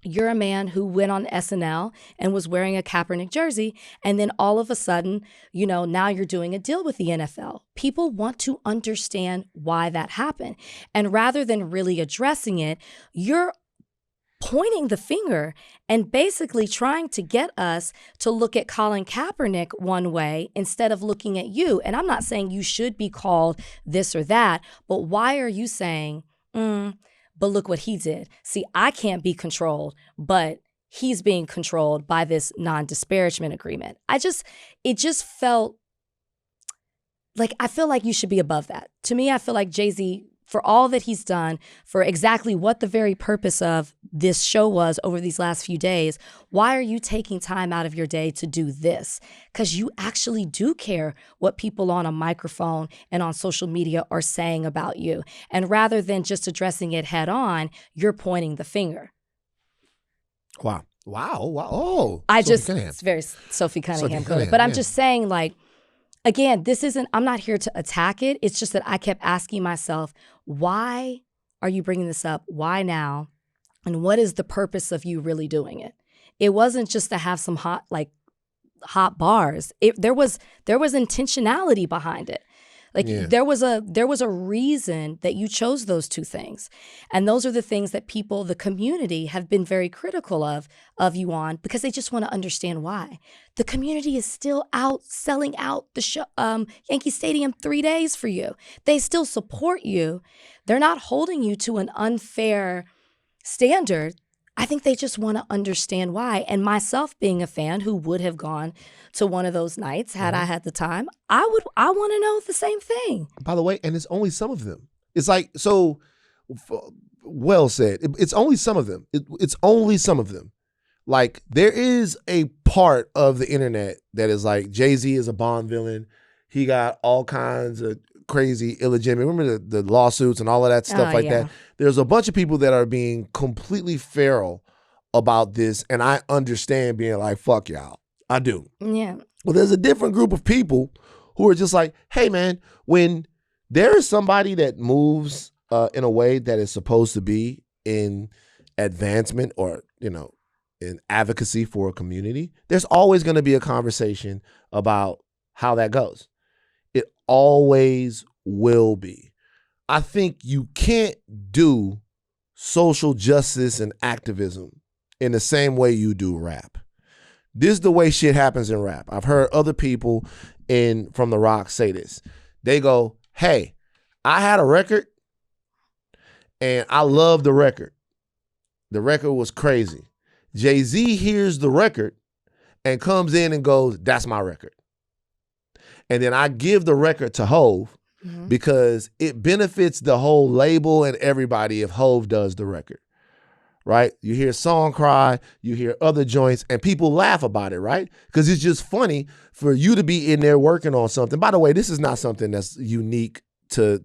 You're a man who went on SNL and was wearing a Kaepernick jersey, and then all of a sudden, now you're doing a deal with the NFL. People want to understand why that happened. And rather than really addressing it, you're pointing the finger and basically trying to get us to look at Colin Kaepernick one way instead of looking at you. And I'm not saying you should be called this or that, but why are you saying, but look what he did? See, I can't be controlled, but he's being controlled by this non-disparagement agreement. It just felt like, I feel like you should be above that. To me, I feel like Jay-Z, for all that he's done, for exactly what the very purpose of this show was over these last few days, why are you taking time out of your day to do this? Because you actually do care what people on a microphone and on social media are saying about you. And rather than just addressing it head on, you're pointing the finger.
Wow. Oh,
it's very Sophie Cunningham code. But I'm just saying, like, again, I'm not here to attack it. It's just that I kept asking myself, why are you bringing this up? Why now? And what is the purpose of you really doing it? It wasn't just to have some hot bars. There was intentionality behind it. There was a reason that you chose those two things. And those are the things that people, the community, have been very critical of you on, because they just want to understand why. The community is still out selling out the show, Yankee Stadium 3 days for you. They still support you. They're not holding you to an unfair standard. I think they just want to understand why. And myself being a fan who would have gone to one of those nights had I had the time, I want to know the same thing.
By the way, and it's only some of them. It's like, so well said. It's only some of them. It's only some of them. Like, there is a part of the internet that is like, Jay-Z is a Bond villain. He got all kinds of crazy, illegitimate. Remember the lawsuits and all of that stuff that. There's a bunch of people that are being completely feral about this, and I understand being like, fuck y'all. I do.
Yeah.
Well, there's a different group of people who are just like, hey, man, when there is somebody that moves in a way that is supposed to be in advancement or, in advocacy for a community, there's always going to be a conversation about how that goes. It always will be. I think you can't do social justice and activism in the same way you do rap. This is the way shit happens in rap. I've heard other people from The Rock say this. They go, hey, I had a record and I love the record. The record was crazy. Jay-Z hears the record and comes in and goes, that's my record. And then I give the record to Hove because it benefits the whole label and everybody if Hove does the record, right? You hear Song Cry, you hear other joints, and people laugh about it, right? Because it's just funny for you to be in there working on something. By the way, this is not something that's unique to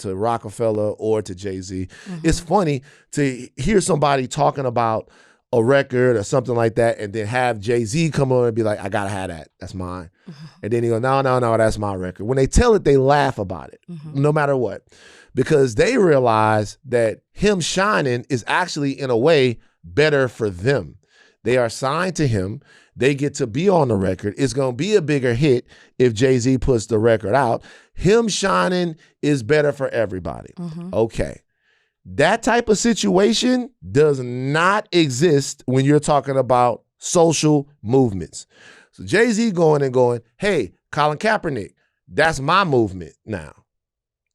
Rockefeller or to Jay-Z. It's funny to hear somebody talking about a record or something like that and then have Jay-Z come on and be like, I gotta have that. That's mine. And then he go, no, that's my record. When they tell it, they laugh about it, no matter what. Because they realize that him shining is actually, in a way, better for them. They are signed to him. They get to be on the record. It's going to be a bigger hit if Jay-Z puts the record out. Him shining is better for everybody. Okay. That type of situation does not exist when you're talking about social movements. So Jay-Z going, hey, Colin Kaepernick, that's my movement now.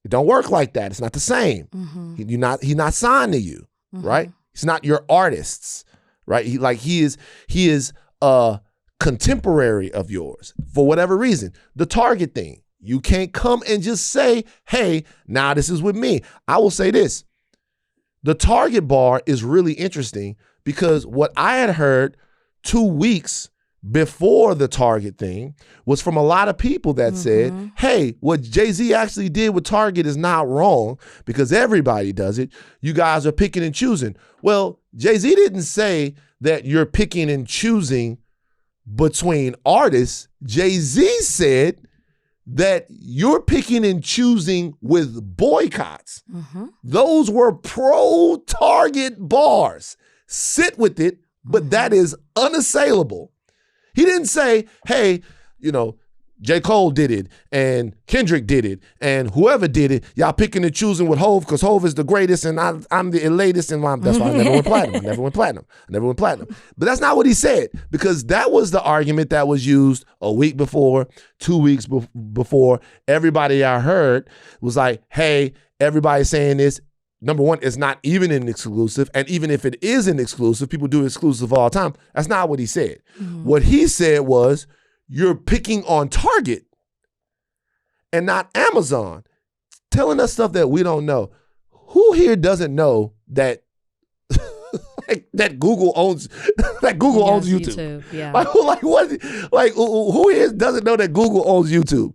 It don't work like that. It's not the same. He's not signed to you, right? He's not your artists, right? He is a contemporary of yours for whatever reason. The Target thing, you can't come and just say, hey, now this is with me. I will say this. The Target bar is really interesting because what I had heard 2 weeks before the Target thing was from a lot of people that said, hey, what Jay-Z actually did with Target is not wrong because everybody does it. You guys are picking and choosing. Well, Jay-Z didn't say that you're picking and choosing between artists. Jay-Z said that you're picking and choosing with boycotts. Those were pro-Target bars. Sit with it, but that is unassailable. He didn't say, hey, J. Cole did it and Kendrick did it and whoever did it, y'all picking and choosing with Hove because Hove is the greatest and I'm the latest and that's why I never went platinum. But that's not what he said because that was the argument that was used a week before, 2 weeks before. Everybody I heard was like, hey, everybody's saying this. Number one, it's not even an exclusive. And even if it is an exclusive, people do exclusive all the time. That's not what he said. What he said was, you're picking on Target and not Amazon, telling us stuff that we don't know. Who here doesn't know that that Google owns YouTube?
Yeah.
Who here doesn't know that Google owns YouTube?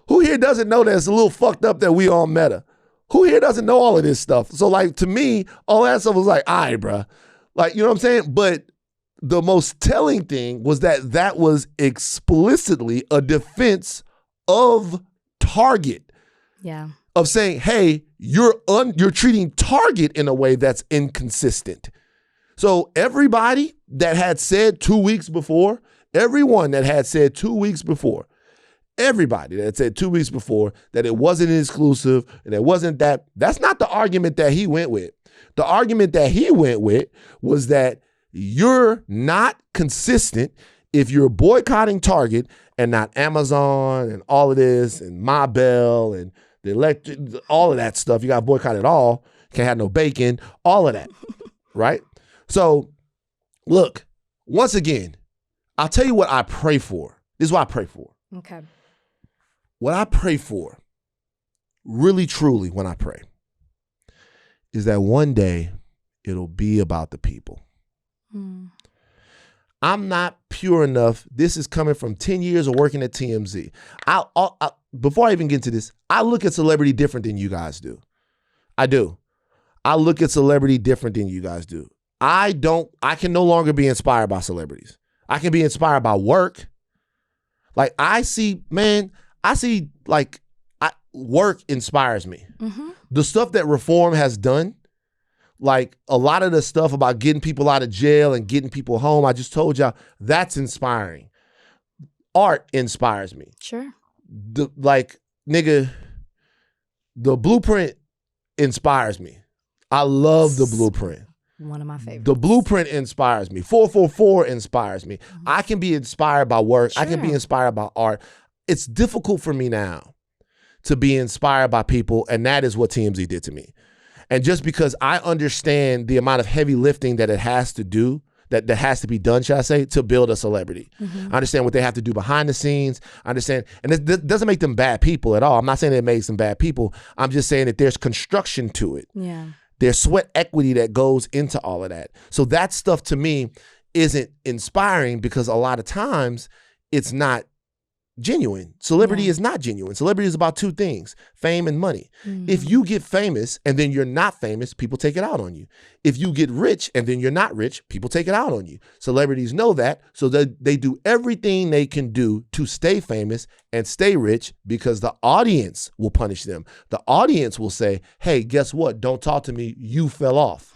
Who here doesn't know that it's a little fucked up that we on Meta? Who here doesn't know all of this stuff? So to me, all that stuff was like, all right, bruh. You know what I'm saying? But the most telling thing was that was explicitly a defense of Target.
Yeah.
Of saying, hey, you're treating Target in a way that's inconsistent. So everybody that had said 2 weeks before, everyone that had said 2 weeks before, everybody that said 2 weeks before that it wasn't an exclusive and it wasn't that's not the argument that he went with. The argument that he went with was that you're not consistent if you're boycotting Target and not Amazon and all of this and My Bell and the electric, all of that stuff. You got to boycott it all. Can't have no bacon, all of that, right? So look, once again, I'll tell you what I pray for. This is what I pray for.
Okay.
What I pray for, really truly when I pray, is that one day it'll be about the people. I'm not pure enough. This is coming from 10 years of working at TMZ. Before I even get into this, I look at celebrity different than you guys do. I do. I look at celebrity different than you guys do. I can no longer be inspired by celebrities. I can be inspired by work. Like work inspires me.
Mm-hmm.
The stuff that reform has done, like a lot of the stuff about getting people out of jail and getting people home, I just told y'all, that's inspiring. Art inspires me.
Sure.
The blueprint inspires me. I love the blueprint.
One of my favorites.
The blueprint inspires me. 444 inspires me. Mm-hmm. I can be inspired by work. Sure. I can be inspired by art. It's difficult for me now to be inspired by people, and that is what TMZ did to me. And just because I understand the amount of heavy lifting that it has to do, that has to be done, shall I say, to build a celebrity. Mm-hmm. I understand what they have to do behind the scenes. I understand, and it doesn't make them bad people at all. I'm not saying it makes them bad people. I'm just saying that there's construction to it.
Yeah.
There's sweat equity that goes into all of that. So that stuff to me isn't inspiring because a lot of times it's not genuine. Celebrity is not genuine. Celebrity is about two things, fame and money. Mm-hmm. If you get famous and then you're not famous, people take it out on you. If you get rich and then you're not rich, people take it out on you. Celebrities know that, so they do everything they can do to stay famous and stay rich because the audience will punish them. The audience will say, hey, guess what? Don't talk to me. You fell off.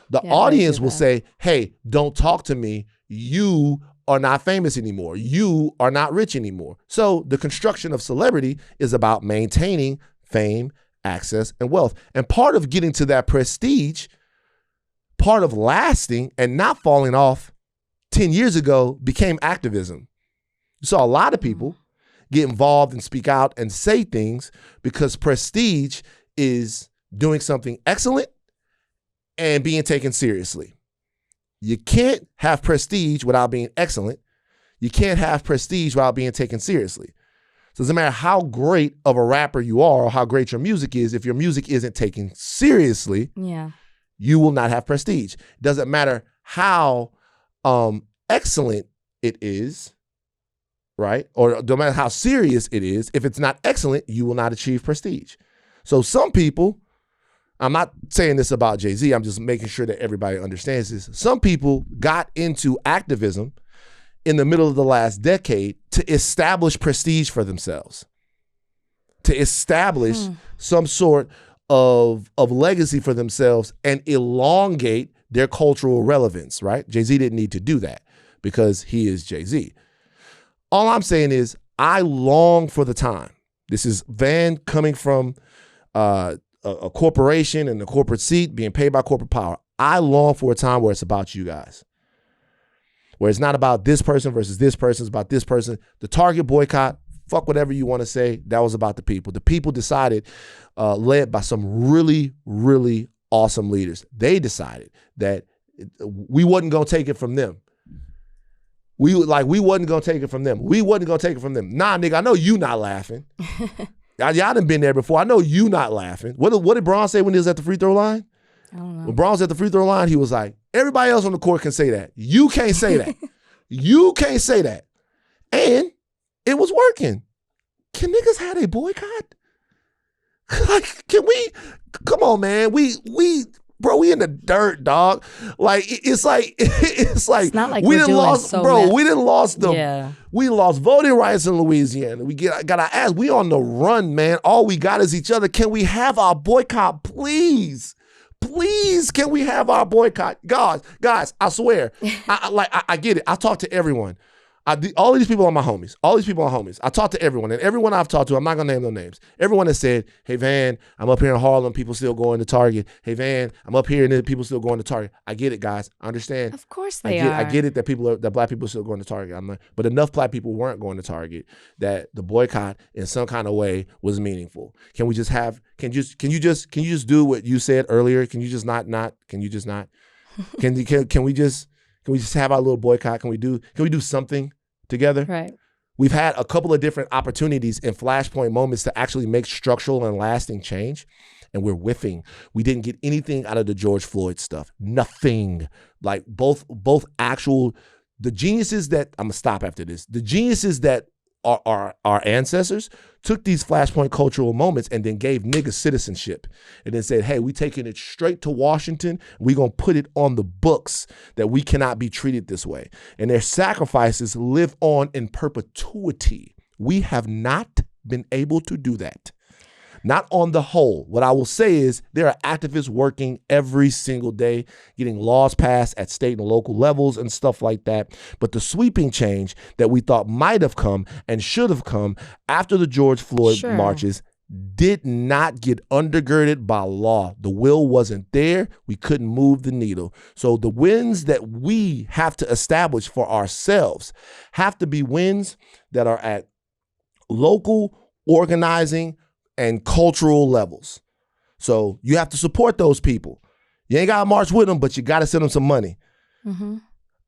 The audience will say, hey, don't talk to me. You are not famous anymore. You are not rich anymore. So the construction of celebrity is about maintaining fame, access, and wealth. And part of getting to that prestige, part of lasting and not falling off 10 years ago became activism. You saw a lot of people get involved and speak out and say things because prestige is doing something excellent and being taken seriously. You can't have prestige without being excellent. You can't have prestige without being taken seriously. So it doesn't matter how great of a rapper you are or how great your music is, if your music isn't taken seriously, you will not have prestige. It doesn't matter how excellent it is, right? Or no matter how serious it is, if it's not excellent, you will not achieve prestige. So some people, I'm not saying this about Jay-Z, I'm just making sure that everybody understands this. Some people got into activism in the middle of the last decade to establish prestige for themselves, to establish some sort of legacy for themselves and elongate their cultural relevance, right? Jay-Z didn't need to do that because he is Jay-Z. All I'm saying is I long for the time. This is Van coming from a corporation and a corporate seat, being paid by corporate power. I long for a time where it's about you guys, where it's not about this person versus this person, it's about this person. The Target boycott, fuck whatever you want to say, that was about the people. The people decided, led by some really, really awesome leaders, they decided that we wasn't going to take it from them. We wasn't going to take it from them. We wasn't going to take it from them. Nah, nigga, I know you not laughing. Y'all done been there before. I know you not laughing. What did Bron say when he was at the free throw line?
I don't know.
When Bron was at the free throw line, he was like, everybody else on the court can say that. You can't say that. You can't say that. And it was working. Can niggas have a boycott? Like, can we? Come on, man. Bro, we in the dirt, dog. Like it's
not like
we
we're
didn't
doing
lost,
so
bro.
bad.
We didn't lost them.
Yeah.
We lost voting rights in Louisiana. We got our ass. We on the run, man. All we got is each other. Can we have our boycott, please? Please, can we have our boycott? Guys, I swear. I get it. I talk to everyone. All these people are my homies. All these people are homies. I talk to everyone, and everyone I've talked to, I'm not gonna name no names. Everyone has said, "Hey Van, I'm up here in Harlem. People still going to Target. Hey Van, I'm up here and then people still going to Target." I get it, guys. I understand.
Of course they are.
I get it that black people are still going to Target. But enough black people weren't going to Target that the boycott in some kind of way was meaningful. Can we just have? Can you just do what you said earlier? Can you just not? Can you just not? Can we just have our little boycott? Can we do something together?
Right.
We've had a couple of different opportunities in flashpoint moments to actually make structural and lasting change, and we're whiffing. We didn't get anything out of the George Floyd stuff. Nothing. Like both the geniuses that, I'm gonna stop after this. The geniuses that are our ancestors took these flashpoint cultural moments and then gave niggas citizenship and then said, hey, we taking it straight to Washington. We going to put it on the books that we cannot be treated this way. And their sacrifices live on in perpetuity. We have not been able to do that. Not on the whole. What I will say is there are activists working every single day, getting laws passed at state and local levels and stuff like that. But the sweeping change that we thought might have come and should have come after the George Floyd marches did not get undergirded by law. The will wasn't there. We couldn't move the needle. So the wins that we have to establish for ourselves have to be wins that are at local, organizing, and cultural levels. So you have to support those people. You ain't got to march with them, but you got to send them some money. Mm-hmm.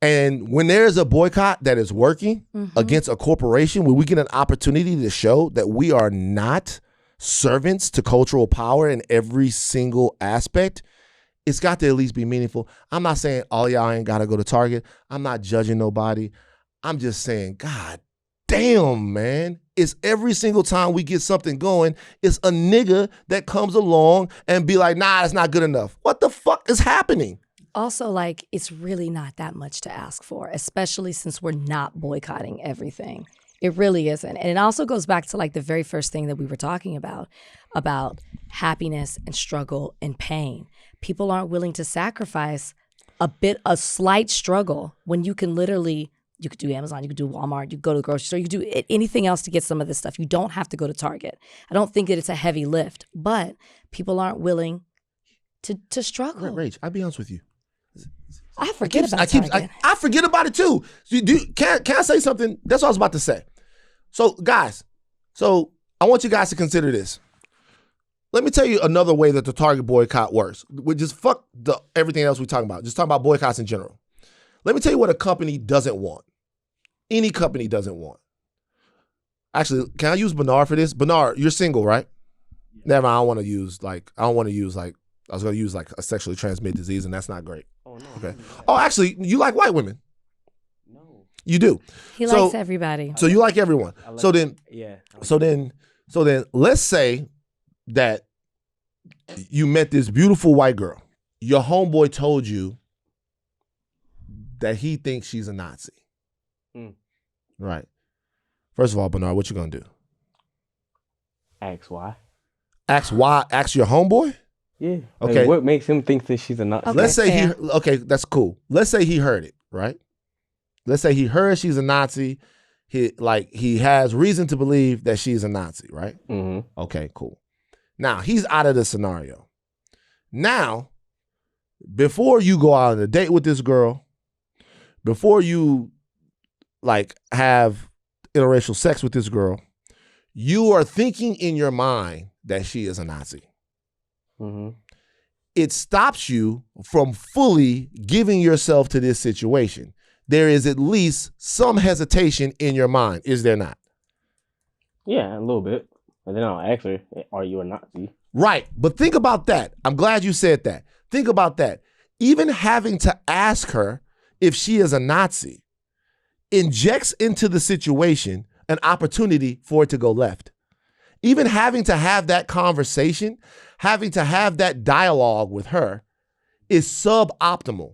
And when there's a boycott that is working against a corporation, where we get an opportunity to show that we are not servants to cultural power in every single aspect, it's got to at least be meaningful. I'm not saying all y'all ain't got to go to Target. I'm not judging nobody. I'm just saying, God damn, man. It's every single time we get something going, it's a nigga that comes along and be like, nah, that's not good enough. What the fuck is happening?
Also, like, it's really not that much to ask for, especially since we're not boycotting everything. It really isn't. And it also goes back to like the very first thing that we were talking about happiness and struggle and pain. People aren't willing to sacrifice a slight struggle when you can literally, you could do Amazon, you could do Walmart, you could go to the grocery store, you could do anything else to get some of this stuff. You don't have to go to Target. I don't think that it's a heavy lift, but people aren't willing to struggle.
Rach, I'll be honest with you.
I forget about Target.
I forget about it too. Can I say something? That's what I was about to say. So guys, I want you guys to consider this. Let me tell you another way that the Target boycott works. We just fuck everything else we're talking about. Just talking about boycotts in general. Let me tell you what a company doesn't want. Any company doesn't want. Actually, can I use Bernard for this? Bernard, you're single, right? Yeah. Never mind, I was going to use like a sexually transmitted disease, and that's not great.
Oh, no.
Okay. Oh, actually, you like white women.
No.
You do.
He likes everybody.
So you like everyone. So then let's say that you met this beautiful white girl. Your homeboy told you that he thinks she's a Nazi. Right. First of all, Bernard, what you gonna do?
Ask why.
Ask why? Ask your homeboy?
Yeah.
Okay.
Like, what makes him think that she's a Nazi?
Okay,
Let's say that's cool. Let's say he heard it, right? Let's say he heard she's a Nazi. He has reason to believe that she's a Nazi, right?
Mm-hmm.
Okay, cool. Now, he's out of the scenario. Now, before you go out on a date with this girl, before you have interracial sex with this girl, you are thinking in your mind that she is a Nazi.
Mm-hmm.
It stops you from fully giving yourself to this situation. There is at least some hesitation in your mind, is there not?
Yeah, a little bit. And then I'll ask her, are you a Nazi?
Right. But think about that. I'm glad you said that. Think about that. Even having to ask her if she is a Nazi injects into the situation an opportunity for it to go left. Even having to have that conversation, having to have that dialogue with her is suboptimal.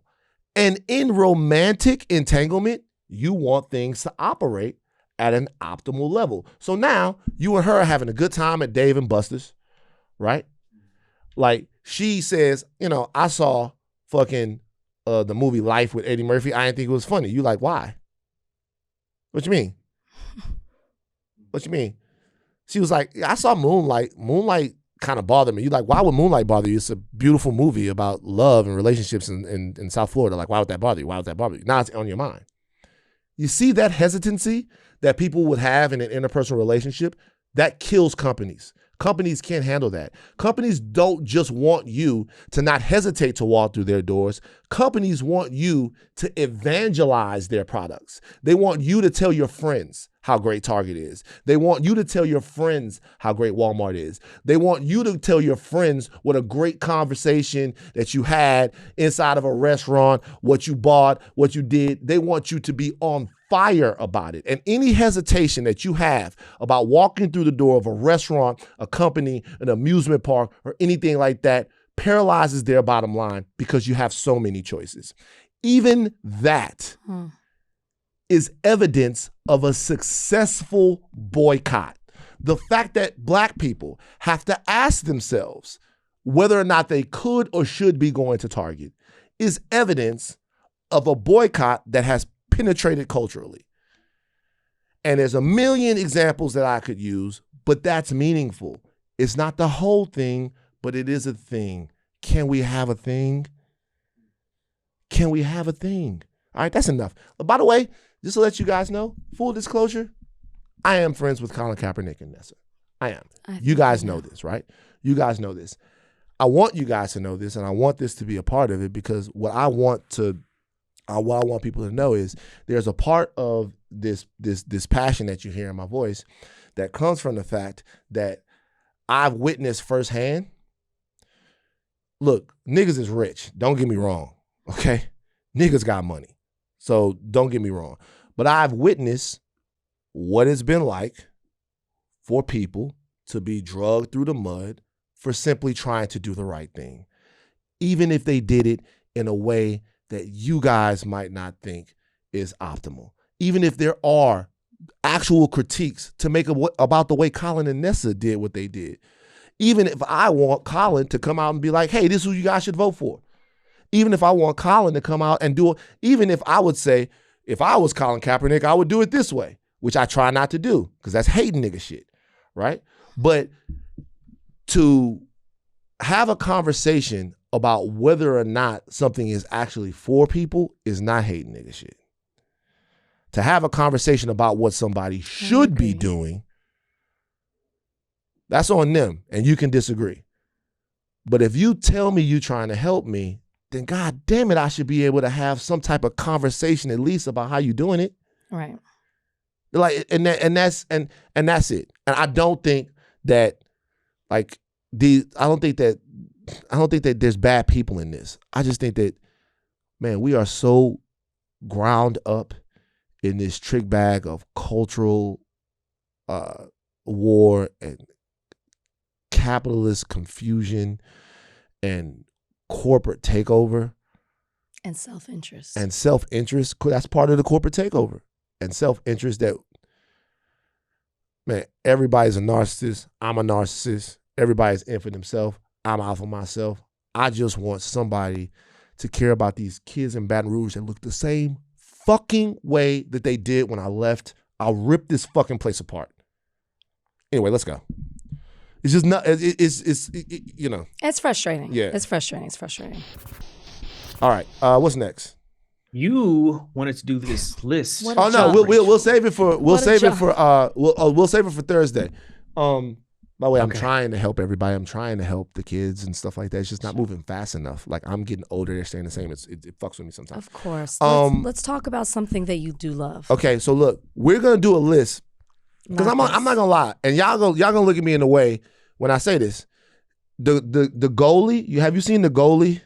And in romantic entanglement, you want things to operate at an optimal level. So now you and her are having a good time at Dave and Buster's, right? Like she says, I saw fucking the movie Life with Eddie Murphy. I didn't think it was funny. You like, why? What you mean? What you mean? She was like, I saw Moonlight. Moonlight kind of bothered me. You like, why would Moonlight bother you? It's a beautiful movie about love and relationships in South Florida. Like, why would that bother you? Why would that bother you? Now it's on your mind. You see that hesitancy that people would have in an interpersonal relationship? That kills companies. Companies can't handle that. Companies don't just want you to not hesitate to walk through their doors. Companies want you to evangelize their products. They want you to tell your friends how great Target is. They want you to tell your friends how great Walmart is. They want you to tell your friends what a great conversation that you had inside of a restaurant, what you bought, what you did. They want you to be on fire about it. And any hesitation that you have about walking through the door of a restaurant, a company, an amusement park, or anything like that paralyzes their bottom line because you have so many choices. Even that is evidence of a successful boycott. The fact that Black people have to ask themselves whether or not they could or should be going to Target is evidence of a boycott that has penetrated culturally. And there's a million examples that I could use, but that's meaningful. It's not the whole thing, but it is a thing. Can we have a thing? Can we have a thing? All right, that's enough. By the way, just to let you guys know, full disclosure, I am friends with Colin Kaepernick and Nessa. I am. You guys know this, right? You guys know this. I want you guys to know this, and I want this to be a part of it, because what I want people to know is there's a part of this passion that you hear in my voice that comes from the fact that I've witnessed firsthand. Look, niggas is rich. Don't get me wrong, okay? Niggas got money. So don't get me wrong. But I've witnessed what it's been like for people to be drugged through the mud for simply trying to do the right thing, even if they did it in a way that you guys might not think is optimal. Even if there are actual critiques to make about the way Colin and Nessa did what they did. Even if I want Colin to come out and be like, hey, this is who you guys should vote for. Even if I want Colin to come out and do it, even if I would say, if I was Colin Kaepernick, I would do it this way, which I try not to do, because that's hating nigga shit, right? But to have a conversation about whether or not something is actually for people is not hating nigga shit. To have a conversation about what somebody should be doing, that's on them, and you can disagree. But if you tell me you're trying to help me, then God damn it, I should be able to have some type of conversation at least about how you're doing it.
Right.
Like, and that's it. And I don't think that I don't think that there's bad people in this. I just think that, man, we are so ground up in this trick bag of cultural war and capitalist confusion and corporate takeover.
And self-interest.
And self-interest, that's part of the corporate takeover. And self-interest that, man, everybody's a narcissist. I'm a narcissist. Everybody's in for themselves. I'm out for myself. I just want somebody to care about these kids in Baton Rouge that look the same fucking way that they did when I left. I'll rip this fucking place apart. Anyway, let's go. It's just not, you know.
It's frustrating.
Yeah.
It's frustrating.
All right. What's next?
You wanted to do this list.
What a
Oh no,
jump.
we'll save it for we'll save it for Thursday. By the way, I'm trying to help everybody. I'm trying to help the kids and stuff like that. It's just not moving fast enough. Like, I'm getting older, they're staying the same. It fucks with me sometimes.
Of course. Let's talk about something that you do love.
Okay, so look, we're gonna do a list because I'm not gonna lie, and y'all gonna look at me in a way when I say this. The goalie, have you seen the goalie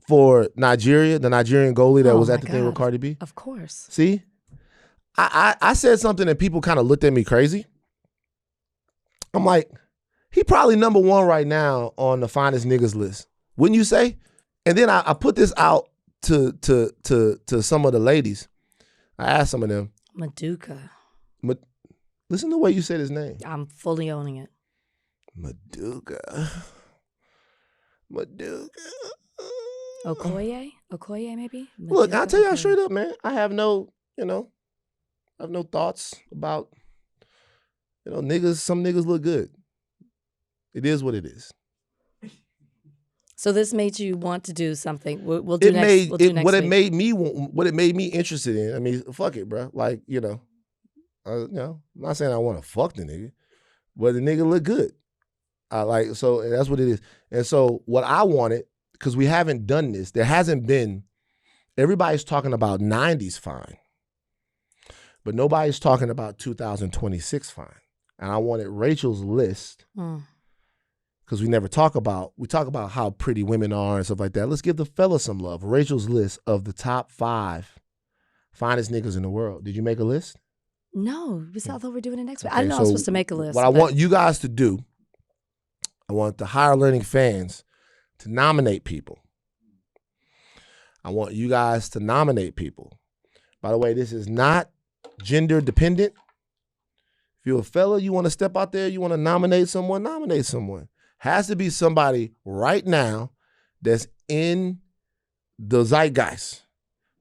for Nigeria, the Nigerian goalie that was at the thing with Cardi B?
Of course.
See, I said something and people kind of looked at me crazy. I'm like, he probably number one right now on the finest niggas list, wouldn't you say? And then I put this out to some of the ladies. I asked some of them.
Maduka.
Listen to the way you said his name.
I'm fully owning it.
Maduka.
Okoye maybe?
Look, I'll tell y'all straight up, man. I have no thoughts about, niggas. Some niggas look good. It is what it is.
So this made you want to do something. We'll do next week.
What it made me interested in. I mean, fuck it, bro. Like, I'm not saying I want to fuck the nigga, but the nigga look good. So that's what it is. And so what I wanted, because we haven't done this, there hasn't been. Everybody's talking about 90s fine, but nobody's talking about 2026 fine. And I wanted Rachel's list. Because we talk about how pretty women are and stuff like that. Let's give the fellas some love. Rachel's list of the top 5 finest niggas in the world. Did you make a list?
No, I thought we were doing it next week.
Okay,
I didn't know I was supposed to make a list.
What I want you guys to do, I want the Higher Learning fans to nominate people. I want you guys to nominate people. By the way, this is not gender dependent. If you're a fella, you want to step out there, you want to nominate someone, nominate someone. Has to be somebody right now that's in the zeitgeist.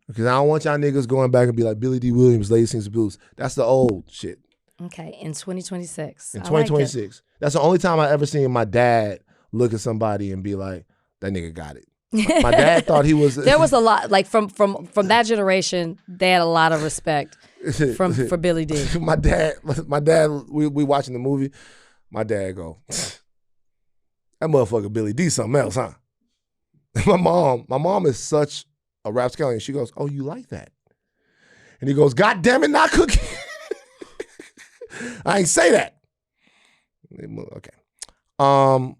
Because I don't want y'all niggas going back and be like Billy D. Williams, Lady Sings the Blues. That's the old shit.
Okay, in 2026.
In 2026. That's the only time I ever seen my dad look at somebody and be like, that nigga got it. My dad thought he was.
There was a lot, like from that generation, they had a lot of respect for Billy D.
my dad, we watching the movie. My dad go, that motherfucker Billy D something else, huh? My mom is such a rapscallion. She goes, oh, you like that? And he goes, God damn it, not Cookie. I ain't say that. Okay. All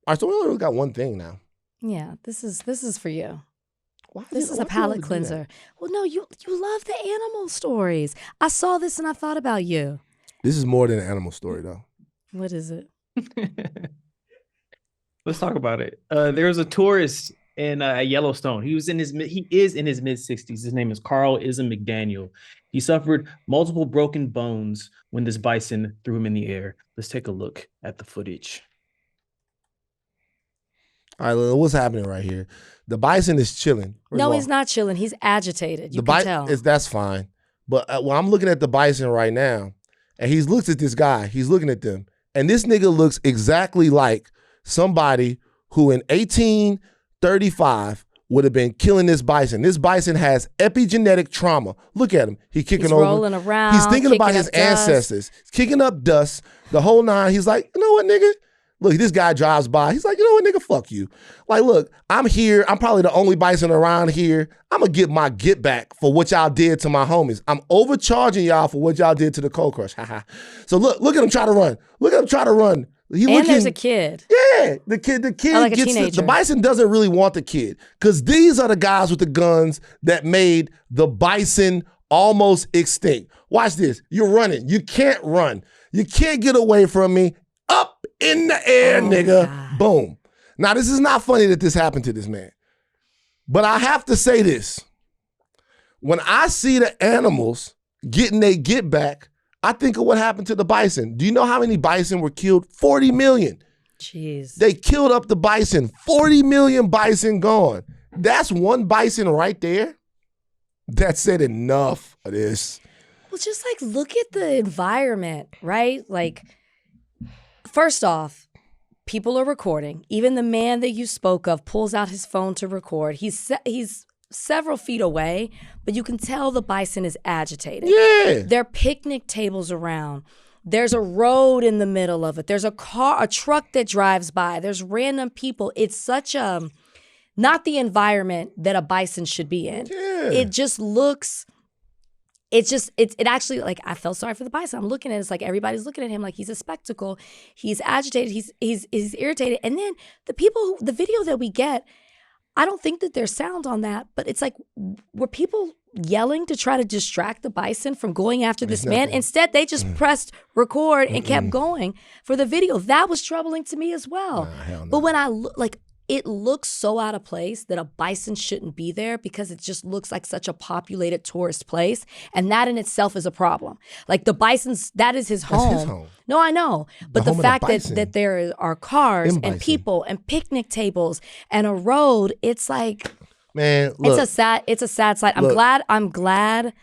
right, so we only got one thing now.
Yeah, this is for you.
Why
This is a palate cleanser. Well, no, you love the animal stories. I saw this and I thought about you.
This is more than an animal story, though.
What is it?
Let's talk about it. There was a tourist in Yellowstone. He is in his mid-60s. His name is Carl Ism McDaniel. He suffered multiple broken bones when this bison threw him in the air. Let's take a look at the footage.
All right, what's happening right here? The bison is chilling.
No, he's not chilling. He's agitated. You can tell.
That's fine. But when I'm looking at the bison right now, and he looks at this guy, he's looking at them, and this nigga looks exactly like somebody who in 1835 would have been killing this bison. This bison has epigenetic trauma. Look at him. He's kicking over.
Rolling around.
He's thinking about his ancestors. He's kicking up dust. The whole nine. He's like, you know what, nigga? Look, this guy drives by. He's like, you know what, nigga, fuck you. Like, look, I'm here. I'm probably the only bison around here. I'm going to get my get back for what y'all did to my homies. I'm overcharging y'all for what y'all did to the Cold Crush. So look at him try to run. Look at him try to run.
There's a kid.
Yeah, the kid
like
gets the bison doesn't really want the kid because these are the guys with the guns that made the bison almost extinct. Watch this. You're running. You can't run. You can't get away from me. Up in the air, nigga. God. Boom. Now, this is not funny that this happened to this man. But I have to say this. When I see the animals getting their get back, I think of what happened to the bison. Do you know how many bison were killed? 40 million.
Jeez.
They killed up the bison. 40 million bison gone. That's one bison right there. That said enough of this.
Well, just like look at the environment, right? Like, first off, people are recording. Even the man that you spoke of pulls out his phone to record. He's several feet away, but you can tell the bison is agitated.
Yeah.
There are picnic tables around. There's a road in the middle of it. There's a truck that drives by. There's random people. It's such a, not the environment that a bison should be in.
Yeah.
It just looks... It actually, like, I felt sorry for the bison. I'm looking at it, it's like everybody's looking at him like he's a spectacle. He's agitated. He's irritated. And then the video that we get, I don't think that there's sound on that, but it's like, were people yelling to try to distract the bison from going after this man? Instead, they just pressed record and kept going for the video. That was troubling to me as well.
Hell no.
But when I look, like, it looks so out of place that a bison shouldn't be there because it just looks like such a populated tourist place. And that in itself is a problem. Like the bison's, that is his home.
That's his home.
No, I know. But the fact that there are cars
And
and people and picnic tables and a road, it's like,
man, look,
it's a sad sight. I'm glad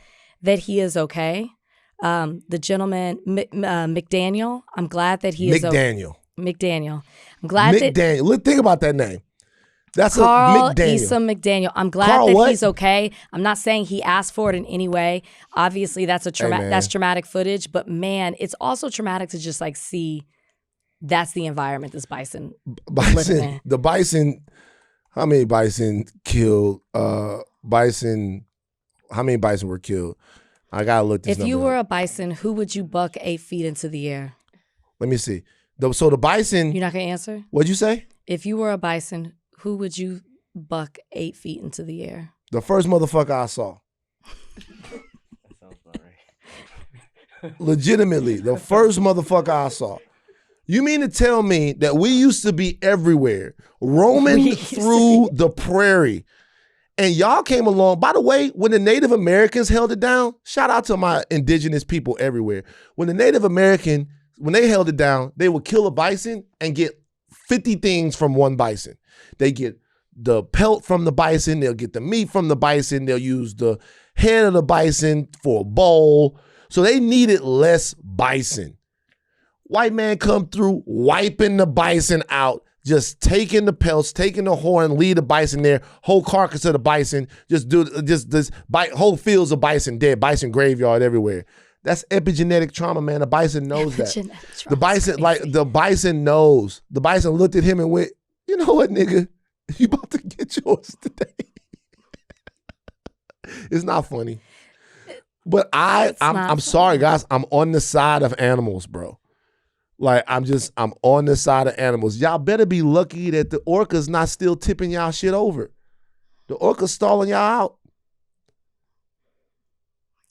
that he is okay. The gentleman, McDaniel, I'm glad that he is okay. McDaniel. I'm glad
McDaniel. Think about that name. That's
Carl
a McDaniel.
Isam McDaniel. I'm glad that he's okay. I'm not saying he asked for it in any way. Obviously, that's traumatic footage. But man, it's also traumatic to just like see that's the environment this bison living in.
The bison. How many bison killed? How many bison were killed? I gotta look this.
If you were a bison, who would you buck 8 feet into the air?
Let me see. So the bison.
You're not gonna answer?
What'd you say?
If you were a bison, who would you buck 8 feet into the air?
The first motherfucker I saw.
That sounds about right.
Legitimately, the first motherfucker I saw. You mean to tell me that we used to be everywhere, roaming through the prairie, and y'all came along? By the way, when the Native Americans held it down, shout out to my indigenous people everywhere. When the Native American, when they held it down, they would kill a bison and get 50 things from one bison. They get the pelt from the bison, they'll get the meat from the bison, they'll use the head of the bison for a bowl. So they needed less bison. White man come through, wiping the bison out, just taking the pelts, taking the horn, leave the bison there, whole carcass of the bison, whole fields of bison dead, bison graveyard everywhere. That's epigenetic trauma, man. The bison knows that. The bison knows. The bison looked at him and went, you know what, nigga? You about to get yours today. It's not funny. But I'm sorry, guys. I'm on the side of animals, bro. Like, I'm on the side of animals. Y'all better be lucky that the orca's not still tipping y'all shit over. The orca's stalling y'all out.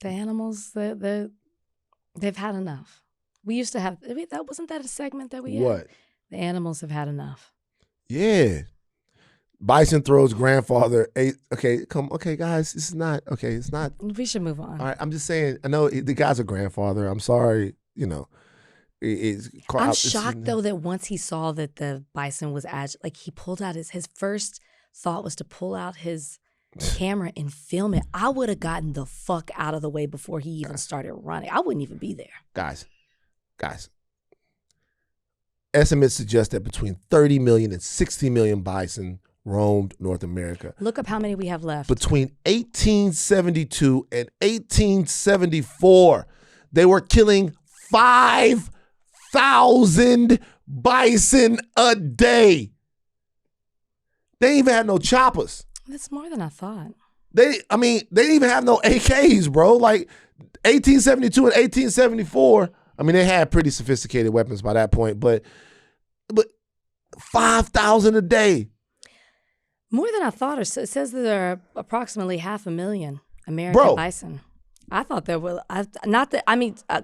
The animals, they've had enough. We used to have, wasn't that a segment that we had?
What?
The animals have had enough.
Yeah. Bison throws grandfather. Okay, guys, this is not, okay, it's not.
We should move on.
All right, I'm just saying, I know the guy's a grandfather. I'm sorry, you know.
I'm shocked though that once he saw that the bison was like he pulled out his first thought was to pull out his camera and film it. I would have gotten the fuck out of the way before he even started running. I wouldn't even be there.
Guys, estimates suggest that between 30 million and 60 million bison roamed North America.
Look up how many we have left.
Between 1872 and 1874, they were killing 5,000 bison a day. They didn't even have no choppers.
That's more than I thought.
They didn't even have no AKs, bro. Like 1872 and 1874, I mean, they had pretty sophisticated weapons by that point, but 5,000 a day.
More than I thought. It says that there are approximately 500,000 American bison. I thought there were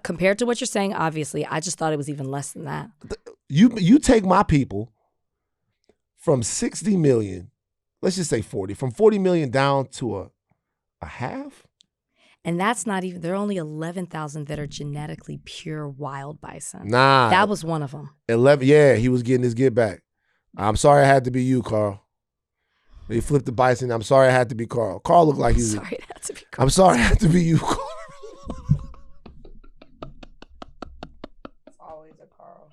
compared to what you're saying, obviously, I just thought it was even less than that.
You take my people from 60 million, let's just say 40, from 40 million down to a half.
And that's not even, there are only 11,000 that are genetically pure wild bison.
Nah.
That was one of them.
11, yeah, he was getting his get back. I'm sorry I had to be you, Carl. He flipped the bison. I'm sorry I had to be Carl. Carl looked like he was.
Sorry it had to be Carl.
I'm sorry I had to be you, Carl.
It's always a Carl.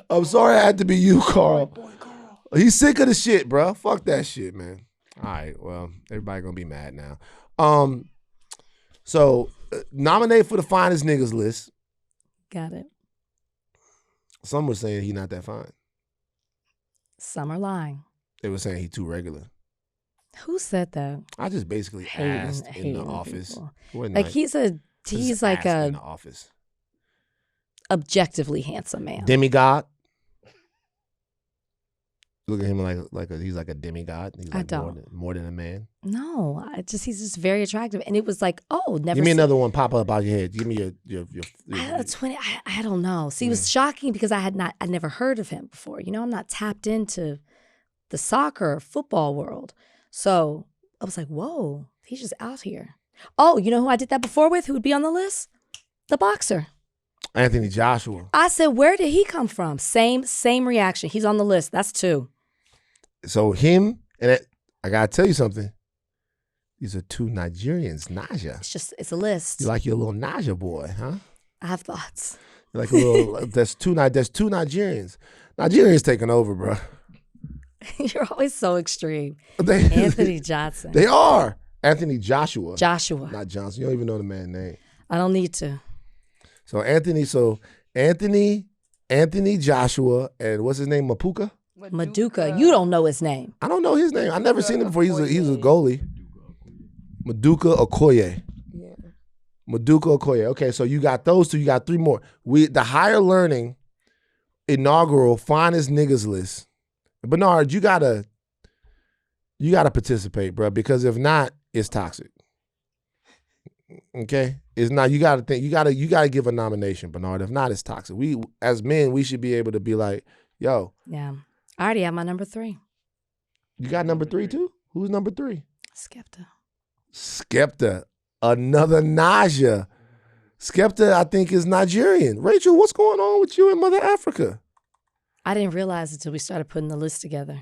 I'm sorry I had to be you, Carl. Boy, Carl. He's sick of the shit, bro. Fuck that shit, man. All right, well, everybody gonna be mad now. So nominate for the finest niggas list.
Got it.
Some were saying he not that fine.
Some are lying.
They were saying he too regular.
Who said that?
I just basically asked in the office.
Like he's like a
in the office.
Objectively handsome man.
Demigod. Look at him he's like a demigod. He's like
I don't.
More than a man.
No, he's just very attractive, and it was like, never.
Give me another one pop up out your head. Give me your
20. I don't know. See, it was shocking because I'd never heard of him before. You know, I'm not tapped into the soccer or football world. So I was like, whoa, he's just out here. Oh, you know who I did that before with? Who would be on the list? The boxer.
Anthony Joshua.
I said, where did he come from? Same reaction. He's on the list. That's 2.
So him, and I got to tell you something. These are 2 Nigerians, Naja.
It's a list.
You like your little Naja boy, huh?
I have thoughts.
You're like a little, there's two Nigerians. Nigerians taking over, bro.
You're always so extreme. Anthony Johnson.
They are. Anthony Joshua.
Joshua.
Not Johnson. You don't even know the man's name.
I don't need to.
So Anthony Joshua, and what's his name?
Maduka. You don't know his name.
I don't know his name. I never seen him before. He's a goalie. Maduka Okoye.
Yeah.
Maduka Okoye. Okay, so you got those 2. You got 3 more. The Higher Learning inaugural finest niggas list. Bernard, you gotta participate, bro, because if not, it's toxic. Okay, it's not. You got to think. You got to give a nomination, Bernard. If not, it's toxic. We as men, we should be able to be like, yo.
Yeah, I already have my number 3.
You got number 3 too? Who's number 3?
Skepta.
Another Naja. Skepta, I think, is Nigerian. Rachel, what's going on with you in Mother Africa?
I didn't realize it until we started putting the list together.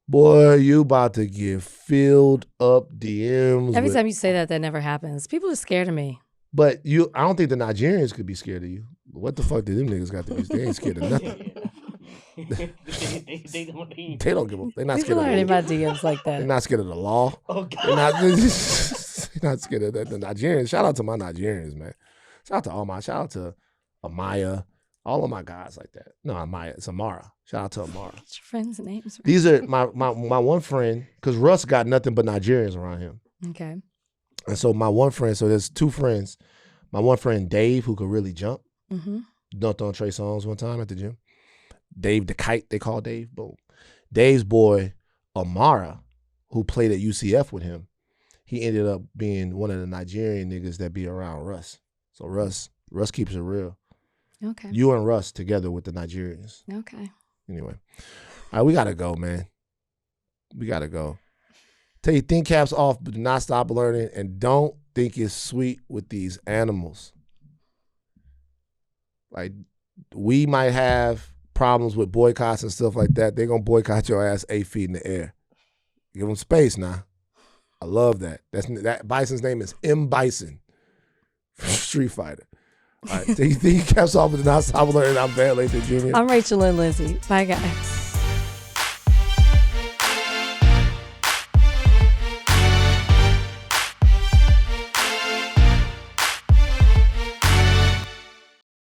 Boy, you about to get filled up DMs.
Every time you say that never happens. People are scared of me.
But I don't think the Nigerians could be scared of you. What the fuck did them niggas got to be? They ain't scared of nothing. They don't give a. They're not
People
scared
aren't
of
in my DMs like that.
They're not scared of the law.
Oh, God.
They're not scared of the Nigerians. Shout out to my Nigerians, man. Shout out to Amaya. All of my guys like that. No, Amaya. It's Amara. Shout out to Amara.
Get your friends' names right.
These are my one friend, because Russ got nothing but Nigerians around him.
Okay.
And so my one friend, so there's 2 friends. My one friend, Dave, who could really jump.
Mm-hmm.
Dunked on Trey Songz one time at the gym. Dave the Kite, they call Dave. Boom. Dave's boy, Amara, who played at UCF with him, he ended up being one of the Nigerian niggas that be around Russ. So Russ keeps it real.
Okay.
You and Russ together with the Nigerians.
Okay.
Anyway. All right, we got to go, man. We got to go. Take your think caps off, but do not stop learning. And don't think it's sweet with these animals. Like, we might have problems with boycotts and stuff like that. They're going to boycott your ass 8 feet in the air. Give them space now. I love that. That Bison's name is M. Bison. Street Fighter. All right, take your think caps off, but do not stop learning. I'm Van Lathan Jr.
I'm Rachel and Lindsay. Bye, guys.